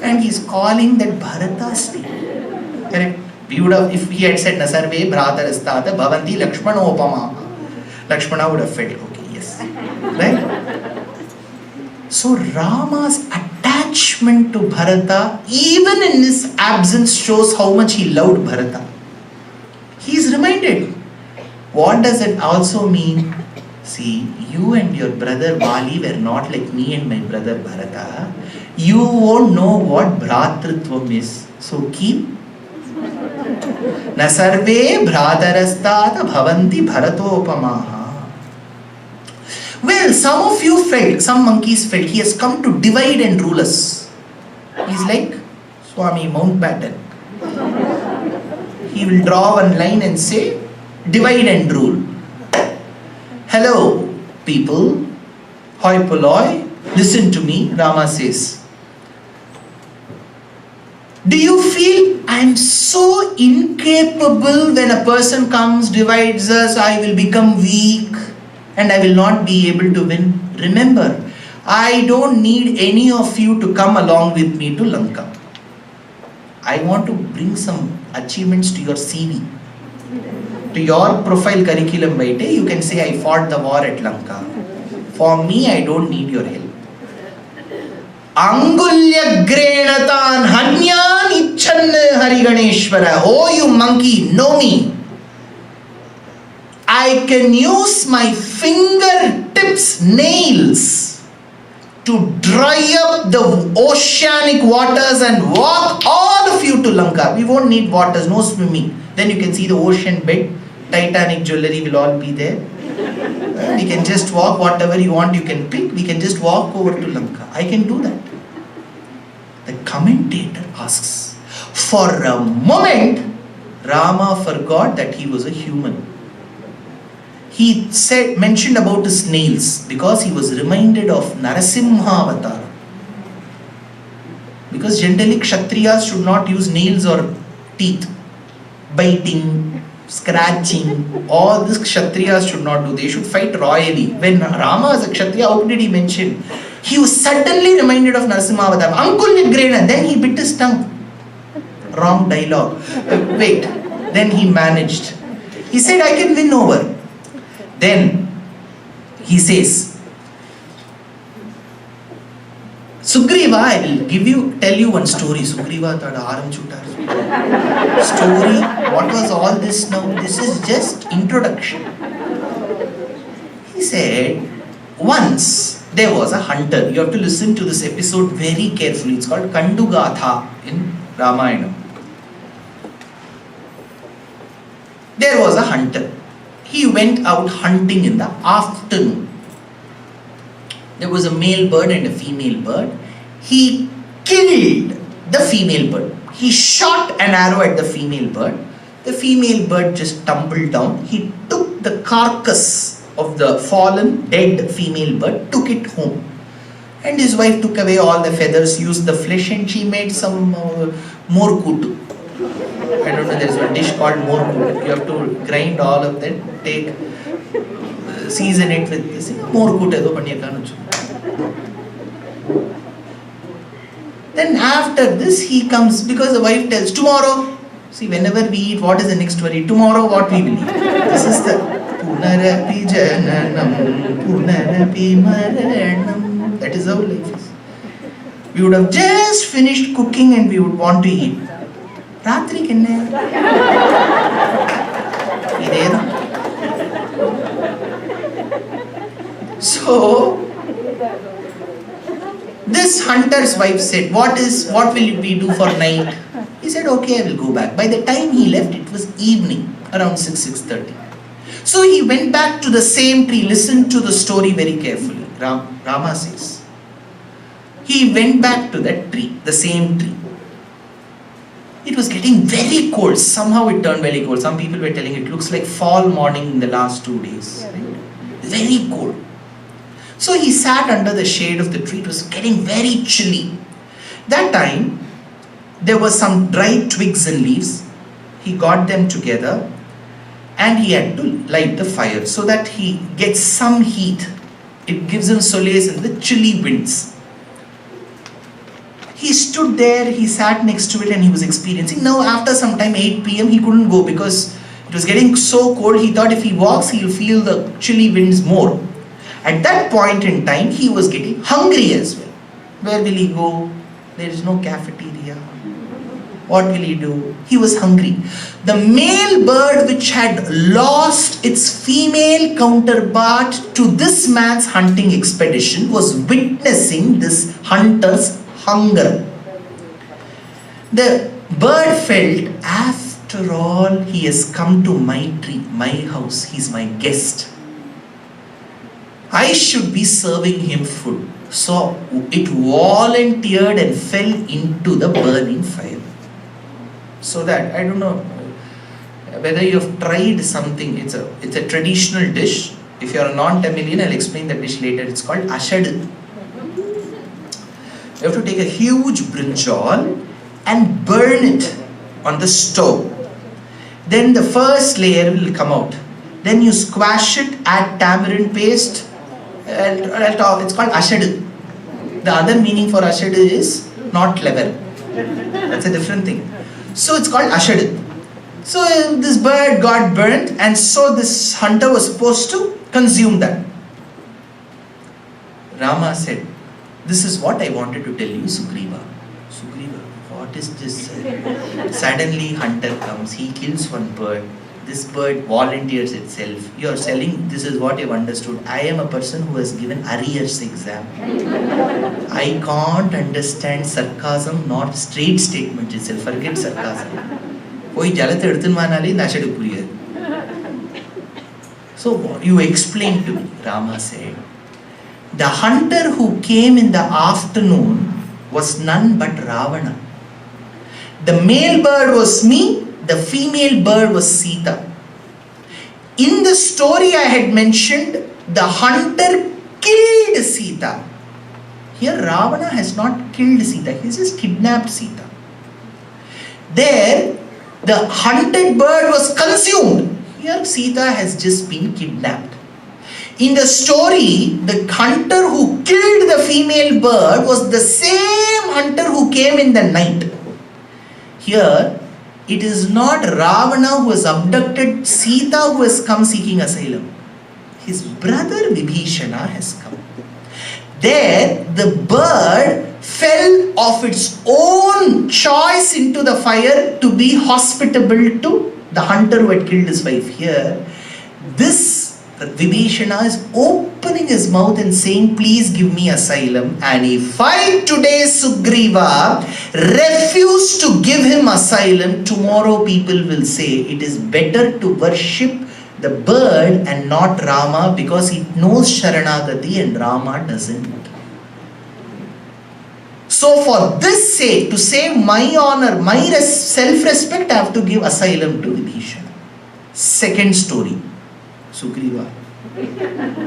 Speaker 1: And he's calling that Bharata's name. Correct? We would have, if he had said Nasarve Bhratarastata Bhavanti Lakshmanopama, Lakshmana would have felt okay, yes. Right? So Rama's attachment to Bharata, even in his absence, shows how much he loved Bharata. He is reminded. What does it also mean? See, you and your brother Bali were not like me and my brother Bharata. You won't know what Bhratritvam is. So keep. Na sarve bhratarastata bhavanti bharatopamaha. Well, some of you felt, some monkeys felt, he has come to divide and rule us. He's like Swami Mountbatten. He will draw one line and say, divide and rule. Hello, people. Hoi polloi. Listen to me, Rama says. Do you feel I am so incapable when a person comes, divides us, I will become weak and I will not be able to win? Remember, I don't need any of you to come along with me to Lanka. I want to bring some achievements to your CV. To your profile curriculum vitae, you can say I fought the war at Lanka. For me, I don't need your help. Anguleeya grenatan hanyan icchanna hariganeshwara. Oh, you monkey, know me. I can use my fingertips, nails to dry up the oceanic waters and walk all of you to Lanka. We won't need waters, no swimming. Then you can see the ocean bed. Titanic jewelry will all be there. We can just walk, whatever you want you can pick. We can just walk over to Lanka. I can do that. The commentator asks, for a moment, Rama forgot that he was a human. He mentioned about his nails because he was reminded of Narasimha avatar. Because generally Kshatriyas should not use nails or teeth. Biting, scratching, all this Kshatriyas should not do. They should fight royally. When Rama was a Kshatriya, how did he mention? He was suddenly reminded of Narasimha avatar. Anguleeya grena. Then he bit his tongue. Wrong dialogue. Wait. Then he managed. He said, I can win over. Then he says, Sugreeva, I will tell you one story. Sugreeva thought, Aram chutar. Story, what was all this now? This is just introduction. He said, once there was a hunter. You have to listen to this episode very carefully. It's called Kandugatha in Ramayanam. There was a hunter. He went out hunting in the afternoon. There was a male bird and a female bird. He killed the female bird. He shot an arrow at the female bird. The female bird just tumbled down. He took the carcass of the fallen, dead female bird, took it home. And his wife took away all the feathers, used the flesh, and she made some more kutu. I don't know, there is a dish called more kutu. You have to grind all of that, take, season it with this. More kutu. Then after this he comes, because the wife tells, tomorrow, see, whenever we eat, what is the next worry? Tomorrow what we will eat? This is the Punarapi Jananam, Punarapi Maranam. That is how life is. We would have just finished cooking and we would want to eat. Ratri kenne? So this hunter's wife said, what will we do for night? He said, okay, I will go back. By the time he left, it was evening, around 6:30. So he went back to the same tree. Listen to the story very carefully. Rama says, he went back to that tree, the same tree. It was getting very cold. Somehow it turned very cold. Some people were telling it looks like fall morning in the last 2 days. Right? Very cold. So he sat under the shade of the tree. It was getting very chilly. That time, there were some dry twigs and leaves. He got them together and he had to light the fire so that he gets some heat. It gives him solace in the chilly winds. He stood there, he sat next to it and he was experiencing. Now after some time, 8 p.m. he couldn't go because it was getting so cold. He thought if he walks, he'll feel the chilly winds more. At that point in time, he was getting hungry as well. Where will he go? There is no cafeteria. What will he do? He was hungry. The male bird which had lost its female counterpart to this man's hunting expedition was witnessing this hunter's hunger. The bird felt, after all, he has come to my tree, my house, he is my guest. I should be serving him food. So it volunteered and fell into the burning fire. So that, I don't know whether you have tried something, it's a traditional dish. If you are a non-Tamilian, I'll explain the dish later. It's called ashadu. You have to take a huge brinjal and burn it on the stove. Then the first layer will come out. Then you squash it, add tamarind paste, and it's called ashadu. The other meaning for ashadu is not clever. That's a different thing. So it's called ashadu. So this bird got burnt, and so this hunter was supposed to consume that. Rama said, "This is what I wanted to tell you, Sugreeva." Sugreeva, what is this? Suddenly hunter comes, he kills one bird. This bird volunteers itself. You are selling, this is what I've understood. I am a person who has given arrears exam. I can't understand sarcasm nor straight statement itself. Forget sarcasm. So you explain to me, Rama said. The hunter who came in the afternoon was none but Ravana. The male bird was me. The female bird was Sita. In the story I had mentioned, the hunter killed Sita. Here Ravana has not killed Sita, he has just kidnapped Sita. There, the hunted bird was consumed. Here Sita has just been kidnapped. In the story, the hunter who killed the female bird was the same hunter who came in the night. Here, it is not Ravana who has abducted Sita who has come seeking asylum. His brother Vibheeshana has come. There, the bird fell of its own choice into the fire to be hospitable to the hunter who had killed his wife. Here, this Vibheeshana is opening his mouth and saying, "Please give me asylum. And if I today, Sugreeva, refuse to give him asylum, tomorrow people will say it is better to worship the bird and not Rama because it knows Sharanagathy and Rama doesn't." So for this sake, to save my honor, my self-respect, I have to give asylum to Vibheeshana. Second story. Sugreeva.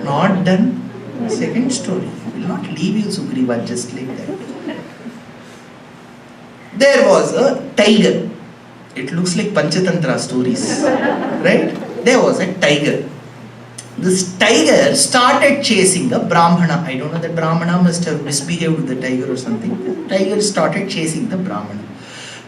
Speaker 1: Not done. Second story. I will not leave you, Sugreeva, just like that. There was a tiger. It looks like Panchatantra stories. Right? There was a tiger. This tiger started chasing the Brahmana. I don't know, the Brahmana must have misbehaved with the tiger or something. The tiger started chasing the Brahmana.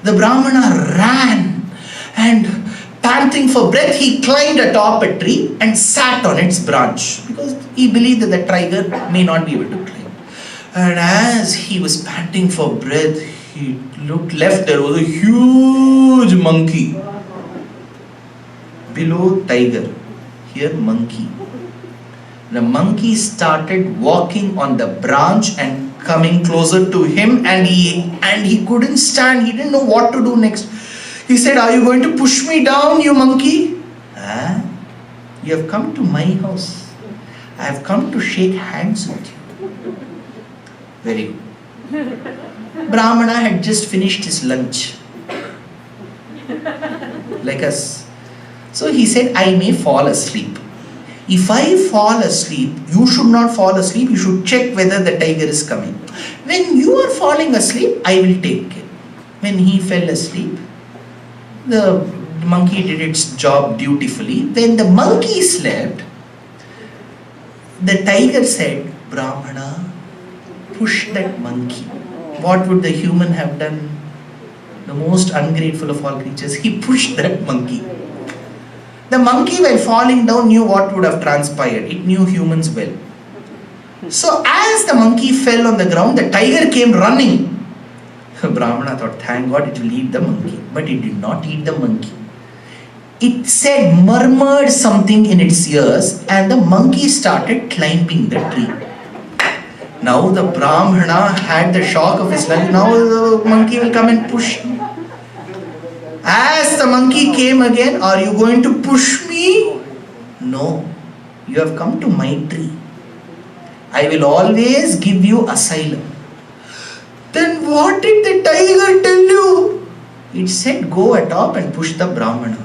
Speaker 1: The Brahmana ran and panting for breath, he climbed atop a tree and sat on its branch because he believed that the tiger may not be able to climb. And as he was panting for breath, he looked left, there was a huge monkey. Below tiger, here monkey. The monkey started walking on the branch and coming closer to him, and he couldn't stand, he didn't know what to do next. He said, "Are you going to push me down, you monkey?" You have come to my house. I have come to shake hands with you. Very good. Brahmana had just finished his lunch. Like us. So he said, "I may fall asleep. If I fall asleep, you should not fall asleep. You should check whether the tiger is coming. When you are falling asleep, I will take care." When he fell asleep, the monkey did its job dutifully. When the monkey slept, the tiger said, "Brahmana, push that monkey." What would the human have done? The most ungrateful of all creatures. He pushed that monkey. The monkey, while falling down, knew what would have transpired. It knew humans well. So as the monkey fell on the ground, the tiger came running. Brahmana thought, thank God it will eat the monkey. But it did not eat the monkey. It said, murmured something in its ears, and the monkey started climbing the tree. Now the Brahmana had the shock of his life. Now the monkey will come and push him. As the monkey came again, are you going to push me? No, you have come to my tree. I will always give you asylum. Then what did the tiger tell you? It said, go atop and push the Brahmana.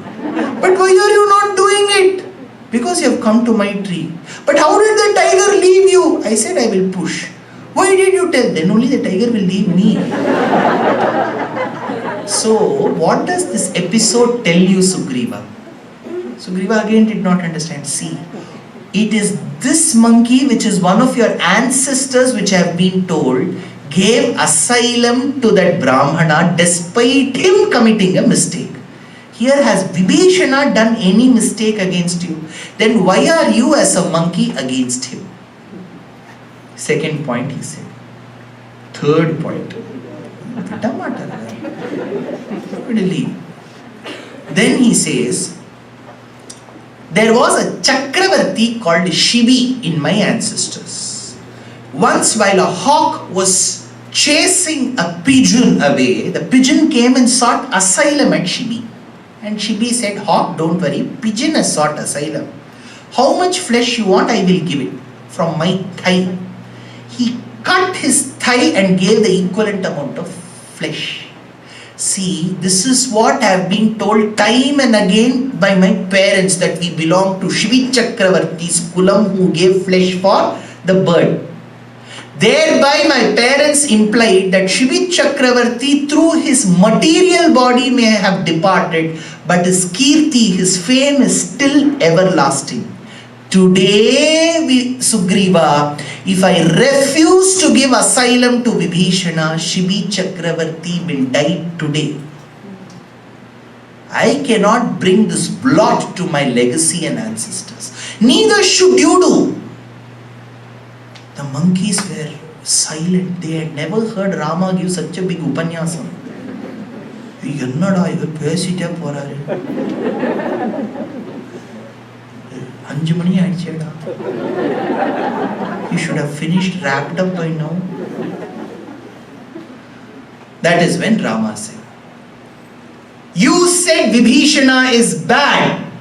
Speaker 1: But why are you not doing it? Because you have come to my tree. But how did the tiger leave you? I said, I will push. Why did you tell? Then only the tiger will leave me. So, what does this episode tell you, Sugreeva? Sugreeva again did not understand. See, it is this monkey which is one of your ancestors which have been told gave asylum to that Brahmana despite him committing a mistake. Here, has Vibheeshana done any mistake against you? Then why are you as a monkey against him? Second point he said. Third point. Then he says, there was a Chakravarti called Shibi in my ancestors. Once while a hawk was chasing a pigeon away, the pigeon came and sought asylum at Shibi. And Shibi said, hawk, don't worry, pigeon has sought asylum. How much flesh you want, I will give it from my thigh. He cut his thigh and gave the equivalent amount of flesh. See, this is what I have been told time and again by my parents, that we belong to Shivi Chakravarti's kulam who gave flesh for the bird. Thereby my parents implied that Shivi Chakravarti through his material body may have departed, but his kirti, his fame is still everlasting. Today, Sugreeva, if I refuse to give asylum to Vibheeshana, Shivi Chakravarti will die today. I cannot bring this blot to my legacy and ancestors. Neither should you do. The monkeys were silent. They had never heard Rama give such a big upanyasam. Ennada ivar pesita porare. 5 mani ayicheda. He should have finished, wrapped up by now. That is when Rama said, you said Vibheeshana is bad.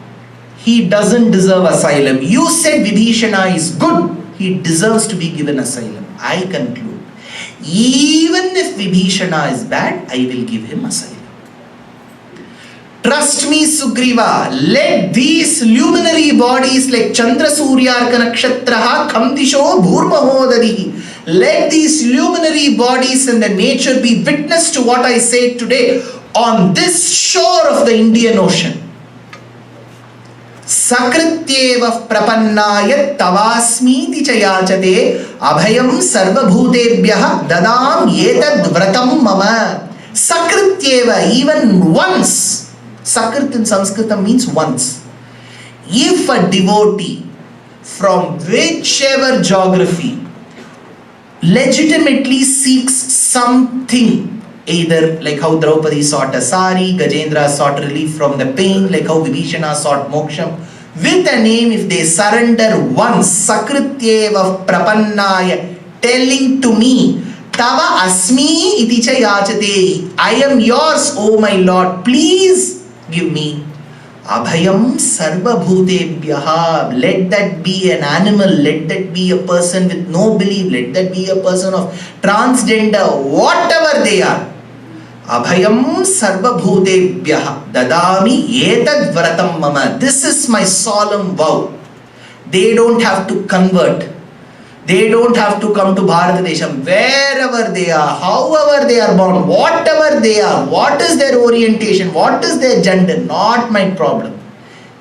Speaker 1: He doesn't deserve asylum. You said Vibheeshana is good. He deserves to be given asylum. I conclude, even if Vibheeshana is bad, I will give him asylum. Trust me, Sugreeva, let these luminary bodies like Chandra Suryarka Nakshatraha Kamdisho Bhurmahodarihi, let these luminary bodies and the nature be witness to what I say today on this shore of the Indian Ocean. Sakrityeva prapannaya tavasmiti chayachate abhayam sarvabhutebhyah dadam yetad vratam mama. Sakrityeva, even once. Sakrit in Sanskritam means once. If a devotee from whichever geography legitimately seeks something, either like how Draupadi sought a sari, Gajendra sought relief from the pain, like how Vibheeshana sought Moksham, with a name, if they surrender once, Sakrityeva prapannaya, telling to me, Tava asmi iti cha yachate, I am yours, O my Lord, please give me. Abhayam sarva bhutebhyaha, let that be an animal, let that be a person with no belief, let that be a person of transgender, whatever they are. Abhayam sarva bhutebhyaha dadami etad vratam mama. This is my solemn vow. They don't have to convert. They don't have to come to Bharat Desham. Wherever they are, however they are born, whatever they are, what is their orientation, what is their gender, not my problem.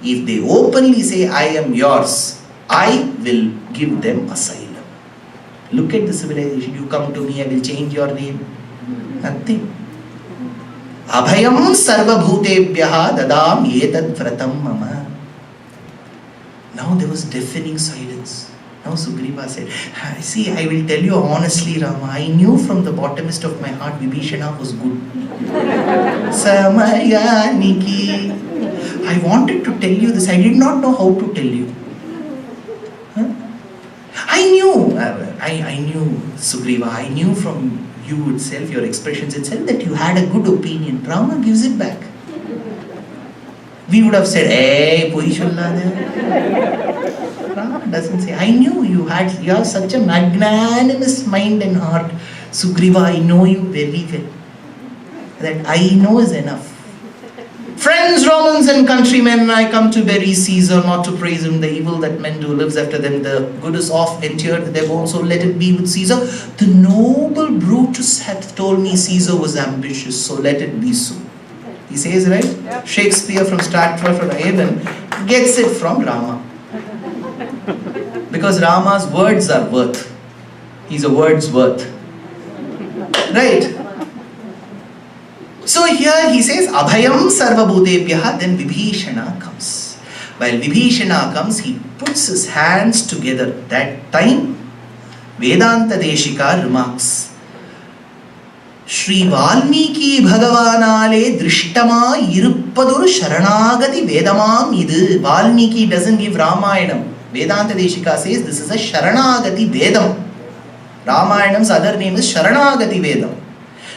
Speaker 1: If they openly say, I am yours, I will give them asylum. Look at the civilization. You come to me, I will change your name. Nothing. Abhayam sarva bhutebhyaha dadam etad vratam mama. Now there was deafening silence. Now Sugreeva said, see, I will tell you honestly, Rama, I knew from the bottomest of my heart Vibheeshana was good. Samayaniki. I wanted to tell you this, I did not know how to tell you. I knew, Sugreeva, I knew from you itself, your expressions itself, that you had a good opinion. Rama gives it back. We would have said, hey, poi chollada. Rama doesn't say, I knew you have such a magnanimous mind and heart. Sugreeva, I know you very well. That I know is enough. Friends, Romans and countrymen, I come to bury Caesar, not to praise him, the evil that men do lives after them, the good is oft entered with their bones, so let it be with Caesar. The noble Brutus hath told me Caesar was ambitious, so let it be so. He says, right? Yeah. Shakespeare from Stratford-on-Avon gets it from Rama. Because Rama's words are worth. He's a word's worth. Right? So here he says, Abhayam Sarvabhutebhyaha, then Vibheeshana comes. While Vibheeshana comes, he puts his hands together. That time, Vedanta Deshika remarks, Sri Valmiki Bhagavanale Drishtama Iruppadur Sharanagathy Vedamam Idu. Valmiki doesn't give Ramayanam. Vedanta Deshika says this is a Sharanagathy Vedam. Ramayanam's other name is Sharanagathy Vedam.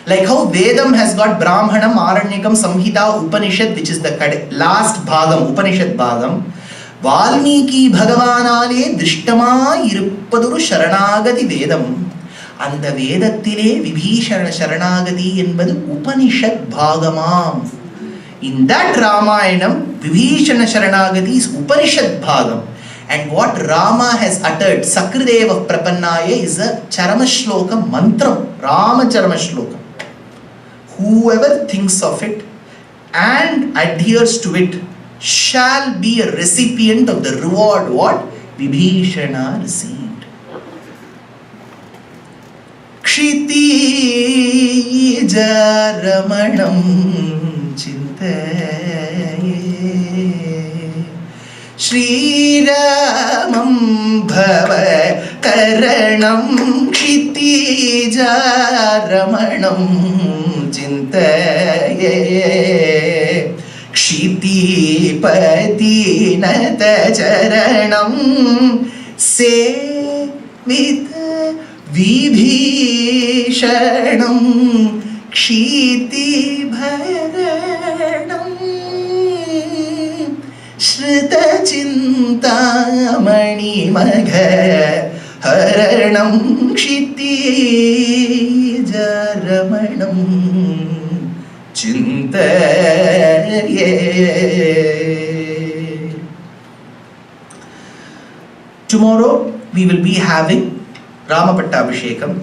Speaker 1: Like how Vedam has got Brahmanam, Aranyakam, Samhita, Upanishad, which is the last Bhagam, Upanishad Bhagam. Valmiki Bhagavanale Drishtama Iruppadur Sharanagathy Vedam. And the Vedathile Vibheeshana Sharanagathi என்பது Upanishad Bhagamam. In that Ramayanam, Vibheeshana Sharanagathi is Upanishad Bhagam. And what Rama has uttered, Sakrideva Prapannaya, is a Charamashloka Mantram, Rama Charamashloka. Whoever thinks of it and adheres to it shall be a recipient of the reward what Vibheeshana received. Kshitija Ramanam Chintaye Shri Ramam Bhava Taranam Kshitija Ramanam Chintaye Kshiti Pati Nata Charanam Sevita Vibheeshanam Kshiti Bharanam Shrita Chintamani Magha Haranam Kshiti Jaramanam Chintaye. Tomorrow we will be having Rama Pattabhishekam.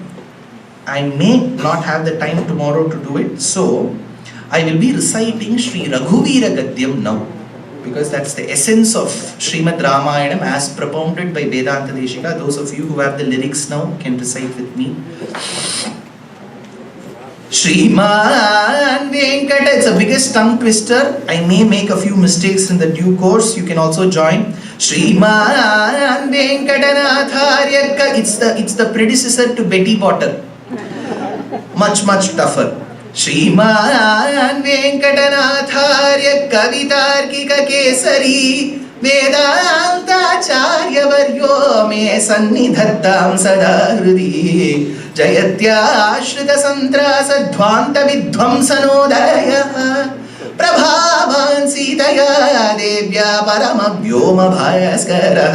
Speaker 1: I may not have the time tomorrow to do it, so I will be reciting Sri Raghuvira Gadyam now, because that's the essence of Srimad Ramayanam as propounded by Vedanta Deshika. Those of you who have the lyrics now can recite with me. Shriman Venkata, it's the biggest tongue twister. I may make a few mistakes in the due course. You can also join. Shriman Venkatanatharya, it's the predecessor to Betty Potter. Much tougher. Shriman Venkatanatharya Kavitarkika Kesari Vedantacharya Varyo Me Sannidhattam Sada Hrudi Jayatya Shrita Santrasa Dhvanta Vidvamsanodaya Prabhavan Sitaya Devya Paramavyoma Bhaskara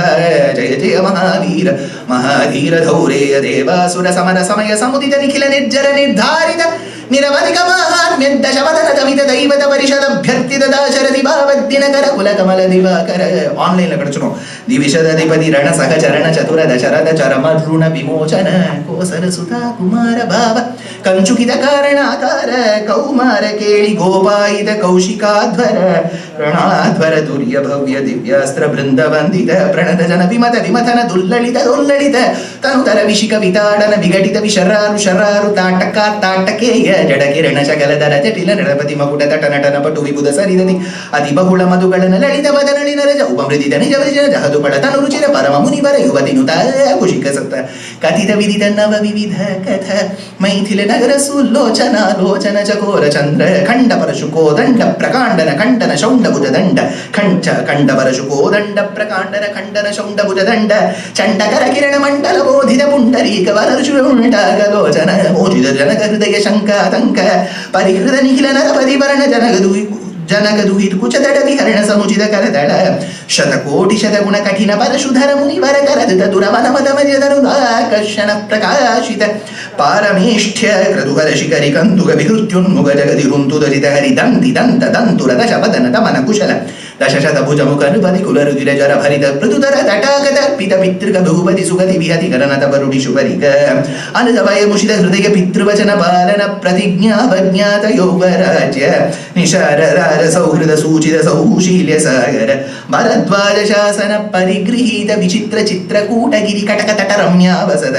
Speaker 1: Jaya Jaya Mahavira Mahadhira Dhaureya Deva Sura Samana Samaya Samudita Nikhila Nirjara Nirdharita Niravadika Maharmya Dashavadana Damita Daivata Parishada Bhyartita Dasharati Bhavadinakara Kula Kamala Divakara Online Lakachuno Divishada Dipati Rana Saka Charana Chatura Dasharada Charama Runa Vimochana Kosara Sutta Kumara Bhava Kanchukita Karana Kara Kaumara Keli Gopaida Kaushikadvara Ranadvara Durya Bhavya Divyastra Brinda Vandita Pranada Jana Vimata Vimatana Dullalita Tanutara Vishika Vitadana Vigatita Vishararu Shararu Tataka Tatake ಜಡಕಿರಣ ಶಕಲಧರ ಜಟಿಲ ನರಪತಿ ಮಕುಟ ತಟ ನಟನ ಪಟು ವಿಬುಧ ಸರಿದತಿ ಅತಿ ಬಹುಳ ಮಧುಗಳನ ಲಲಿತ ವದನಳಿನ ರಜ ಉಪಮೃದಿತ ನಿಜ ವಿಜಯ ಜಹದು ಪಳ ತನು ರುಚಿರ ಪರಮ ಮುನಿವರ ಯುವತಿ ನುತ ಕುಶಿಕ ಸತ್ತ ಕಥಿತ ವಿದಿತ ನವ ವಿವಿಧ ಕಥ ಮೈಥಿಲ ನಗರ ಸುಲೋಚನ ಲೋಚನ ಚಕೋರ ಚಂದ್ರ ಖಂಡ ಪರಶುಕೋ ದಂಡ ಪ್ರಕಾಂಡನ ಖಂಡನ ಶೌಂಡಭುಜ ದಂಡ ಖಂಡ ಪರಶುಕೋ ದಂಡ ಪ್ರಕಾಂಡನ ಖಂಡನ ಶೌಂಡಭುಜ ದಂಡ ಚಂಡಕರ ಕಿರಣ ಮಂಡಲ ಬೋಧಿತ ಪುಂಡರೀಕ ವರರುಷುಂಡಾಗಲೋಚನ ಮೋಜಿತ ಜನಕ ಹೃದಯ ಶಂಕಾತಂಕ ಪರಿಹೃತ ನಿಖಿಲ ನರಪತಿ ವರ್ಣ ಜನಗದುಹಿತು ಕುಚದಡ ವಿಹರಣ ಸಮುಚಿತ ಕರದಳ ಶತಕೋಟಿ ಶತಗುಣ ಕಠಿಣ ಪರಶುಧರ ಮುನಿವರ ಕರದತ ದುರವನ ಮದ ಮರ್ಯದರುದಾಕರ್ಷಣ ಪ್ರಕಾಶಿತ ಪಾರಮೇಷ್ಠ್ಯ ಕ್ರದುಹರ ಶಿಖರಿ ಕಂದುಗ ವಿಹೃತ್ಯುನ್ಮುಗ ಜಗದಿ ರುಂತುದರಿತ ಹರಿ ದಂತಿ ದಂತ ದಂತುರ ದಶಪದನ ತಮನ ಕುಶಲ ದಶಶತ ಭುಜ ಮುಖ ನೃಪತಿ ಕುಲರುದಿರ ಜರ ಭರಿತ ಮೃದುತರ ತಟಾಕದ ಪಿತ ಪಿತೃಕ ಬಹುಪತಿ ಸುಗತಿ ವಿಹತಿ ಕರನತ ಬರುಡಿ ಶುಭರಿಕ ಅನುದವಯ ಮುಷಿತ ಹೃದಯ ಪಿತೃವಚನ ಪಾಲನ ಪ್ರತಿಜ್ಞಾ ಭಜ್ಞಾತ ಯೌವರಾಜ್ಯ ನಿಶಾರ ರಾಜ ಸೌಹೃದ ಸೂಚಿತ ಸೌಶೀಲ್ಯ ಸಾಗರ ಭರದ್ವಾಜ ಶಾಸನ ಪರಿಗೃಹೀತ ವಿಚಿತ್ರ ಚಿತ್ರಕೂಟಗಿರಿ ಕಟಕ ತಟ ರಮ್ಯಾವಸದ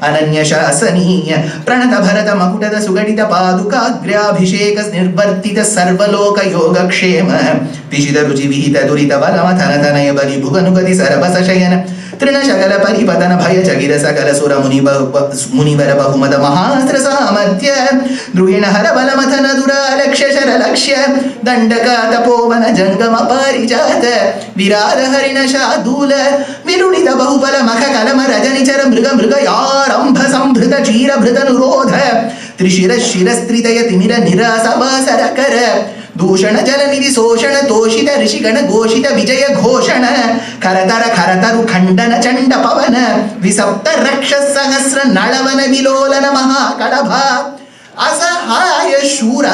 Speaker 1: ಅನನ್ಯ ಶಾಸನೀಯ ಪ್ರಣತ ಭರತ ಮಕುಟದ ಸುಗಡಿತ ಪಾದುಕಾಗ್ರ್ಯಾಭಿಷೇಕ ನಿರ್ವರ್ತಿತ ಸರ್ವಲೋಕ ಯೋಗಕ್ಷೇಮ ವಿಷಿತ ರುಚಿ ವಿಹಿತ ದುರಿತ ಬಲಮಥನ ತನಯ ಬಲಿ ಭುವನುಗತಿ ಸರಬಸ ಶಯನ ತೃಣ ಶಕಲ ಪರಿಪತನ ಭಯ ಚಗಿರ ಸಕಲ ಸುರ ಮುನಿವರ ಬಹುಮದ ಮಹಾಸ್ತ್ರ ಸಾಮರ್ಥ್ಯ ದ್ರುಹಿಣ ಹರ ಬಲಮಥನ ದುರಾಲಕ್ಷ್ಯ ಶರ ಲಕ್ಷ್ಯ ದಂಡಕ ತಪೋವನ ಜಂಗಮ ಪಾರಿಜಾತ ವಿರಾರ ಹರಿಣ ಶಾದೂಲ ವಿರುಣಿತ ಬಹುಬಲ ಮಖ ಕಲಮ ರಜನಿಚರ ಮೃಗ ಮೃಗ ಯಾರಂಭ ಸಂಭೃತ ಕ್ಷೀರಭೃತ ನುರೋಧ ತ್ರಿಶಿರ ಶಿರಸ್ತ್ರಿತಯ ತಿಮಿರ ನಿರಾಸ ವಾಸರ ಕರ ದೂಷಣ ಜಲನಿಧಿ ಶೋಷಣ ತೋಷಿತ ಋಷಿಗಣ ಘೋಷಿತ ವಿಜಯ ಘೋಷಣ ಕರತರ ಖರತರು ಖಂಡನ ಚಂಡ ಪವನ ವಿಸಪ್ತ ರಕ್ಷ ಸಹಸ್ರ ನಳವನ ವಿಲೋಲನ ಮಹಾಕಳಭ ಅಸಹಾಯ ಶೂರ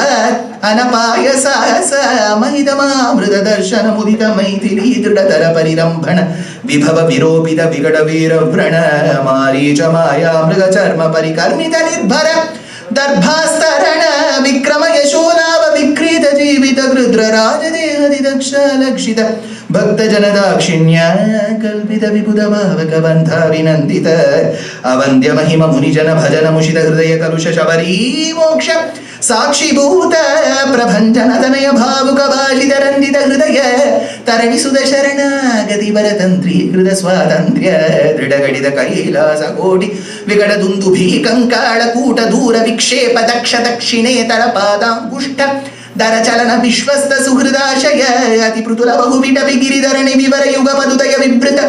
Speaker 1: ಅನಪಾಯ ಸಾಹಸ ಮಹಿತಮಾಮೃತ ದರ್ಶನ ಮುದಿತ ಮೈಥಿಲಿ ದೃಢತರ ಪರಿರಂಭಣ ವಿಭವ ವಿರೋಪಿತ ವಿಗಡ ವೀರ ವ್ರಣ ಮಾರೀಚ ಮಾಯಾ ಮೃಗ ಚರ್ಮ ಪರಿಕರ್ಮಿತ ನಿರ್ಭರ ದರ್ಭಾಸ್ತರಣ ವಿಕ್ರಮ ಯಶೋಲಾಭ ವಿಕ್ರೀತ ಜೀವಿತ ಗೃದ್ರ ರಾಜದೇಹದಿ ದಕ್ಷ ಲಕ್ಷಿತ ಭಕ್ತ ಜನದಾಕ್ಷಿಣ್ಯ ಕಲ್ಪಿತ ವಿಬುಧ ಭಾವಕ ಬಂಧ ವಿನಂದಿತ ಅವಂದ್ಯ ಮಹಿಮ ಮುನಿಜನ ಭಜನ ಮುಷಿತ ಹೃದಯ ಕಲುಷ ಶಬರೀ ಮೋಕ್ಷ ಸಾಕ್ಷಿಭೂತ ಪ್ರಭಂಜನ ತನಯ ಭಾವುಕ ಭಾಷಿತ ರಂಜಿತ ಹೃದಯ ತರಣಿಸುದ ಶರಣಾಗತಿ ವರತಂತ್ರಿ ಹೃದ ಸ್ವಾತಂತ್ರ್ಯ ದೃಢಗಡಿದ ಕೈಲಾಸ ಕೋಟಿ ವಿಕಟ ದುಂದುಭೀ ಕಂಕಾಳ ಕೂಟ ದೂರ ವಿಕ್ಷೇಪ ದಕ್ಷ ದಕ್ಷಿಣೇತರ ಪಾದಾಂಗುಷ್ಟ ದರ ಚಲನ ವಿಶ್ವಸ್ತ ಸುಹೃದಾಶಯ ಅತಿ ಪೃತುಲ ಬಹುವಿಟ ಬಿಗಿರಿಧರಣಿ ವಿವರ ಯುಗ ಪದುದಯ ವಿಭೃತ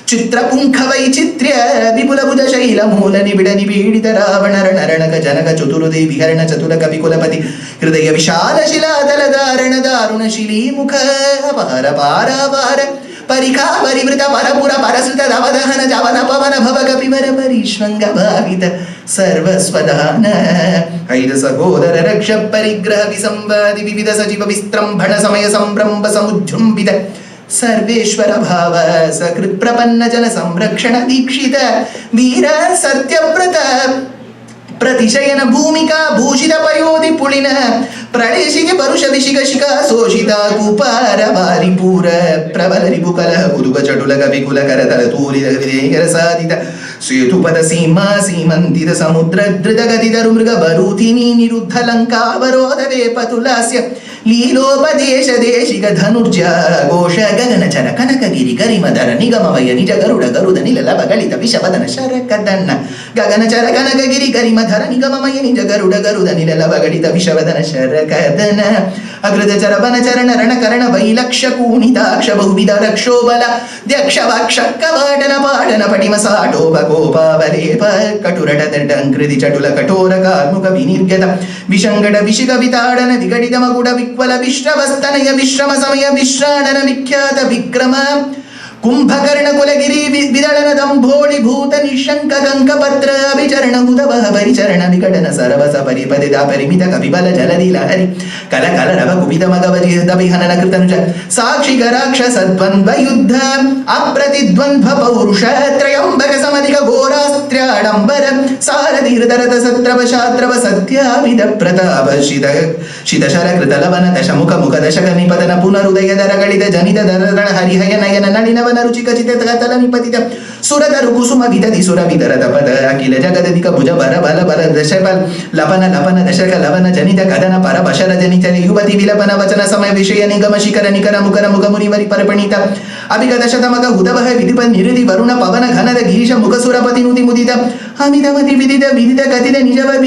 Speaker 1: ಚಿತ್ರಪುಂಖ ವೈಚಿತ್ರ್ಯ ವಿಪುಲ ಭುಜ ಶೈಲ ಮೂಲ ನಿಬಿಡ ನಿಬೀಡಿತ ರಾವಣ ರಣರಣಕ ಜನಕ ಚತುರುದೇ ವಿಹರಣ ಚತುರ ಕವಿ ಕುಲಪತಿ ಹೃದಯ ವಿಶಾಲ ಶಿಲಾತಲ ಧಾರಣ ದಾರುಣ ಶಿಲೀ ಮುಖ ಅಪಾರ ಪಾರಾಪಾರ ಪರಿಖಾ ಪರಿವೃತ ಪರಪುರ ಪರಸೃತ ದವದಹನ ಜವನ ಪವನ ಭವ ಕಪಿವರ ಪರಿಶ್ವಂಗ ಭಾವಿತ ಸರ್ವಸ್ವದಾನ ಐದ ಸಹೋದರ ರಕ್ಷ ಪರಿಗ್ರಹ ವಿಸಂವಾದಿ ವಿವಿಧ ಸಚಿವ ವಿಸ್ತ್ರಂಭಣ ಸಮಯ ಸಂಭ್ರಂಭ ಸಮುಜೃಂಭಿತ ಸರ್ವೇಶ್ವರ ಭಾವ ಸಕೃತ್ ಪ್ರಪನ್ನ ಜನ ಸಂರಕ್ಷಣ ದೀಕ್ಷಿತ ವೀರ ಸತ್ಯವ್ರತ ಪ್ರತಿಶಯನ ಭೂಮಿಕಾ ಭೂಷಿತ ಪಯೋಧಿ ಪುಳಿನ ಪ್ರಳೇಶಿಗೆ ಪರುಷ ವಿಶಿಕ ಶಿಖಾ ಶೋಷಿತ ಕುಪಾರ ವಾರಿಪೂರ ಪ್ರಬಲ ರಿಪುಕಲ ಉದುಗ ಚಟುಲ ಕವಿಕುಲ ಕರತಲ ತೂರಿದ ಹೃದಯಕರ ಸಾಧಿತ ಸೇತುಪದ ಸೀಮಾ ಸೀಮಂತಿತ ಸಮುದ್ರ ಧೃತ ಗತಿದರು ಮೃಗ ಬರೂತಿನಿ ನಿರುದ್ಧ ಲಂಕಾವರೋಧವೇ ಪತುಲಾಸ್ಯ ಲೀಲೋಪದೇಶ ದೇಶಿಕ ಧನುರ್ಜ ಘೋಷ ಗಗನಚರ ಕನಕಗಿರಿ ಗರಿಮಧರ ನಿಗಮವಯ ನಿಜ ಗರುಡ ಗರುಡ ನಿಲಲ ಬಗಳಿತ ವಿಷವದನ ಶರಕದನ್ನ ಗಗನಚರ ಕನಕಗಿರಿ ಗರಿಮಧರ ನಿಗಮಮಯ ನಿಜ ಗರುಡ ಗರುಡ ನಿಲಲ ಬಗಳಿತ ವಿಷವದನ ಶರಕದನ ಅಗ್ರಜ ಚರವನ ಚರಣ ರಣಕರಣ ವೈಲಕ್ಷ ಕೂಣಿತಾಕ್ಷ ಬಹುವಿಧ ರಕ್ಷೋಬಲ ದ್ಯಕ್ಷ ವಾಕ್ಷ ಕವಾಟನ ಪಾಟನ ಪಟಿಮ ಸಾಟೋಪ ಕೋಪಾವಲೇಪ ಕಟುರಟ ದಡ್ಡಂಕೃತಿ ಚಟುಲ ಕಠೋರ ಕಾರ್ಮುಕ ವಿನಿರ್ಗತ ವಿಶಂಗಡ ವಿಶಿಕ ವಿತಾಡನ ವಿಗಡಿತ ಮಗುಡ ವಿಕ್ವಲ ವಿಶ್ರವಸ್ತನಯ ವಿಶ್ರಮ ಸಮಯ ವಿಶ್ರಾಣನ ವಿಖ್ಯಾತ ವಿಕ್ರಮ ಕುಂಭಕರ್ಣ ಕುಲಗಿರಿ ವಿದಳನ ದಂಭೋಳಿ ಭೂತ ನಿಶಂಕ ಗಂಕ ಪತ್ರ ಅಭಿಚರಣ ಉದವಹ ಪರಿಚರಣ ವಿಕಟನ ಸರವಸ ಪರಿಪದಿದ ಪರಿಮಿತ ಕಪಿಬಲ ಜಲದಿ ಲಹರಿ ಕಲ ಕಲ ರವ ಕುಪಿತ ಮಗವಜಿಹನನ ಕೃತನುಜ ಸಾಕ್ಷಿ ಗರಾಕ್ಷಸ ದ್ವಂದ್ವ ಯುದ್ಧ ಅಪ್ರತಿದ್ವಂದ್ವ ಪೌರುಷ ತ್ರಯಂಬಕ ಸಮಧಿಕ ಘೋರಾಸ್ತ್ರ್ಯಾಡಂಬರ ಸಾರಥಿ ಹೃದರಥ ಸತ್ರವ ಶಾತ್ರವ ಸತ್ಯಾವಿಧ ಪ್ರತಾಪ ಶಿತಶರ ಕೃತಲವನ ದಶಮುಖ ಮುಖ ದಶಕ ನಿಪತನ ಪುನರುದಯ ದರಗಳಿದ ಜನಿತ ದರದಳ ಹರಿಹಯ ನಯನ ನಳಿನವ ರುಚಿಕ ಚಿತ ತಲ ನಿಪತಿತ ಸುರದರು ಕುಸುಮ ವಿದತಿ ಸುರ ವಿದರದ ಪದ ಅಖಿಲ ಜಗದ Vidadika Bhuja Bara Bala Bara Dashapal Lapana Lapana Dashaka Lavana Janita Kadana Para Bashara Janita Yuvati Vilapana Vachana Samaya Vishaya Nigama Shikara Nikara Mukara Mugamuri Vari Parapanita Abhigata Shatamaka Hudabaha Vidipan Niridi Varuna Pavana Ghana Girisha Mukasurapati Nudi Mudita Hamidamati Vidita Vidita Katida Nijava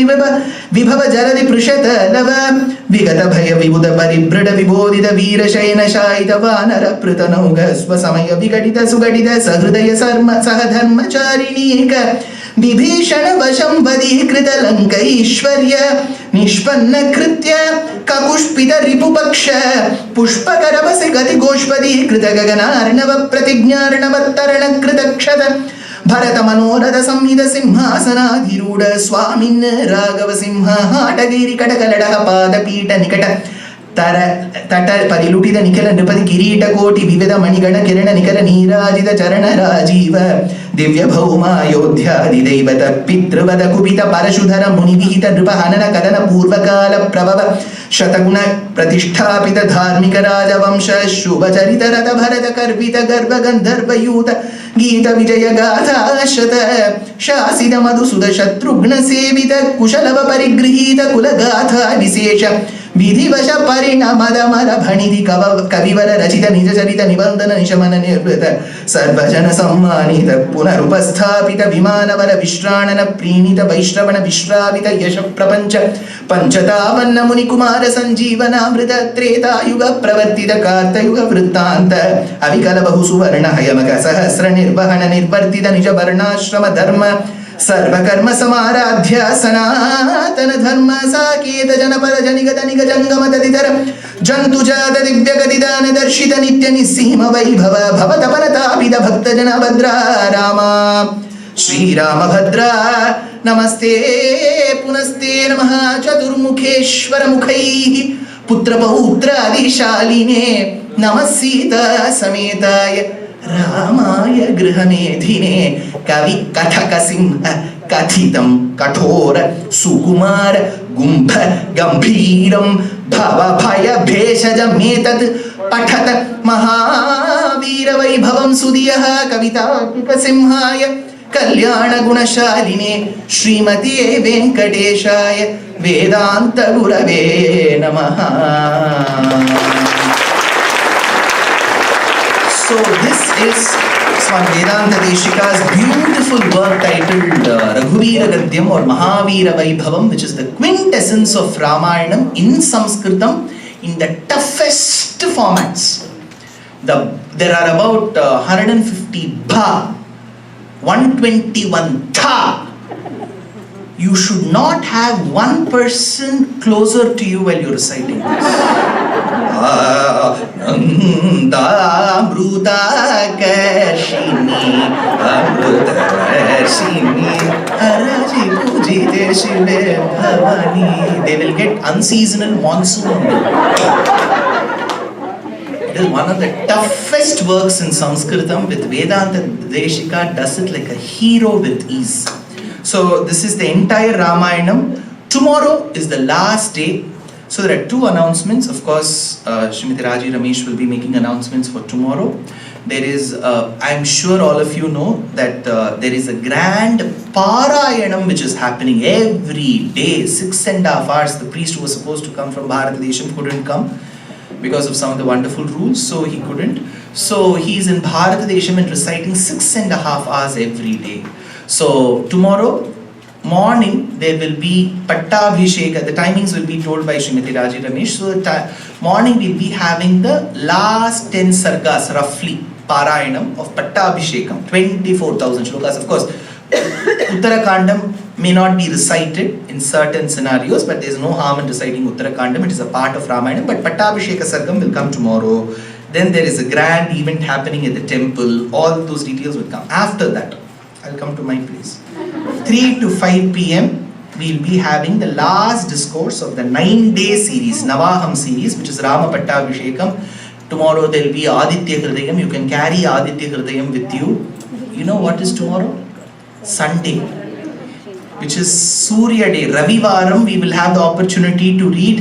Speaker 1: Vibhava Jaradi Prushata Lava Vigata Bhaya Vibuda Bari Brada Vibodita Vira Shayana Shaita Vanara Pradanam Swasamaya Vigadita Sugadita Sahridaya Sarma Sahadharma Charinika Vibheeshana Vasham Vadhikrita Lanka Ishwarya Nishpanna Kritya Kapushpita Ripupaksha Pushpakaravase Gati Goshpadi Krita Gaganarnava Pratignarnava Tarana Krita Kshata Bharata Manoratha Samhita Simhasana Dhiruda Swamin Raghava Simha Hatagiri Katakalada Pada Pita Nikata Tata Padilutida Nikala Nipati Kirita Koti Viveda Manigana Kirana Nikala Nirajita Charana Rajiva Divya Bhauma Yodhya Didevata Pitravada Kupita Parashudhara Munivihita Nripahanana Kadana Purvakala Prabhava Shatakuna Pratishtapita Dharmika Raja Vamsha Shubacharita Rata Bharata Karvita Garva Gandharva Yuta Gita Vijaya Gatha Shata Shasida Madhusuda Shatrugna Sevita Kushalava Parigrihita Kula Gatha Visesha Vidhivasha Parinamada Mara Bhanidi Kavivara Rachita Nijacharita Nibandana Nishamana Nirvrita Sarvajana Sammanita Punarupasthapita Vimanavara Vishranana Prinita Vaishravana Vishravita Yasha Prapancha Panchatavanna Munikumara Sanjivana Vrita Treta Yuga Pravartita Karta Yuga Vrittanta Avikala Bahusuvarna Hayamaka Sahasra Nirvahana Nirvartita Nijavarnashrama Dharma Sarvakarma Samaradhya Sanātana Dharma Saketa Janapara Janigata Nigajangama Taditara Jantujata Divyakadidana Darshita Nitya Nisima Vaibhava Bhavatapana Pida Bhakta Jana Bhadra Rama Shri Rama Bhadra Namaste Punaste Namaha Chaturmukheshwara Mukhaihi Putra Pautra Adishaline Namasita Sametaya Ramaya Grihamedhine Kavi Kathakasimha Kathitam Kathora Sukumara Gumbha Gambhiram Bhava Bhaya Bheshaja Metat Pathata Mahavira Vaibhavam Sudiyaha Kavita Simhaya Kalyana Gunashaline Srimati Venkateshaya Vedanta Gurave Namaha. So this is Swami Vedanta Deshika's beautiful work titled Raghuvira Gadyam or Mahavira Vaibhavam, which is the quintessence of Ramayanam in Sanskritam in the toughest formats. There are about 150 bha, 121 tha. You should not have one person closer to you while you're reciting this. Amruta Kashini, Amruta Kashini, Haraji Pujite Shive Bhavani. They will get unseasonal monsoon. It is one of the toughest works in Sanskritam. With Vedanta, Deshika does it like a hero with ease. So this is the entire Ramayanam. Tomorrow is the last day. So there are two announcements. Of course, Srimati Raji Ramesh will be making announcements for tomorrow. There is, I'm sure all of you know that there is a grand Parayanam which is happening every day, 6.5 hours. The priest who was supposed to come from Bharatadesham couldn't come because of some of the wonderful rules, so he couldn't. So he's in Bharatadesham and reciting 6.5 hours every day. So tomorrow morning there will be Pattabhishekam. The timings will be told by Srimati Raji Ramesh. So morning we'll be having the last 10 sargas roughly Parayanam of Pattabhishekam, 24,000 shlokas. Of course, Uttarakandam may not be recited in certain scenarios, but there is no harm in reciting Uttarakandam. It is a part of Ramayanam. But Pattabhisheka Sargam will come tomorrow. Then there is a grand event happening at the temple. All those details will come. After that, I'll come to my place. 3 to 5 p.m. we'll be having the last discourse of the 9-day series, Navaham series, which is Rama Pattabhishekam. Tomorrow there will be Aditya Hridayam. You can carry Aditya Hridayam with you. You know what is tomorrow? Sunday, which is Surya Day. Ravivaram, we will have the opportunity to read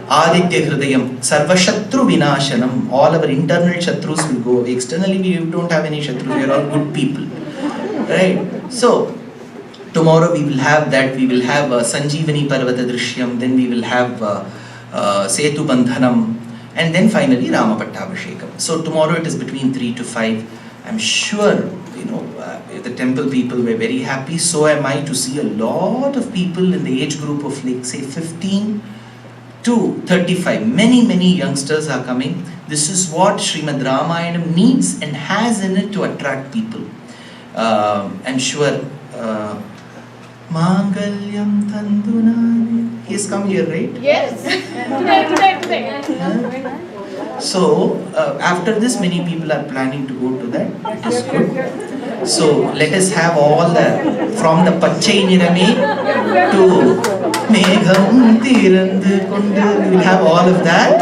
Speaker 1: Aditya Hridayam. Sarva Shatru Vinashanam. All our internal Shatrus will go away. Externally we don't have any Shatrus. We are all good people. Right? So, Tomorrow we will have that. We will have Sanjeevani Parvata Drishyam. Then we will have Setu Bandhanam. And then finally Rama Pattabhishekam. So tomorrow it is between 3 to 5. I'm sure, the temple people were very happy. So am I to see a lot of people in the age group of like say 15 to 35. Many youngsters are coming. This is what Srimad Ramayanam needs and has in it to attract people. I'm sure Mangalyam Tandunani. He has come here, right?
Speaker 2: Yes. Today.
Speaker 1: So, after this, many people are planning to go to that. It is good. So, let us have all from the Pachai Nirame to Megham Tirandu Kundu. We will have all of that.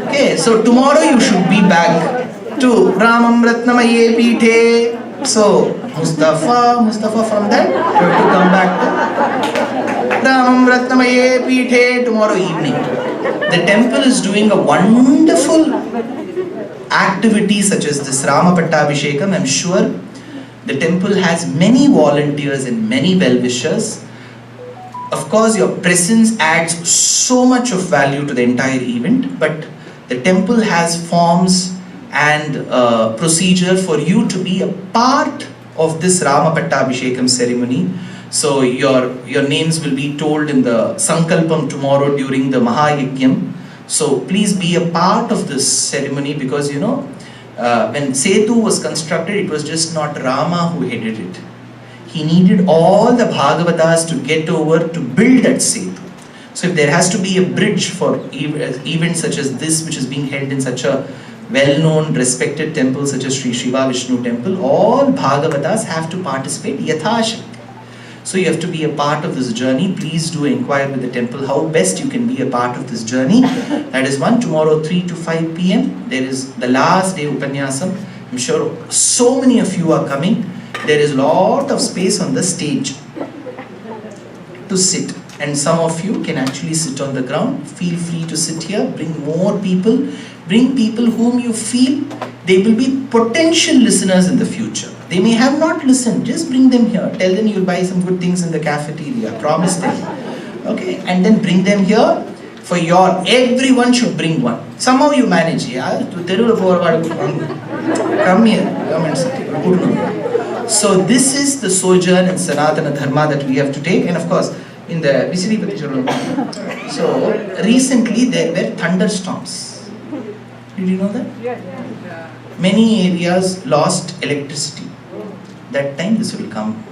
Speaker 1: Okay, so tomorrow you should be back to Ramam Ratnamaye Pithe. So, Mustafa from that, you have to come back to Ramam Ratnamaye Pithe tomorrow evening. The temple is doing a wonderful activity such as this Rama Pattabhishekam. I'm sure the temple has many volunteers and many well-wishers. Of course, your presence adds so much of value to the entire event, but the temple has forms and procedure for you to be a part of this Rama Pattabhishekam ceremony. So your names will be told in the Sankalpam tomorrow during the Mahayajnam. So please be a part of this ceremony, because when Setu was constructed, it was just not Rama who headed it. He needed all the Bhagavatas to get over to build that Setu. So if there has to be a bridge for events such as this, which is being held in such a well-known, respected temple such as Sri Shiva Vishnu temple, all Bhagavatas have to participate yathashakti. So you have to be a part of this journey. Please do inquire with the temple how best you can be a part of this journey. That is one. Tomorrow 3 to 5 p.m. there is the last day Upanyasam. I'm sure so many of you are coming. There is a lot of space on the stage to sit. And some of you can actually sit on the ground. Feel free to sit here. Bring more people. Bring people whom you feel they will be potential listeners in the future. They may have not listened. Just bring them here. Tell them you'll buy some good things in the cafeteria. Promise them. Okay? And then bring them here. For everyone should bring one. Somehow you manage. Yeah? Come here. Come and sit here. So this is the sojourn in Sanātana Dharma that we have to take. And of course, in the so recently there were thunderstorms. Did you know that?
Speaker 2: Yeah.
Speaker 1: Many areas lost electricity. That time this will come.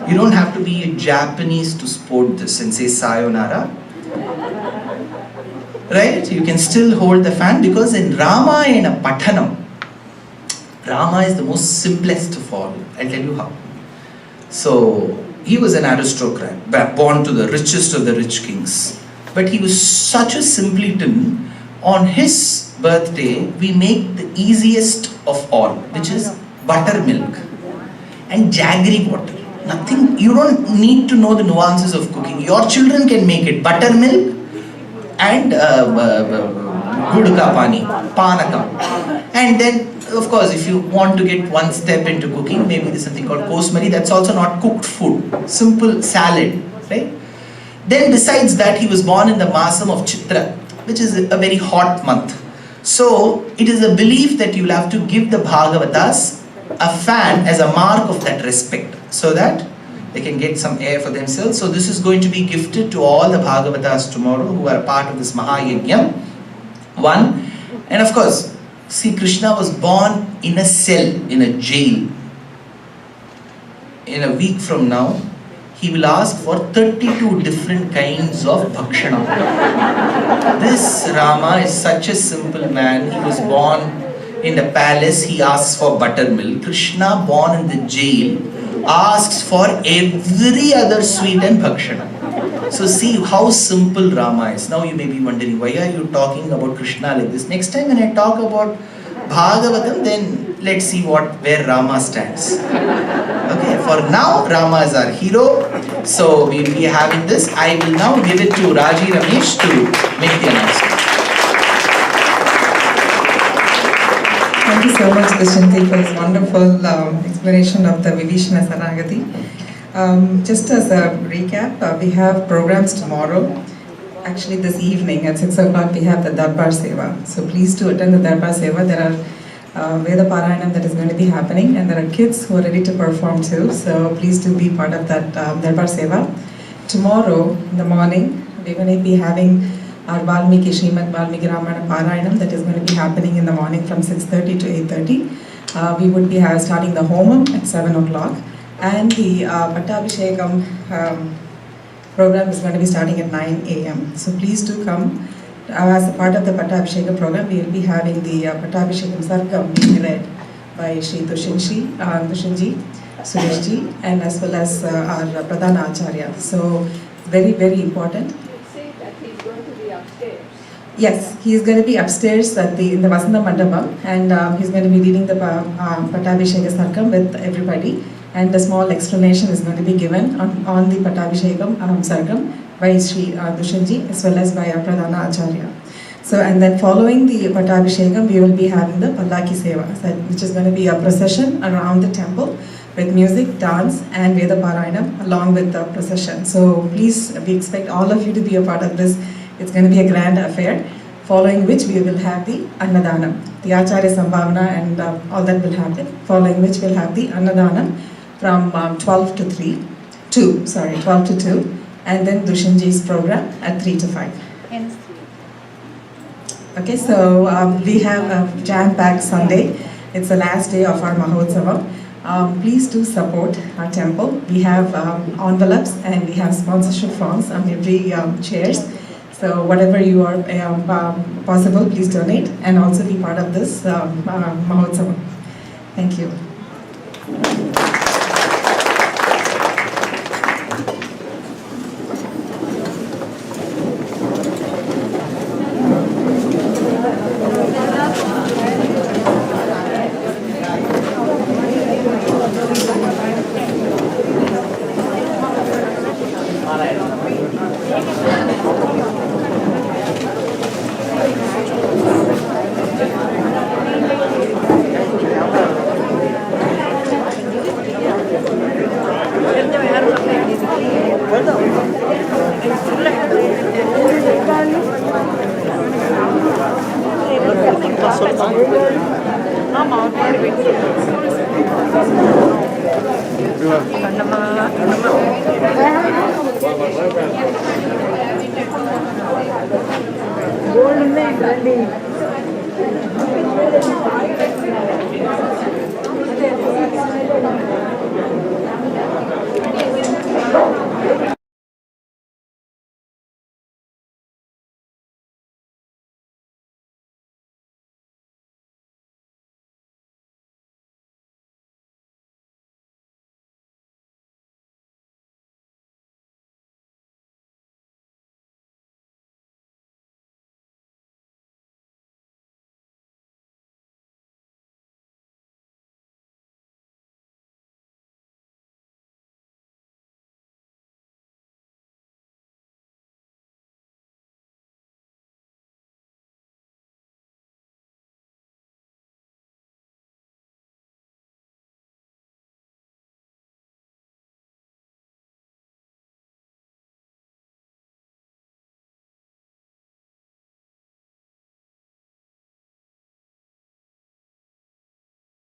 Speaker 1: You don't have to be a Japanese to sport this and say sayonara. Right? You can still hold the fan, because in Ramayana Pathanam, Rama is the most simplest of all. I'll tell you how. So, he was an aristocrat, born to the richest of the rich kings. But he was such a simpleton. On his birthday, we make the easiest of all, which is buttermilk and jaggery water. Nothing, you don't need to know the nuances of cooking. Your children can make it. Buttermilk and gudka pani, panakam. And then, of course, if you want to get one step into cooking, maybe there's something called kosmari. That's also not cooked food. Simple salad, right? Then besides that, he was born in the Masam of Chitra, which is a very hot month. So, it is a belief that you will have to give the Bhagavatas a fan as a mark of that respect, so that they can get some air for themselves. So, this is going to be gifted to all the Bhagavatas tomorrow who are part of this Mahayajnam. One, and of course, see, Krishna was born in a cell, in a jail. In a week from now, he will ask for 32 different kinds of bhakshana. This Rama is such a simple man. He was born in the palace, he asks for buttermilk. Krishna, born in the jail, asks for every other sweet and bhakshana. So see how simple Rama is. Now you may be wondering, why are you talking about Krishna like this? Next time when I talk about Bhagavatam, then let's see where Rama stands. Okay, for now, Rama is our hero. So we will be having this. I will now give it to Raji Ramesh to make the announcement.
Speaker 3: Thank you so much, Dushyant, for this wonderful explanation of the Vibheeshana Sharanagathy. Just as a recap, we have programs tomorrow. Actually, this evening at 6 o'clock, we have the Darbar Seva. So please do attend the Darbar Seva. There are Veda Parayanam that is going to be happening, and there are kids who are ready to perform too. So please do be part of that Darbar Seva. Tomorrow in the morning, we're going to be having our Valmiki, Srimad Valmiki Ramayana Parayanam that is going to be happening in the morning from 6:30 to 8:30. We would be starting the Homam at 7 o'clock, and the Pattabhishekam program is going to be starting at 9 a.m. So please do come. As a part of the Pattabhishekam program, we will be having the Pattabhishekam Sargam being read by Shri Dushyantji, Sureshji, and as well as our Pradana Acharya. So very, very important. Yes, he is going to be upstairs in the Vasanta Mandapam, and he's going to be reading the Pattabhisheka Sargam with everybody, and a small explanation is going to be given on the Pattabhishekam Sargam by Sri Dushyantji as well as by our Pradana Acharya. So, and then following the Pattabhishekam, we will be having the Pallaki Seva, which is going to be a procession around the temple with music, dance, and Veda Parayanam along with the procession. So please, we expect all of you to be a part of this. It's going to be a grand affair, following which we will have the Annadanam, the Acharya Sambhavana, and all that will happen, following which we'll have the Annadanam from 12 to 2, and then Dushyantji's program at 3 to 5. Okay, so we have a jam-packed Sunday. It's the last day of our Mahotsavam. Please do support our temple. We have envelopes and we have sponsorship forms on every chairs. So whatever you are possible, please donate and also be part of this Mahotsavam. Thank you.
Speaker 2: Gold